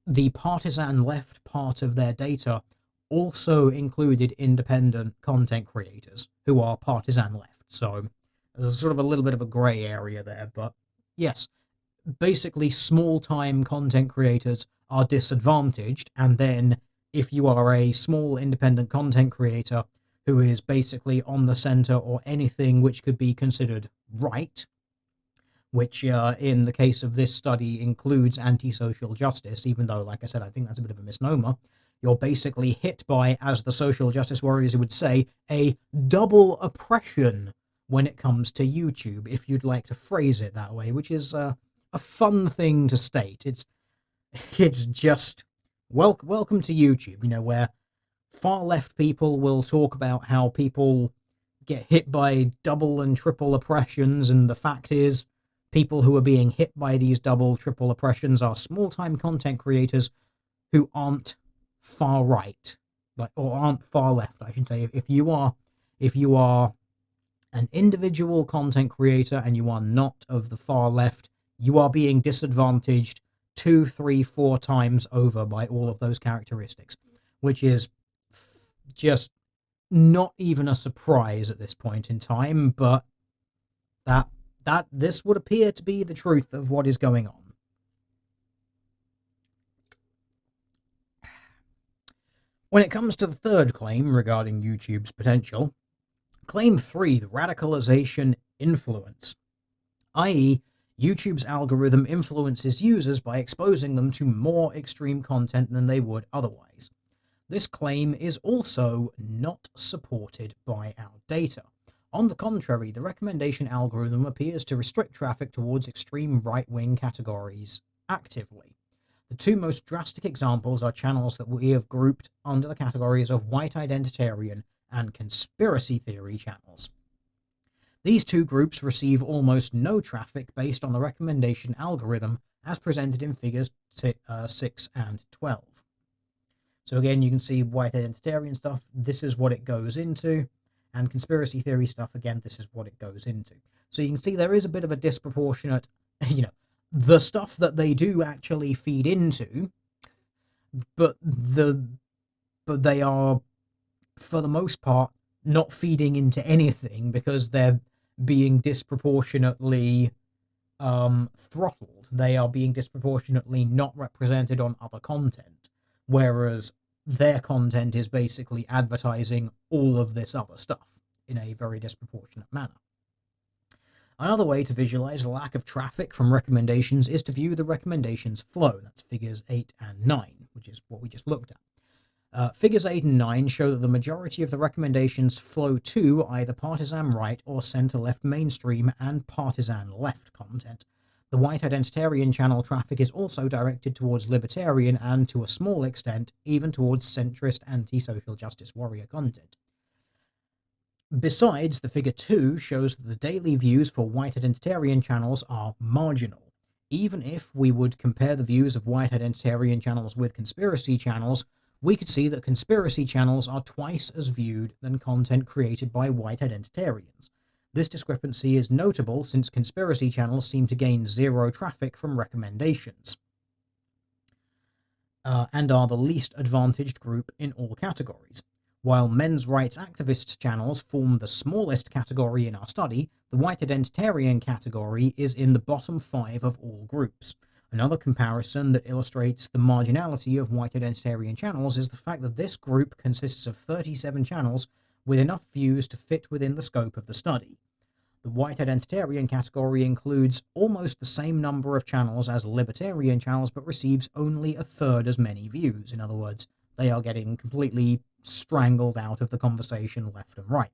the partisan left part of their data also included independent content creators who are partisan left. So there's sort of a little bit of a grey area there. But yes, basically small-time content creators are disadvantaged, and then if you are a small independent content creator who is basically on the center or anything which could be considered right, which in the case of this study includes anti-social justice, even though, like I said, I think that's a bit of a misnomer, you're basically hit by, as the social justice warriors would say, a double oppression when it comes to YouTube, if you'd like to phrase it that way, which is a fun thing to state. It's just welcome to YouTube, where far left people will talk about how people get hit by double and triple oppressions, and the fact is people who are being hit by these double, triple oppressions are small-time content creators who aren't far right, or aren't far left, I should say. If you are an individual content creator and you are not of the far left, you are being disadvantaged 2, 3, 4 times over by all of those characteristics, which is just not even a surprise at this point in time, but that this would appear to be the truth of what is going on. When it comes to the third claim regarding YouTube's potential, Claim 3, the radicalization influence, i.e., YouTube's algorithm influences users by exposing them to more extreme content than they would otherwise. This claim is also not supported by our data. On the contrary, the recommendation algorithm appears to restrict traffic towards extreme right-wing categories actively. The two most drastic examples are channels that we have grouped under the categories of white identitarian and conspiracy theory channels. These two groups receive almost no traffic based on the recommendation algorithm as presented in figures 6 and 12. So again, you can see white identitarian stuff, this is what it goes into, and conspiracy theory stuff, again, this is what it goes into. So you can see there is a bit of a disproportionate, the stuff that they do actually feed into, but they are, for the most part, not feeding into anything because they're being disproportionately throttled. They are being disproportionately not represented on other content, whereas their content is basically advertising all of this other stuff in a very disproportionate manner. Another way to visualize the lack of traffic from recommendations is to view the recommendations flow. That's figures 8 and 9, which is what we just looked at. Figures 8 and 9 show that the majority of the recommendations flow to either partisan right or center-left mainstream and partisan left content. The white identitarian channel traffic is also directed towards libertarian and, to a small extent, even towards centrist anti-social justice warrior content. Besides, the figure 2 shows that the daily views for white identitarian channels are marginal. Even if we would compare the views of white identitarian channels with conspiracy channels, we could see that conspiracy channels are twice as viewed than content created by white identitarians. This discrepancy is notable since conspiracy channels seem to gain zero traffic from recommendations, and are the least advantaged group in all categories. While men's rights activist channels form the smallest category in our study, the white identitarian category is in the bottom 5 of all groups. Another comparison that illustrates the marginality of white identitarian channels is the fact that this group consists of 37 channels with enough views to fit within the scope of the study. The white identitarian category includes almost the same number of channels as libertarian channels, but receives only a third as many views. In other words, they are getting completely strangled out of the conversation left and right.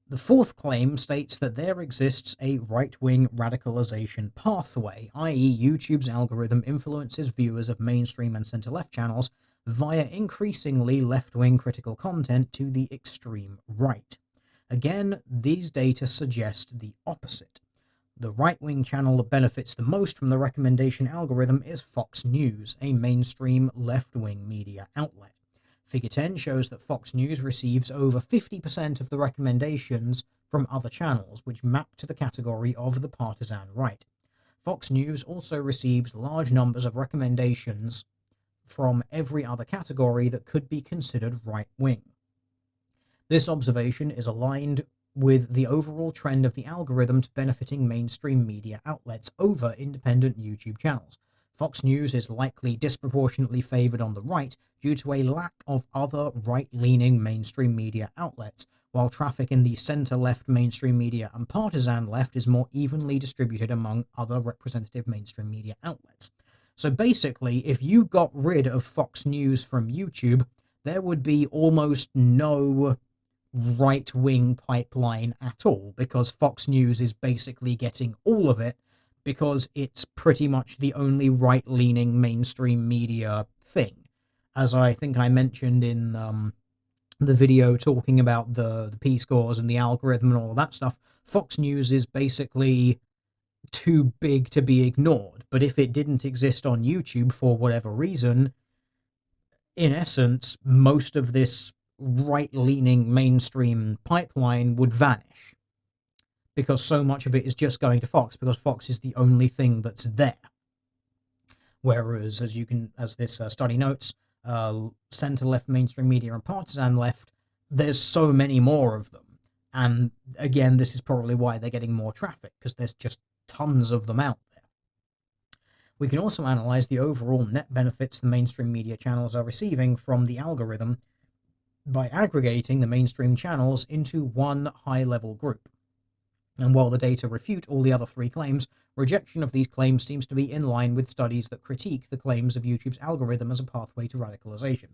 The fourth claim states that there exists a right-wing radicalization pathway, i.e. YouTube's algorithm influences viewers of mainstream and center-left channels via increasingly left-wing critical content to the extreme right. Again, these data suggest the opposite. The right-wing channel that benefits the most from the recommendation algorithm is Fox News, a mainstream left-wing media outlet. Figure 10 shows that Fox News receives over 50% of the recommendations from other channels, which map to the category of the partisan right. Fox News also receives large numbers of recommendations from every other category that could be considered right-wing. This observation is aligned with the overall trend of the algorithm to benefiting mainstream media outlets over independent YouTube channels. Fox News is likely disproportionately favored on the right due to a lack of other right-leaning mainstream media outlets, while traffic in the center-left mainstream media and partisan left is more evenly distributed among other representative mainstream media outlets. So basically, if you got rid of Fox News from YouTube, there would be almost no right-wing pipeline at all, because Fox News is basically getting all of it, because it's pretty much the only right-leaning mainstream media thing. As I think I mentioned in the video talking about the P-scores and the algorithm and all of that stuff, Fox News is basically too big to be ignored. But if it didn't exist on YouTube for whatever reason, in essence, most of this right-leaning mainstream pipeline would vanish, because so much of it is just going to Fox, because Fox is the only thing that's there. Whereas, as this study notes, center-left mainstream media and partisan left, there's so many more of them. And again, this is probably why they're getting more traffic, because there's just tons of them out there. We can also analyze the overall net benefits the mainstream media channels are receiving from the algorithm by aggregating the mainstream channels into one high-level group. And while the data refute all the other three claims, rejection of these claims seems to be in line with studies that critique the claims of YouTube's algorithm as a pathway to radicalization.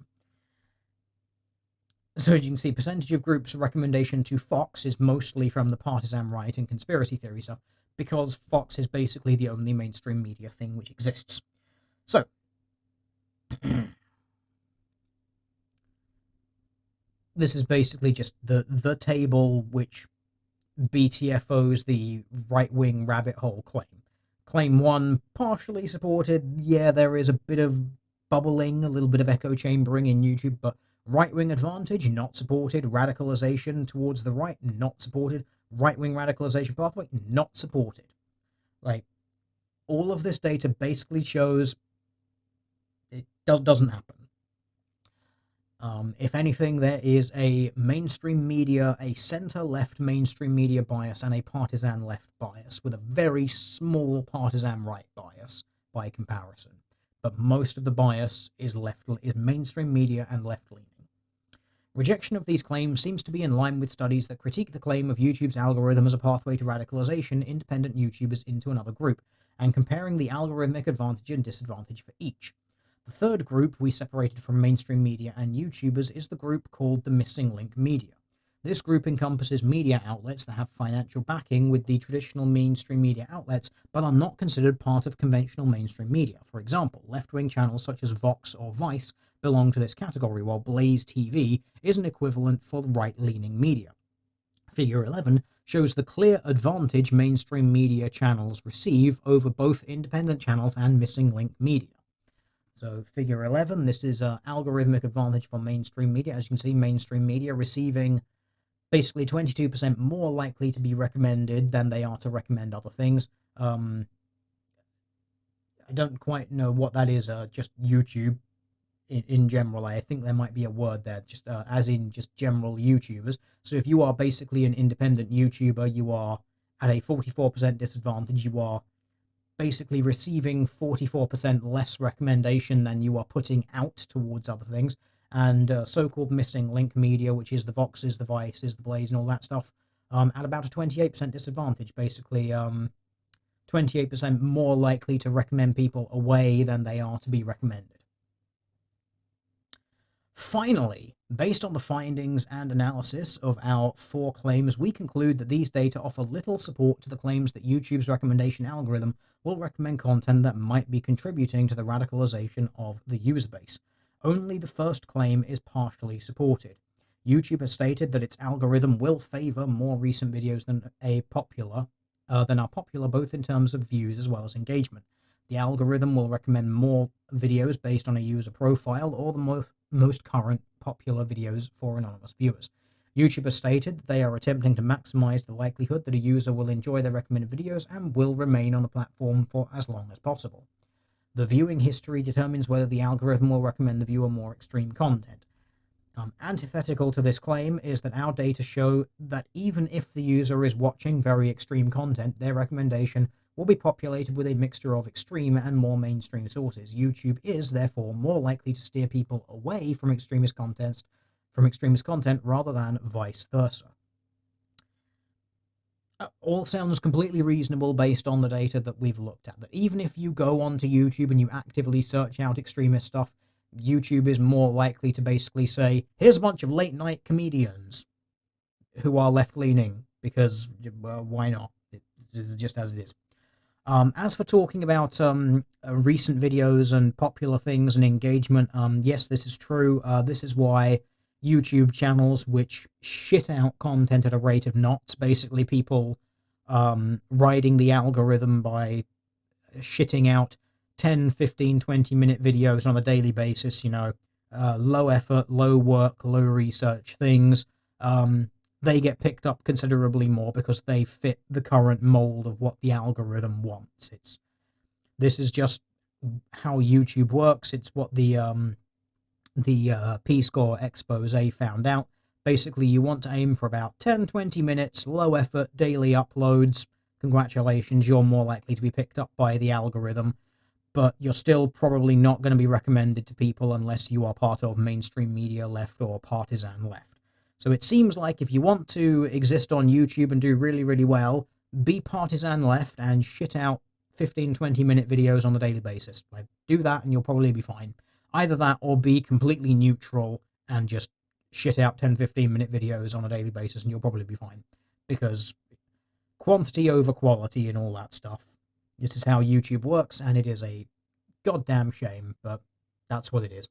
So as you can see, percentage of groups' recommendation to Fox is mostly from the partisan right and conspiracy theory stuff, because Fox is basically the only mainstream media thing which exists. So, this is basically just the table which BTFOs the right-wing rabbit hole claim. Claim 1, partially supported. Yeah, there is a bit of bubbling, a little bit of echo chambering in YouTube, but right-wing advantage, not supported. Radicalization towards the right, not supported. Right-wing radicalization pathway, not supported. Like, all of this data basically shows it doesn't happen. If anything, there is a mainstream media, a center-left mainstream media bias and a partisan left bias, with a very small partisan right bias by comparison. But most of the bias is mainstream media and left-leaning. Rejection of these claims seems to be in line with studies that critique the claim of YouTube's algorithm as a pathway to radicalization independent YouTubers into another group, and comparing the algorithmic advantage and disadvantage for each. The third group we separated from mainstream media and YouTubers is the group called the missing link media. This group encompasses media outlets that have financial backing with the traditional mainstream media outlets, but are not considered part of conventional mainstream media. For example, left-wing channels such as Vox or Vice belong to this category, while Blaze TV is an equivalent for right-leaning media. Figure 11 shows the clear advantage mainstream media channels receive over both independent channels and missing link media. So figure 11, this is an algorithmic advantage for mainstream media. As you can see, mainstream media receiving basically 22% more likely to be recommended than they are to recommend other things. I don't quite know what that is, just YouTube in general. I think there might be a word there, just as in just general YouTubers. So if you are basically an independent YouTuber, you are at a 44% disadvantage. You are basically receiving 44% less recommendation than you are putting out towards other things. And so-called missing link media, which is the Voxes, the Vices, the Blaze, and all that stuff, at about a 28% disadvantage. Basically, 28% more likely to recommend people away than they are to be recommended. Finally, based on the findings and analysis of our 4 claims, we conclude that these data offer little support to the claims that YouTube's recommendation algorithm will recommend content that might be contributing to the radicalization of the user base. Only the first claim is partially supported. YouTube has stated that its algorithm will favor more recent videos than are popular, both in terms of views as well as engagement. The algorithm will recommend more videos based on a user profile or the most current popular videos for anonymous viewers. YouTube has stated that they are attempting to maximize the likelihood that a user will enjoy their recommended videos and will remain on the platform for as long as possible. The viewing history determines whether the algorithm will recommend the viewer more extreme content. Antithetical to this claim is that our data show that even if the user is watching very extreme content, their recommendation will be populated with a mixture of extreme and more mainstream sources. YouTube is, therefore, more likely to steer people away from extremist content rather than vice versa. All sounds completely reasonable based on the data that we've looked at. That even if you go onto YouTube and you actively search out extremist stuff, YouTube is more likely to basically say, here's a bunch of late-night comedians who are left-leaning, because, well, why not? It's just as it is. As for talking about recent videos and popular things and engagement, yes, this is true. This is why YouTube channels which shit out content at a rate of knots, basically people riding the algorithm by shitting out 10, 15, 20-minute videos on a daily basis, low effort, low work, low research things, they get picked up considerably more because they fit the current mold of what the algorithm wants. This is just how YouTube works. It's what the P-score expose found out. Basically, you want to aim for about 10-20 minutes, low effort, daily uploads. Congratulations, you're more likely to be picked up by the algorithm, but you're still probably not going to be recommended to people unless you are part of mainstream media left or partisan left. So it seems like if you want to exist on YouTube and do really, really well, be partisan left and shit out 15-20 minute videos on a daily basis. Like, do that and you'll probably be fine. Either that or be completely neutral and just shit out 10-15 minute videos on a daily basis and you'll probably be fine. Because quantity over quality and all that stuff. This is how YouTube works, and it is a goddamn shame, but that's what it is.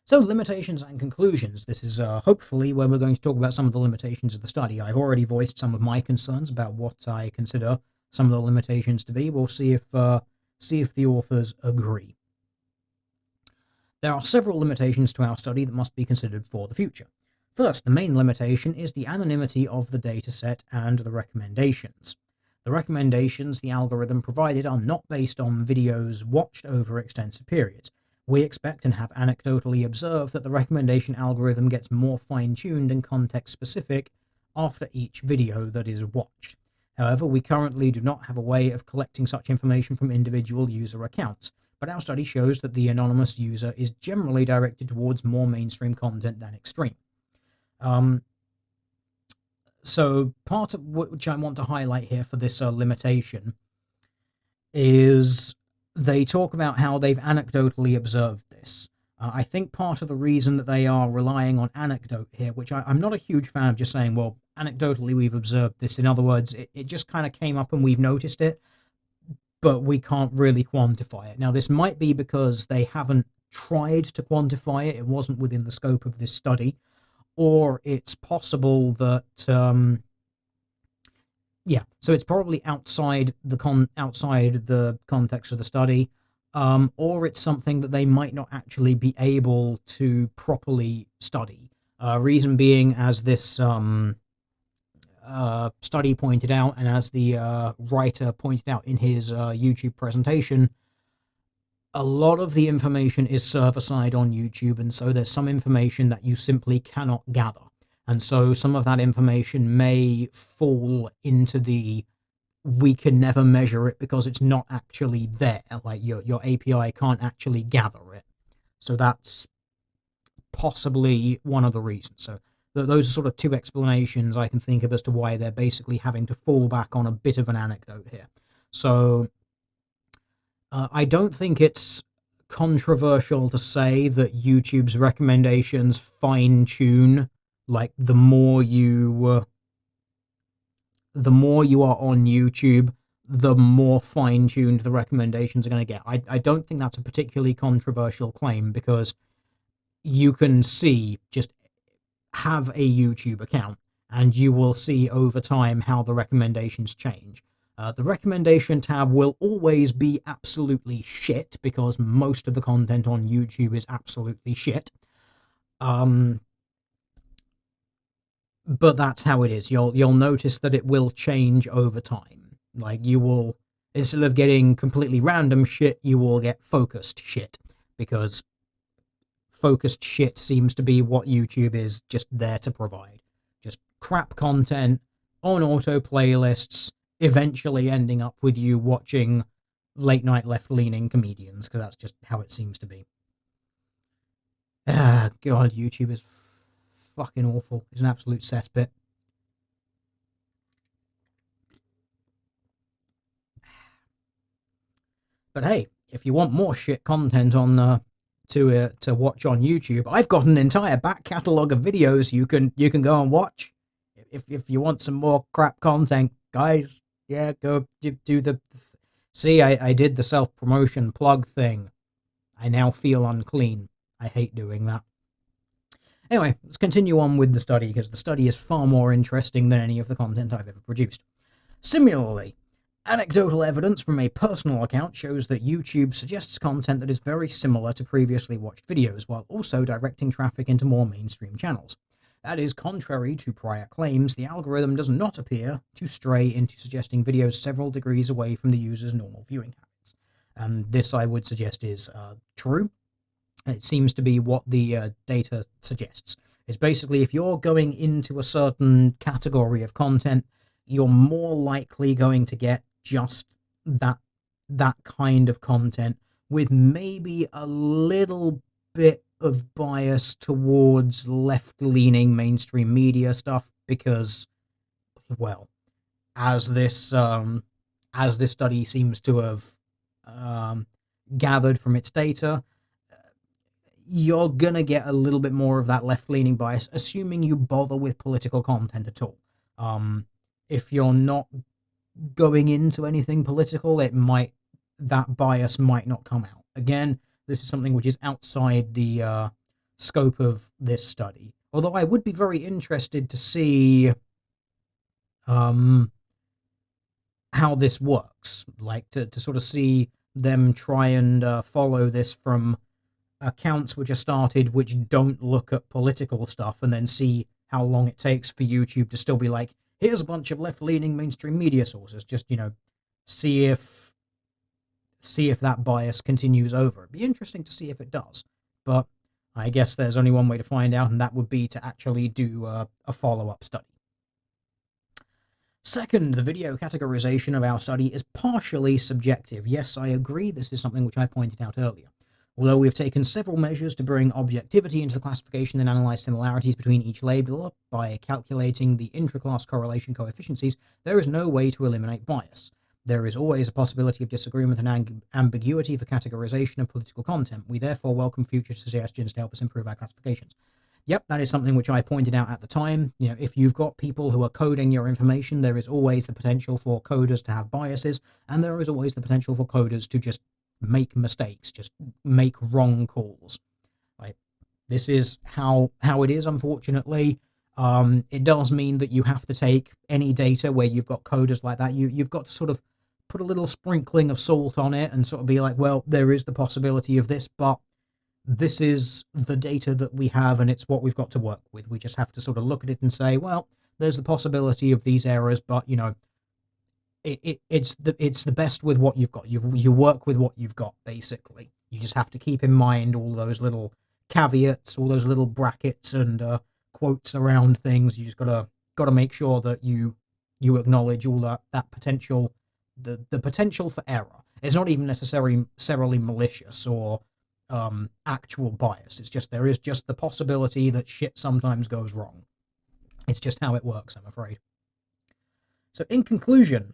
So, limitations and conclusions. This is hopefully where we're going to talk about some of the limitations of the study. I've already voiced some of my concerns about what I consider some of the limitations to be. We'll see if the authors agree. There are several limitations to our study that must be considered for the future. First, the main limitation is the anonymity of the dataset and the recommendations. The recommendations the algorithm provided are not based on videos watched over extensive periods. We expect and have anecdotally observed that the recommendation algorithm gets more fine-tuned and context-specific after each video that is watched. However, we currently do not have a way of collecting such information from individual user accounts, but our study shows that the anonymous user is generally directed towards more mainstream content than extreme. So part of which I want to highlight here for this limitation is they talk about how they've anecdotally observed this. I think part of the reason that they are relying on anecdote here, which I'm not a huge fan of just saying, well, anecdotally we've observed this. In other words, it just kind of came up and we've noticed it, but we can't really quantify it. Now, this might be because they haven't tried to quantify it. It wasn't within the scope of this study. Or it's possible that, so it's probably outside the context of the study, or it's something that they might not actually be able to properly study. Reason being, as this study pointed out, and as the writer pointed out in his YouTube presentation, a lot of the information is server-side on YouTube, and so there's some information that you simply cannot gather. And so some of that information may fall into the we can never measure it because it's not actually there. Like your API can't actually gather it. So that's possibly one of the reasons. So those are sort of two explanations I can think of as to why they're basically having to fall back on a bit of an anecdote here. So I don't think it's controversial to say that YouTube's recommendations fine-tune. Like, the more you are on YouTube, the more fine-tuned the recommendations are going to get. I don't think that's a particularly controversial claim, because you can see, just have a YouTube account, and you will see over time how the recommendations change. The recommendation tab will always be absolutely shit, because most of the content on YouTube is absolutely shit. But that's how it is. You'll notice that it will change over time. Like, you will, instead of getting completely random shit, you will get focused shit, because focused shit seems to be what YouTube is just there to provide. Just crap content on auto playlists, eventually ending up with you watching late-night left-leaning comedians, because that's just how it seems to be. Ah, God, YouTube is fucking awful. It's an absolute cesspit. But hey, if you want more shit content on to watch on YouTube, I've got an entire back catalogue of videos you can go and watch. If you want some more crap content, guys, yeah, go do the... See, I did the self-promotion plug thing. I now feel unclean. I hate doing that. Anyway, let's continue on with the study, because the study is far more interesting than any of the content I've ever produced. Similarly, anecdotal evidence from a personal account shows that YouTube suggests content that is very similar to previously watched videos, while also directing traffic into more mainstream channels. That is, contrary to prior claims, the algorithm does not appear to stray into suggesting videos several degrees away from the user's normal viewing habits. And this, I would suggest, is true. It seems to be what the data suggests. It's basically if you're going into a certain category of content, you're more likely going to get just that kind of content with maybe a little bit of bias towards left-leaning mainstream media stuff because, well, as this study seems to have gathered from its data, you're gonna get a little bit more of that left-leaning bias, assuming you bother with political content at all. If you're not going into anything political, that bias might not come out. Again, this is something which is outside the scope of this study. Although I would be very interested to see how this works, like to sort of see them try and follow this from accounts which are started which don't look at political stuff, and then see how long it takes for YouTube to still be like, here's a bunch of left-leaning mainstream media sources. Just, see if that bias continues over. It'd be interesting to see if it does. But I guess there's only one way to find out, and that would be to actually do a follow-up study. Second, the video categorization of our study is partially subjective. Yes, I agree, this is something which I pointed out earlier. Although we have taken several measures to bring objectivity into the classification and analyze similarities between each labeler by calculating the intra-class correlation coefficients, there is no way to eliminate bias. There is always a possibility of disagreement and ambiguity for categorization of political content. We therefore welcome future suggestions to help us improve our classifications. Yep, that is something which I pointed out at the time. If you've got people who are coding your information, there is always the potential for coders to have biases, and there is always the potential for coders to just make mistakes, just make wrong calls. Like, this is how it is, unfortunately. It does mean that you have to take any data where you've got coders like that. You've got to sort of put a little sprinkling of salt on it and sort of be like, well, there is the possibility of this, but this is the data that we have, and it's what we've got to work with. We just have to sort of look at it and say, well, there's the possibility of these errors, but it's the best with what you've got. You work with what you've got, basically. You just have to keep in mind all those little caveats, all those little brackets and quotes around things. You just gotta make sure that you acknowledge all that potential, the potential for error. It's not even necessarily malicious or actual bias. It's just there is just the possibility that shit sometimes goes wrong. It's just how it works, I'm afraid. So in conclusion,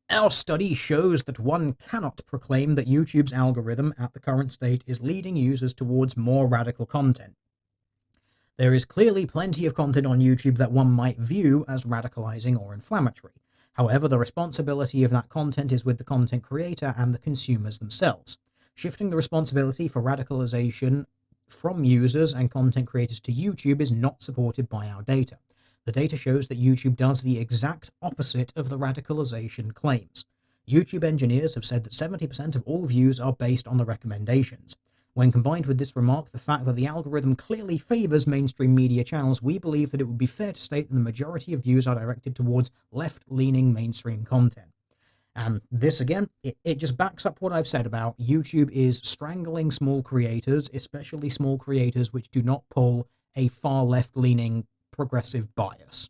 our study shows that one cannot proclaim that YouTube's algorithm at the current state is leading users towards more radical content. There is clearly plenty of content on YouTube that one might view as radicalizing or inflammatory. However, the responsibility of that content is with the content creator and the consumers themselves. Shifting the responsibility for radicalization from users and content creators to YouTube is not supported by our data. The data shows that YouTube does the exact opposite of the radicalization claims. YouTube engineers have said that 70% of all views are based on the recommendations. When combined with this remark, the fact that the algorithm clearly favors mainstream media channels, we believe that it would be fair to state that the majority of views are directed towards left-leaning mainstream content. And this, again, it just backs up what I've said about YouTube is strangling small creators, especially small creators which do not pull a far left-leaning progressive bias.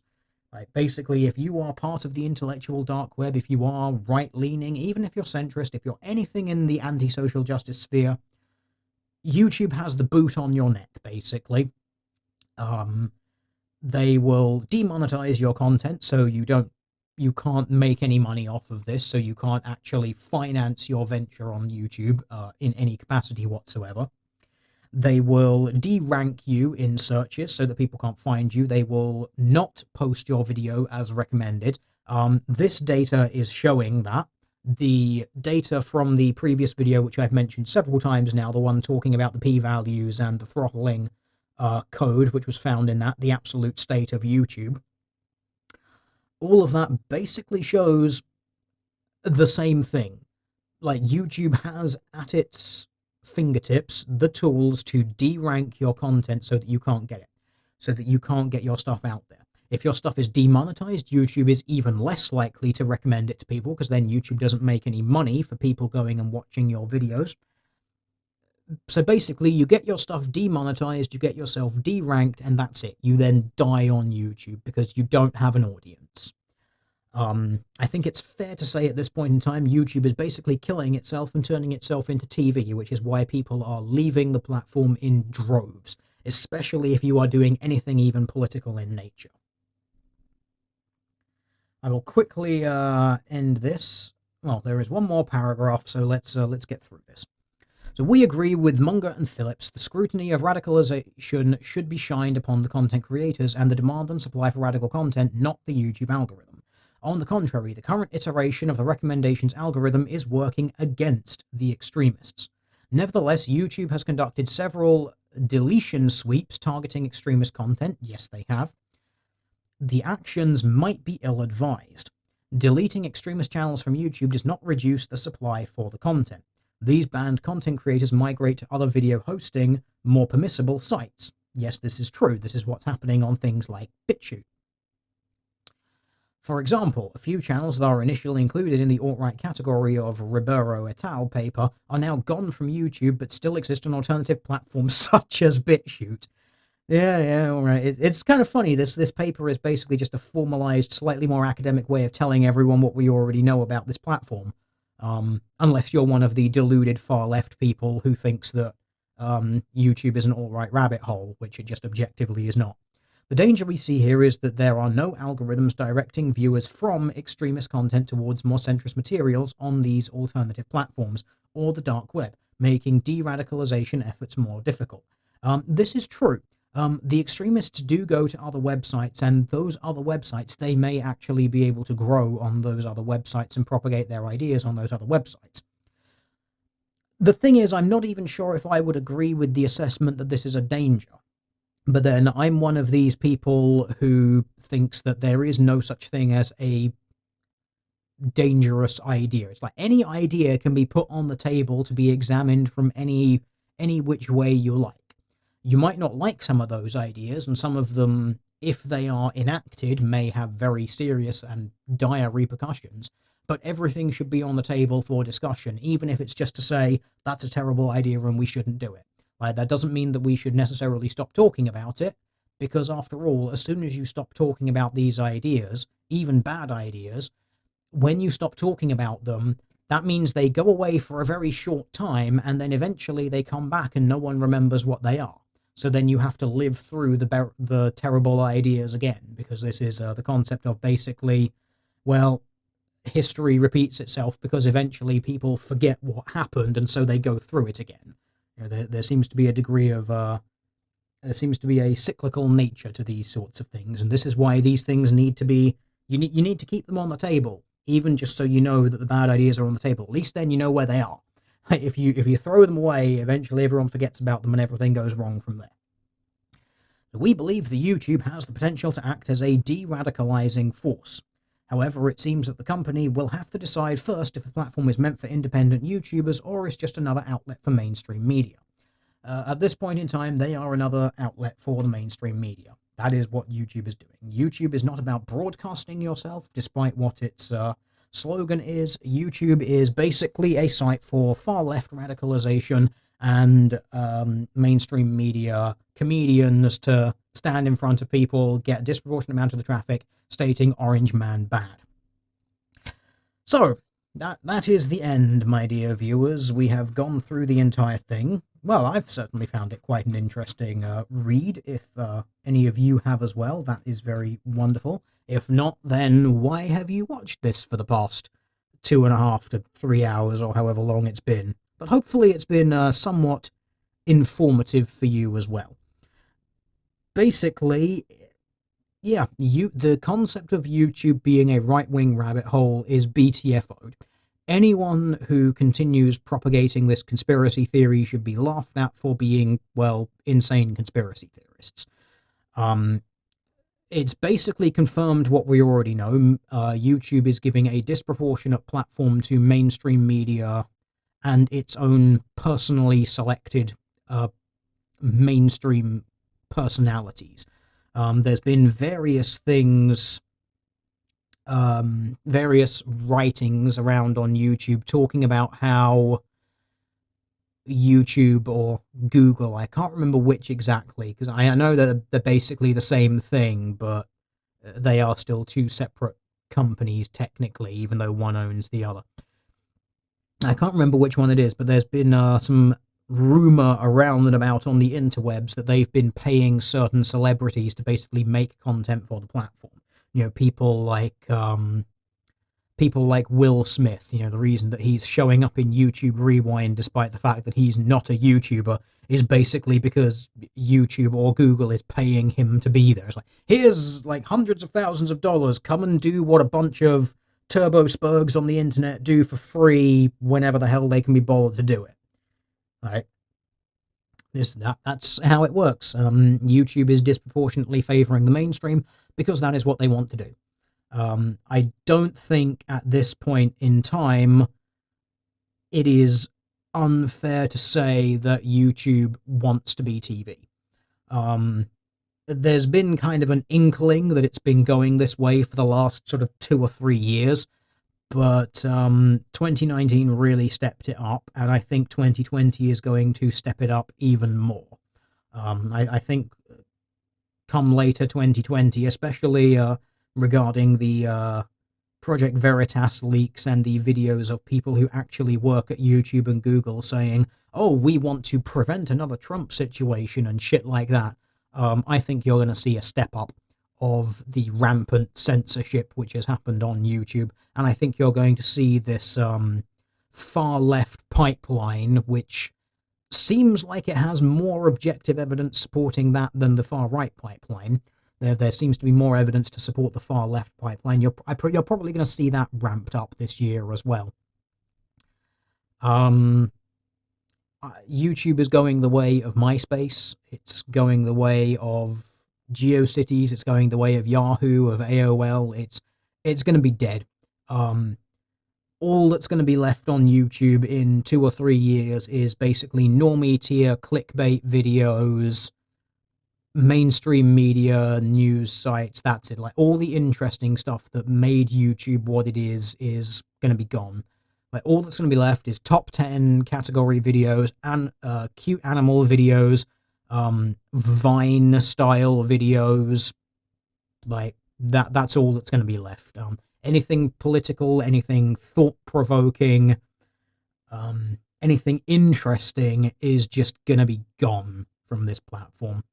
Like, basically, if you are part of the intellectual dark web, if you are right-leaning, even if you're centrist, if you're anything in the anti-social justice sphere, YouTube has the boot on your neck, basically. They will demonetize your content, so you can't make any money off of this, so you can't actually finance your venture on YouTube in any capacity whatsoever. They will de-rank you in searches so that people can't find you. They will not post your video as recommended. This data is showing that. The data from the previous video, which I've mentioned several times now, the one talking about the p-values and the throttling code, which was found in the absolute state of YouTube, all of that basically shows the same thing. Like, YouTube has at its fingertips the tools to de-rank your content so that you can't get it, so that you can't get your stuff out there. If your stuff is demonetized, YouTube is even less likely to recommend it to people, because then YouTube doesn't make any money for people going and watching your videos. So basically, you get your stuff demonetized, you get yourself deranked, and that's it. You then die on YouTube because you don't have an audience. I think it's fair to say at this point in time, YouTube is basically killing itself and turning itself into TV, which is why people are leaving the platform in droves, especially if you are doing anything even political in nature. I will quickly end this. Well, there is one more paragraph, so let's get through this. So we agree with Munger and Phillips. The scrutiny of radicalization should be shined upon the content creators and the demand and supply for radical content, not the YouTube algorithm. On the contrary, the current iteration of the recommendations algorithm is working against the extremists. Nevertheless, YouTube has conducted several deletion sweeps targeting extremist content. Yes, they have. The actions might be ill-advised. Deleting extremist channels from YouTube does not reduce the supply for the content. These banned content creators migrate to other video hosting, more permissible sites. Yes, this is true. This is what's happening on things like BitChute. For example, a few channels that are initially included in the alt-right category of Ribeiro et al. Paper are now gone from YouTube but still exist on alternative platforms such as BitChute. Yeah, all right. It's kind of funny. This paper is basically just a formalized, slightly more academic way of telling everyone what we already know about this platform. Unless you're one of the deluded far-left people who thinks that YouTube is an alt-right rabbit hole, which it just objectively is not. The danger we see here is that there are no algorithms directing viewers from extremist content towards more centrist materials on these alternative platforms or the dark web, making de-radicalization efforts more difficult. This is true. The extremists do go to other websites, and those other websites, they may actually be able to grow on those other websites and propagate their ideas on those other websites. The thing is, I'm not even sure if I would agree with the assessment that this is a danger. But then I'm one of these people who thinks that there is no such thing as a dangerous idea. It's like any idea can be put on the table to be examined from any which way you like. You might not like some of those ideas, and some of them, if they are enacted, may have very serious and dire repercussions, but everything should be on the table for discussion, even if it's just to say, that's a terrible idea and we shouldn't do it. That doesn't mean that we should necessarily stop talking about it, because after all, as soon as you stop talking about these ideas, even bad ideas, when you stop talking about them, that means they go away for a very short time, and then eventually they come back and no one remembers what they are. So then you have to live through the terrible ideas again, because this is the concept of basically, well, history repeats itself because eventually people forget what happened, and so they go through it again. There seems to be a degree of, there seems to be a cyclical nature to these sorts of things, and this is why these things need to be, you need to keep them on the table, even just so you know that the bad ideas are on the table. At least then you know where they are. If you throw them away, eventually everyone forgets about them and everything goes wrong from there. We believe that YouTube has the potential to act as a de-radicalizing force. However, it seems that the company will have to decide first if the platform is meant for independent YouTubers or is just another outlet for mainstream media. At this point in time, they are another outlet for the mainstream media. That is what YouTube is doing. YouTube is not about broadcasting yourself, despite what its slogan is. YouTube is basically a site for far-left radicalization and mainstream media comedians to stand in front of people, get a disproportionate amount of the traffic, stating Orange Man bad. So, that is the end, my dear viewers. We have gone through the entire thing. Well, I've certainly found it quite an interesting read. If any of you have as well, that is very wonderful. If not, then why have you watched this for the past 2.5 to 3 hours, or however long it's been? But hopefully it's been somewhat informative for you as well. Basically, yeah, the concept of YouTube being a right-wing rabbit hole is BTFO'd. Anyone who continues propagating this conspiracy theory should be laughed at for being, well, insane conspiracy theorists. It's basically confirmed what we already know. YouTube is giving a disproportionate platform to mainstream media and its own personally selected mainstream personalities. There's been various things, various writings around on YouTube talking about how YouTube or Google, I can't remember which exactly, because I know that they're basically the same thing, but they are still two separate companies technically, even though one owns the other. I can't remember which one it is, but there's been some rumor around and about on the interwebs that they've been paying certain celebrities to basically make content for the platform. You know, people like Will Smith. You know, the reason that he's showing up in YouTube Rewind despite the fact that he's not a YouTuber is basically because YouTube or Google is paying him to be there. It's like, here's like hundreds of thousands of dollars, come and do what a bunch of turbo spurgs on the internet do for free whenever the hell they can be bothered to do it. Right? That's how it works. YouTube is disproportionately favoring the mainstream because that is what they want to do. I don't think at this point in time it is unfair to say that YouTube wants to be TV. There's been kind of an inkling that it's been going this way for the last sort of 2 or 3 years, but 2019 really stepped it up, and I think 2020 is going to step it up even more. I think come later 2020, especially regarding the Project Veritas leaks and the videos of people who actually work at YouTube and Google saying, oh, we want to prevent another Trump situation and shit like that, I think you're going to see a step up of the rampant censorship which has happened on YouTube, and I think you're going to see this far left pipeline, which seems like it has more objective evidence supporting that than the far right pipeline. There seems to be more evidence to support the far left pipeline. You're probably going to see that ramped up this year as well. YouTube is going the way of MySpace. It's going the way of GeoCities. It's going the way of Yahoo, of AOL. It's going to be dead. All that's going to be left on YouTube in 2 or 3 years is basically normie tier clickbait videos, mainstream media, news sites. That's it. Like, all the interesting stuff that made YouTube what it is going to be gone. Like, all that's going to be left is top 10 category videos and cute animal videos, Vine style videos. Like, that's all that's going to be left. Anything political, anything thought-provoking, anything interesting is just going to be gone from this platform.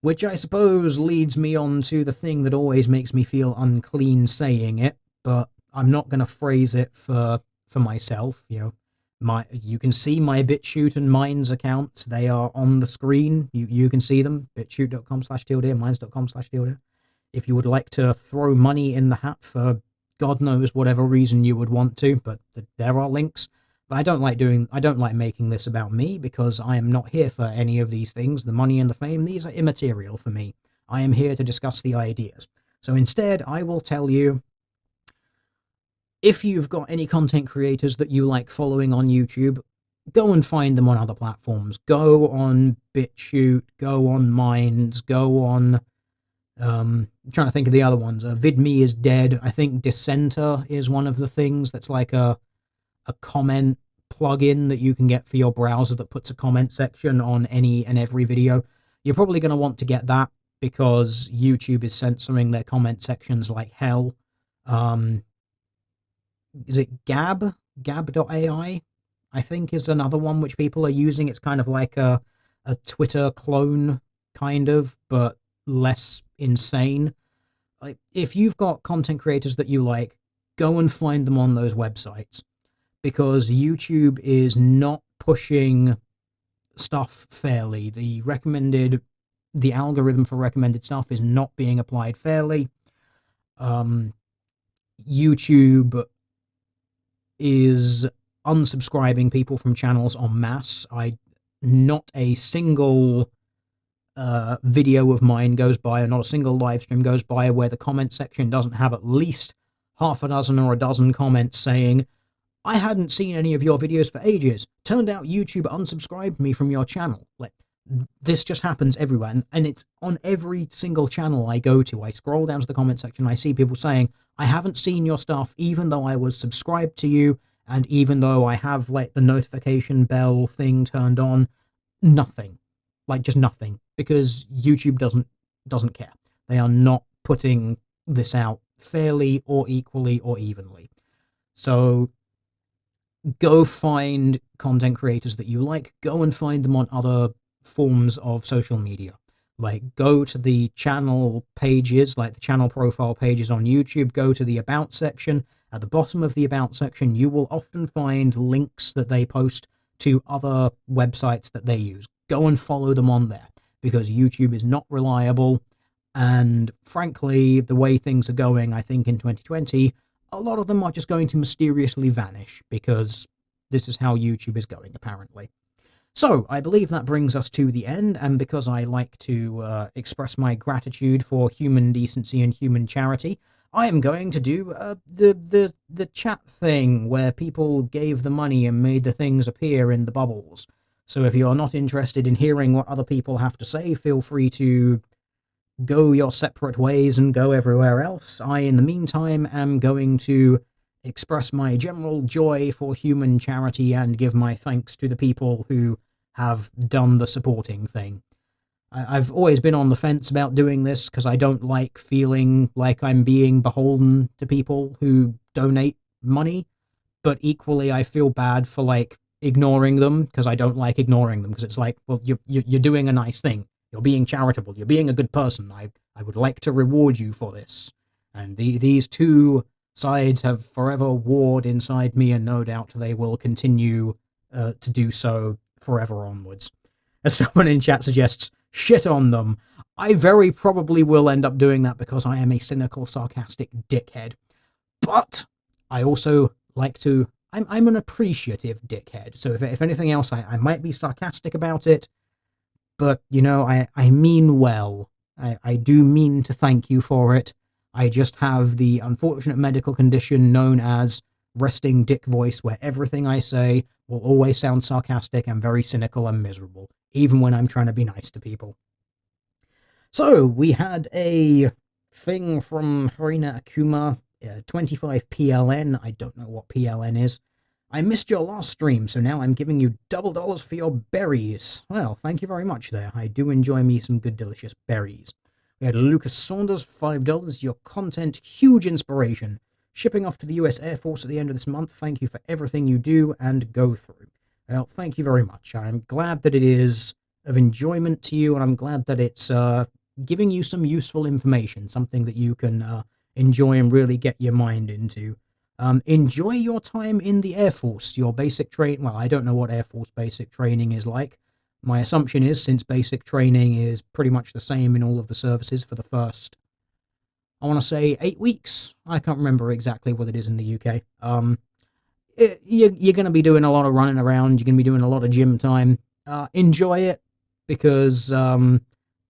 Which I suppose leads me on to the thing that always makes me feel unclean saying it, but I'm not going to phrase it for myself. You know, you can see my BitChute and Minds accounts. They are on the screen. You can see them. bitchute.com/tilde, minds.com/tilde. If you would like to throw money in the hat for God knows whatever reason you would want to, but there are links. But I don't like making this about me, because I am not here for any of these things. The money and the fame, these are immaterial for me. I am here to discuss the ideas. So instead, I will tell you, if you've got any content creators that you like following on YouTube, go and find them on other platforms. Go on BitChute, go on Minds, go on... I'm trying to think of the other ones. VidMe is dead. I think Dissenter is one of the things that's like a comment plugin that you can get for your browser that puts a comment section on any and every video. You're probably going to want to get that because YouTube is censoring their comment sections like hell. Is it Gab? Gab.ai, I think, is another one which people are using. It's kind of like a Twitter clone, kind of, but less insane. Like, if you've got content creators that you like, go and find them on those websites, because YouTube is not pushing stuff fairly. The algorithm for recommended stuff is not being applied fairly. YouTube is unsubscribing people from channels en masse. Not a single video of mine goes by, or not a single live stream goes by, where the comment section doesn't have at least half a dozen or a dozen comments saying, I hadn't seen any of your videos for ages. Turned out YouTube unsubscribed me from your channel. Like, This just happens everywhere, and it's on every single channel I go to. I scroll down to the comment section, and I see people saying, I haven't seen your stuff, even though I was subscribed to you, and even though I have like the notification bell thing turned on. Nothing, like just nothing, because YouTube doesn't care. They are not putting this out fairly or equally or evenly. So go find content creators that you like. Go and find them on other forms of social media. Like, go to the channel pages, like the channel profile pages on YouTube. Go to the About section. At the bottom of the About section, you will often find links that they post to other websites that they use. Go and follow them on there, because YouTube is not reliable. And frankly, the way things are going, I think in 2020, a lot of them are just going to mysteriously vanish, because this is how YouTube is going, apparently. So, I believe that brings us to the end, and because I like to express my gratitude for human decency and human charity, I am going to do the chat thing where people gave the money and made the things appear in the bubbles. So if you're not interested in hearing what other people have to say, feel free to go your separate ways and go everywhere else. I, in the meantime, am going to express my general joy for human charity and give my thanks to the people who have done the supporting thing. I've always been on the fence about doing this because I don't like feeling like I'm being beholden to people who donate money, but equally I feel bad for like ignoring them, because I don't like ignoring them, because it's like, well, you're doing a nice thing. You're being charitable. You're being a good person. I would like to reward you for this. And these two sides have forever warred inside me, and no doubt they will continue to do so forever onwards. As someone in chat suggests, shit on them. I very probably will end up doing that because I am a cynical, sarcastic dickhead. But I also like to... I'm an appreciative dickhead. So if anything else, I might be sarcastic about it. But, you know, I mean well. I do mean to thank you for it. I just have the unfortunate medical condition known as resting dick voice, where everything I say will always sound sarcastic and very cynical and miserable, even when I'm trying to be nice to people. So, we had a thing from Harina Akuma, 25 PLN. I don't know what PLN is. I missed your last stream, so now I'm giving you $double for your berries. Well, thank you very much there. I do enjoy me some good, delicious berries. We had Lucas Saunders, $5. Your content, huge inspiration. Shipping off to the US Air Force at the end of this month. Thank you for everything you do and go through. Well, thank you very much. I'm glad that it is of enjoyment to you, and I'm glad that it's giving you some useful information, something that you can enjoy and really get your mind into. Enjoy your time in the Air Force. Your basic train... Well, I don't know what Air Force basic training is like. My assumption is, since basic training is pretty much the same in all of the services for the first, I want to say 8 weeks. I can't remember exactly what it is in the UK. You're going to be doing a lot of running around. You're going to be doing a lot of gym time. Enjoy it, because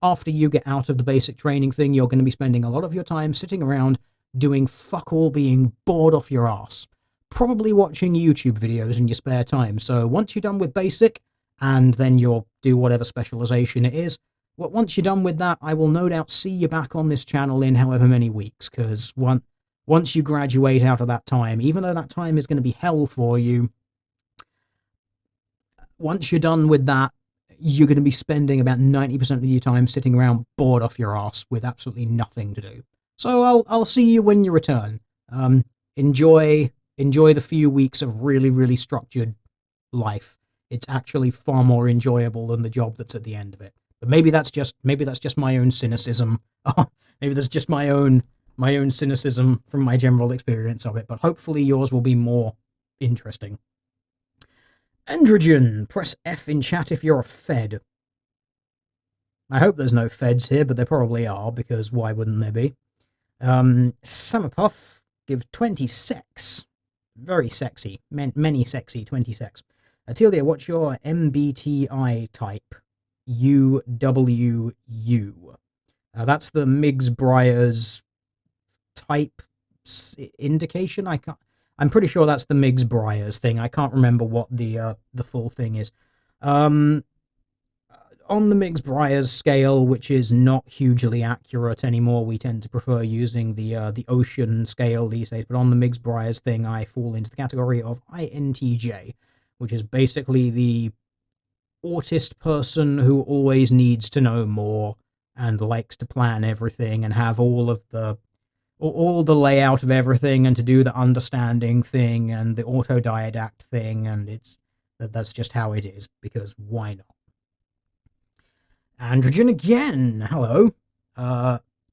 after you get out of the basic training thing, you're going to be spending a lot of your time sitting around doing fuck all, being bored off your ass. Probably watching YouTube videos in your spare time. So once you're done with basic, and then you'll do whatever specialization it is, well, once you're done with that, I will no doubt see you back on this channel in however many weeks, because once you graduate out of that time, even though that time is going to be hell for you, once you're done with that, you're going to be spending about 90% of your time sitting around bored off your ass with absolutely nothing to do. So I'll see you when you return. Enjoy the few weeks of really, really structured life. It's actually far more enjoyable than the job that's at the end of it. But maybe that's just my own cynicism. Maybe that's just my own cynicism from my general experience of it. But hopefully yours will be more interesting. Androgen, press F in chat if you're a Fed. I hope there's no Feds here, but there probably are, because why wouldn't there be? Summerpuff, give 20 sex. Very sexy. Many sexy, 20 sex. Atelia, what's your MBTI type? UWU. That's the Miggs-Breyers type indication. I'm pretty sure that's the Miggs-Breyers thing. I can't remember what the full thing is. on the Miggs-Breyers scale, which is not hugely accurate anymore, we tend to prefer using the ocean scale these days, but on the Miggs-Breyers thing, I fall into the category of INTJ, which is basically the autist person who always needs to know more and likes to plan everything and have all the layout of everything and to do the understanding thing and the autodidact thing, and that's just how it is, because why not? Androgen again, hello.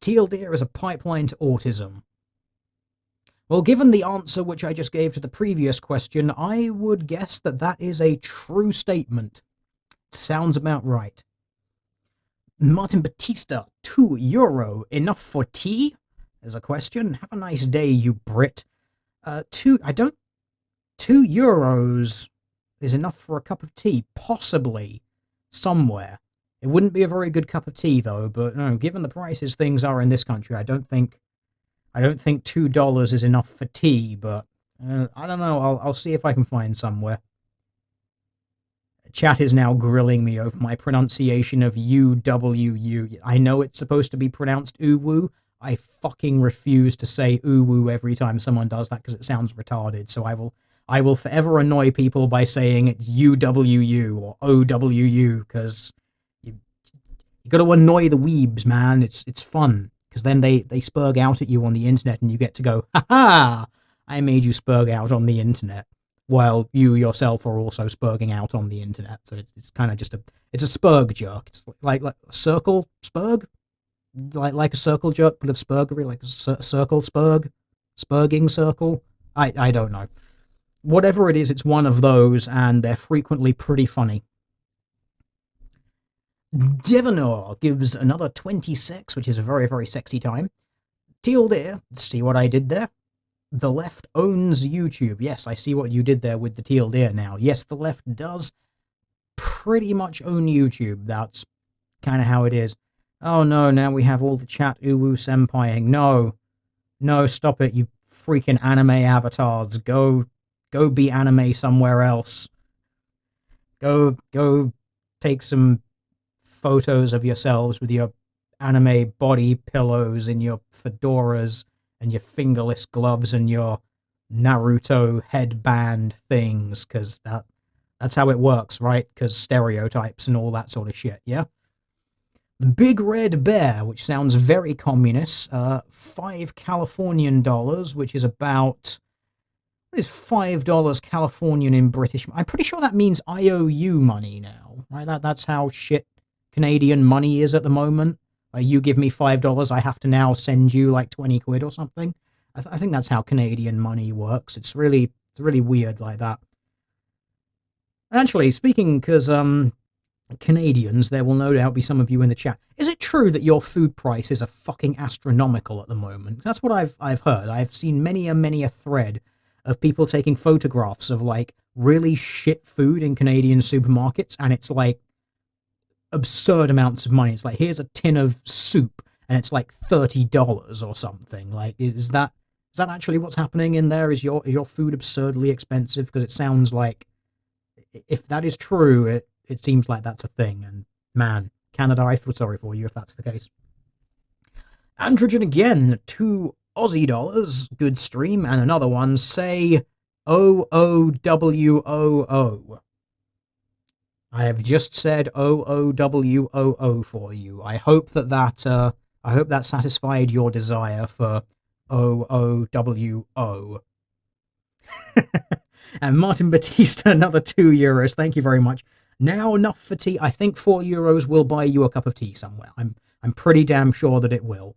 Teal deer is a pipeline to autism. Well, given the answer which I just gave to the previous question, I would guess that that is a true statement. Sounds about right. Martin Batista, €2, enough for tea? There's a question. Have a nice day, you Brit. €2 is enough for a cup of tea, possibly, somewhere. It wouldn't be a very good cup of tea, though, but no, given the prices things are in this country, I don't think $2 is enough for tea, but I don't know, I'll see if I can find somewhere. Chat is now grilling me over my pronunciation of UWU. I know it's supposed to be pronounced uwu. I fucking refuse to say uwu every time someone does that because it sounds retarded, so I will forever annoy people by saying it's UWU or OWU, because you got to annoy the weebs, man. It's fun, because then they spurg out at you on the internet and you get to go, ha, I made you spurg out on the internet, while you yourself are also spurging out on the internet. So it's kind of just it's a spurg jerk. It's like a circle spurg, like a circle jerk, but of spurgery, like a circle spurg, spurging circle. I don't know. Whatever it is, it's one of those, and they're frequently pretty funny. Devanor gives another 26, which is a very, very sexy time. Teal deer, see what I did there? The left owns YouTube. Yes, I see what you did there with the teal deer now. Yes, the left does pretty much own YouTube. That's kind of how it is. Oh no, now we have all the chat uwu senpaiing. No, stop it, you freaking anime avatars. Go be anime somewhere else. Go take some photos of yourselves with your anime body pillows and your fedoras and your fingerless gloves and your Naruto headband things, because that's how it works, right? Because stereotypes and all that sort of shit, yeah? The Big Red Bear, which sounds very communist, $5 Californian dollars, which is about... What is $5 Californian in British? I'm pretty sure that means IOU money now, right? That's how shit Canadian money is at the moment. You give me $5, I have to now send you like 20 quid or something. I think that's how Canadian money works. It's really weird like that. Actually, speaking, because Canadians, there will no doubt be some of you in the chat. Is it true that your food prices are fucking astronomical at the moment? That's what I've heard. I've seen many a thread of people taking photographs of like really shit food in Canadian supermarkets, and it's like absurd amounts of money. It's like, here's a tin of soup and it's like $30 or something. Like, is that actually what's happening in there? Is your food absurdly expensive? Because it sounds like, if that is true, it seems like that's a thing. And man, Canada, I feel sorry for you if that's the case. Androgen again, $2 Aussie, good stream, and another one, say OOWOO. I have just said OOWOO for you. I hope that satisfied your desire for OOWO. And Martin Batista, another €2. Thank you very much. Now enough for tea. I think €4 will buy you a cup of tea somewhere. I'm pretty damn sure that it will.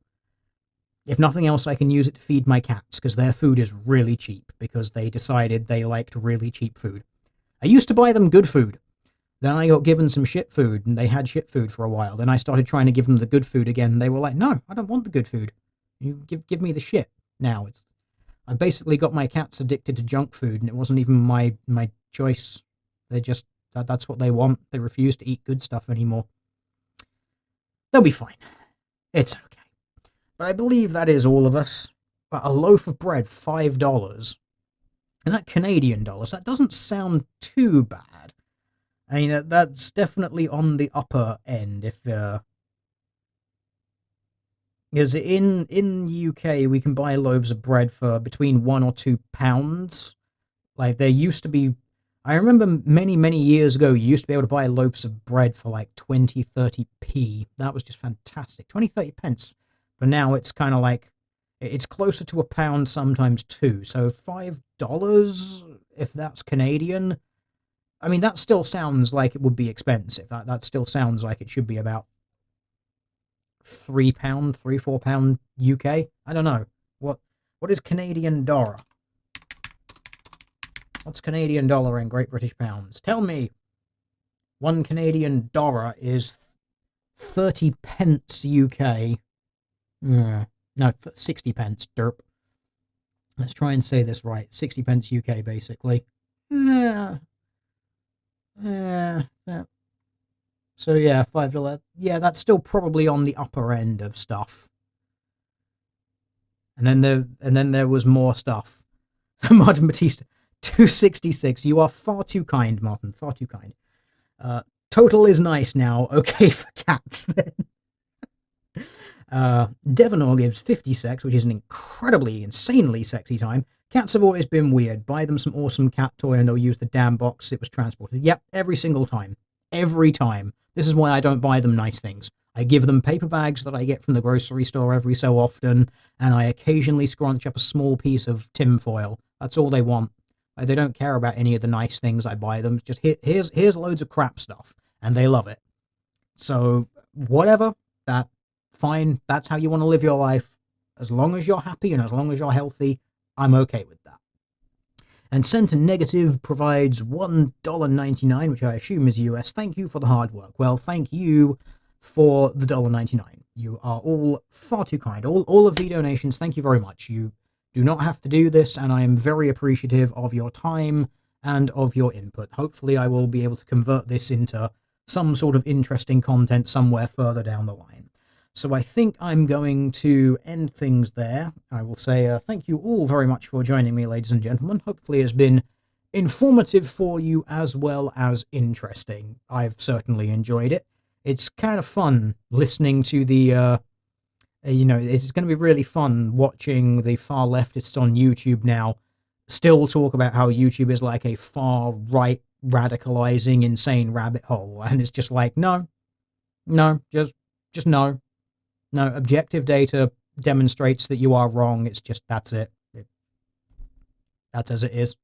If nothing else, I can use it to feed my cats, because their food is really cheap, because they decided they liked really cheap food. I used to buy them good food. Then I got given some shit food, and they had shit food for a while. Then I started trying to give them the good food again, and they were like, no, I don't want the good food. You give me the shit. Now, I basically got my cats addicted to junk food, and it wasn't even my choice. They just, that's what they want. They refuse to eat good stuff anymore. They'll be fine. It's okay. But I believe that is all of us. A loaf of bread, $5. And that Canadian dollars, that doesn't sound too bad. I mean, that's definitely on the upper end. If because in the UK we can buy loaves of bread for between £1 or £2. Like there used to be, I remember many years ago, you used to be able to buy loaves of bread for like 20-30p. That was just fantastic. 20-30 pence. But now it's kind of like, it's closer to £1, sometimes two. So $5, if that's Canadian. I mean, that still sounds like it would be expensive. That still sounds like it should be about £3, £3-4 UK. I don't know. What is Canadian dollar? What's Canadian dollar in Great British pounds? Tell me. One Canadian dollar is 30 pence UK. No, 60 pence, derp. Let's try and say this right. 60 pence UK, basically. Yeah. So yeah, $5. Yeah, that's still probably on the upper end of stuff. And then there was more stuff. Martin Batista, 266. You are far too kind, Martin. Far too kind. Total is nice now. Okay for cats then. Devonor gives 50 sex, which is an incredibly, insanely sexy time. Cats have always been weird. Buy them some awesome cat toy and they'll use the damn box it was transported. Yep, every single time. Every time. This is why I don't buy them nice things. I give them paper bags that I get from the grocery store every so often, and I occasionally scrunch up a small piece of tinfoil. That's all they want. They don't care about any of the nice things I buy them. Just here's loads of crap stuff, and they love it. So whatever, fine. That's how you want to live your life. As long as you're happy and as long as you're healthy, I'm okay with that. And Center Negative provides $1.99, which I assume is US. Thank you for the hard work. Well, thank you for the $1.99. You are all far too kind. All of the donations, thank you very much. You do not have to do this, and I am very appreciative of your time and of your input. Hopefully I will be able to convert this into some sort of interesting content somewhere further down the line. So I think I'm going to end things there. I will say thank you all very much for joining me, ladies and gentlemen. Hopefully it has been informative for you as well as interesting. I've certainly enjoyed it. It's kind of fun listening to the, it's going to be really fun watching the far leftists on YouTube now still talk about how YouTube is like a far right radicalizing insane rabbit hole. And it's just like, no, just no. No, objective data demonstrates that you are wrong. It's just, that's it. That's as it is.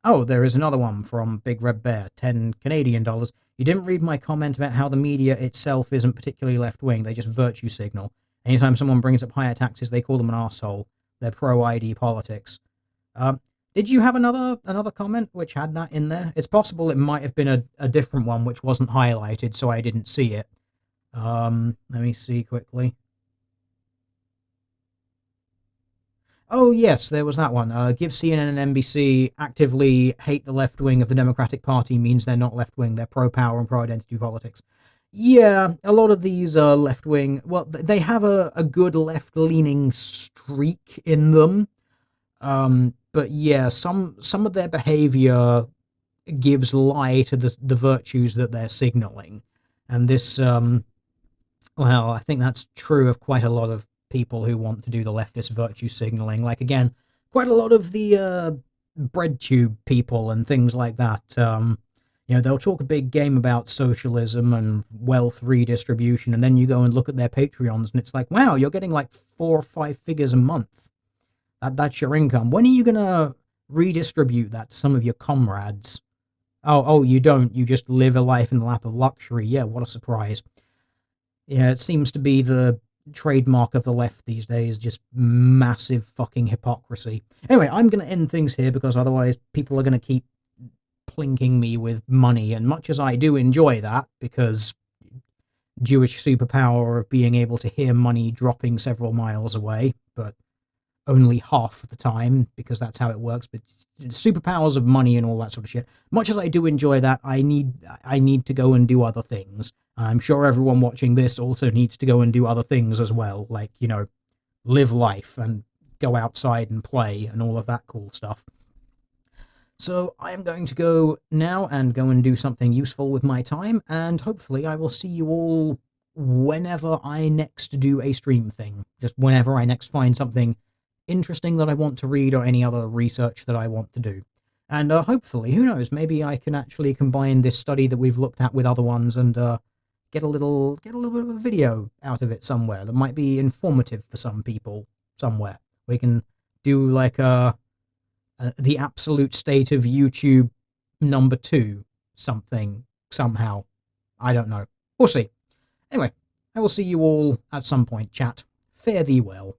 Oh, there is another one from Big Red Bear, 10 Canadian dollars. You didn't read my comment about how the media itself isn't particularly left-wing. They just virtue signal. Anytime someone brings up higher taxes, they call them an arsehole. They're pro-ID politics. Did you have another comment which had that in there? It's possible it might have been a different one which wasn't highlighted, so I didn't see it. Let me see quickly. Oh, yes, there was that one. Give CNN and NBC actively hate the left wing of the Democratic Party means they're not left wing. They're pro-power and pro-identity politics. Yeah, a lot of these left wing, well, they have a good left-leaning streak in them. But yeah, some of their behavior gives lie to the virtues that they're signaling. And this, well, I think that's true of quite a lot of people who want to do the leftist virtue signaling. Like, again, quite a lot of the breadtube people and things like that. They'll talk a big game about socialism and wealth redistribution, and then you go and look at their Patreons, and it's like, wow, you're getting like 4 or 5 figures a month. That's your income. When are you going to redistribute that to some of your comrades? Oh, you don't. You just live a life in the lap of luxury. Yeah, what a surprise. Yeah, it seems to be the trademark of the left these days, just massive fucking hypocrisy. Anyway, I'm going to end things here because otherwise people are going to keep plinking me with money, and much as I do enjoy that, because Jewish superpower of being able to hear money dropping several miles away, but only half the time, because that's how it works, but superpowers of money and all that sort of shit. Much as I do enjoy that, I need to go and do other things. I'm sure everyone watching this also needs to go and do other things as well, like, live life and go outside and play and all of that cool stuff. So So I am going to go now and go and do something useful with my time, and hopefully I will see you all whenever I next do a stream thing. Just whenever I next find something interesting that I want to read or any other research that I want to do. And hopefully, who knows, maybe I can actually combine this study that we've looked at with other ones and get a little bit of a video out of it somewhere that might be informative for some people somewhere. We can do like the absolute state of YouTube #2 something somehow. I don't know. We'll see. Anyway, I will see you all at some point, chat. Fare thee well.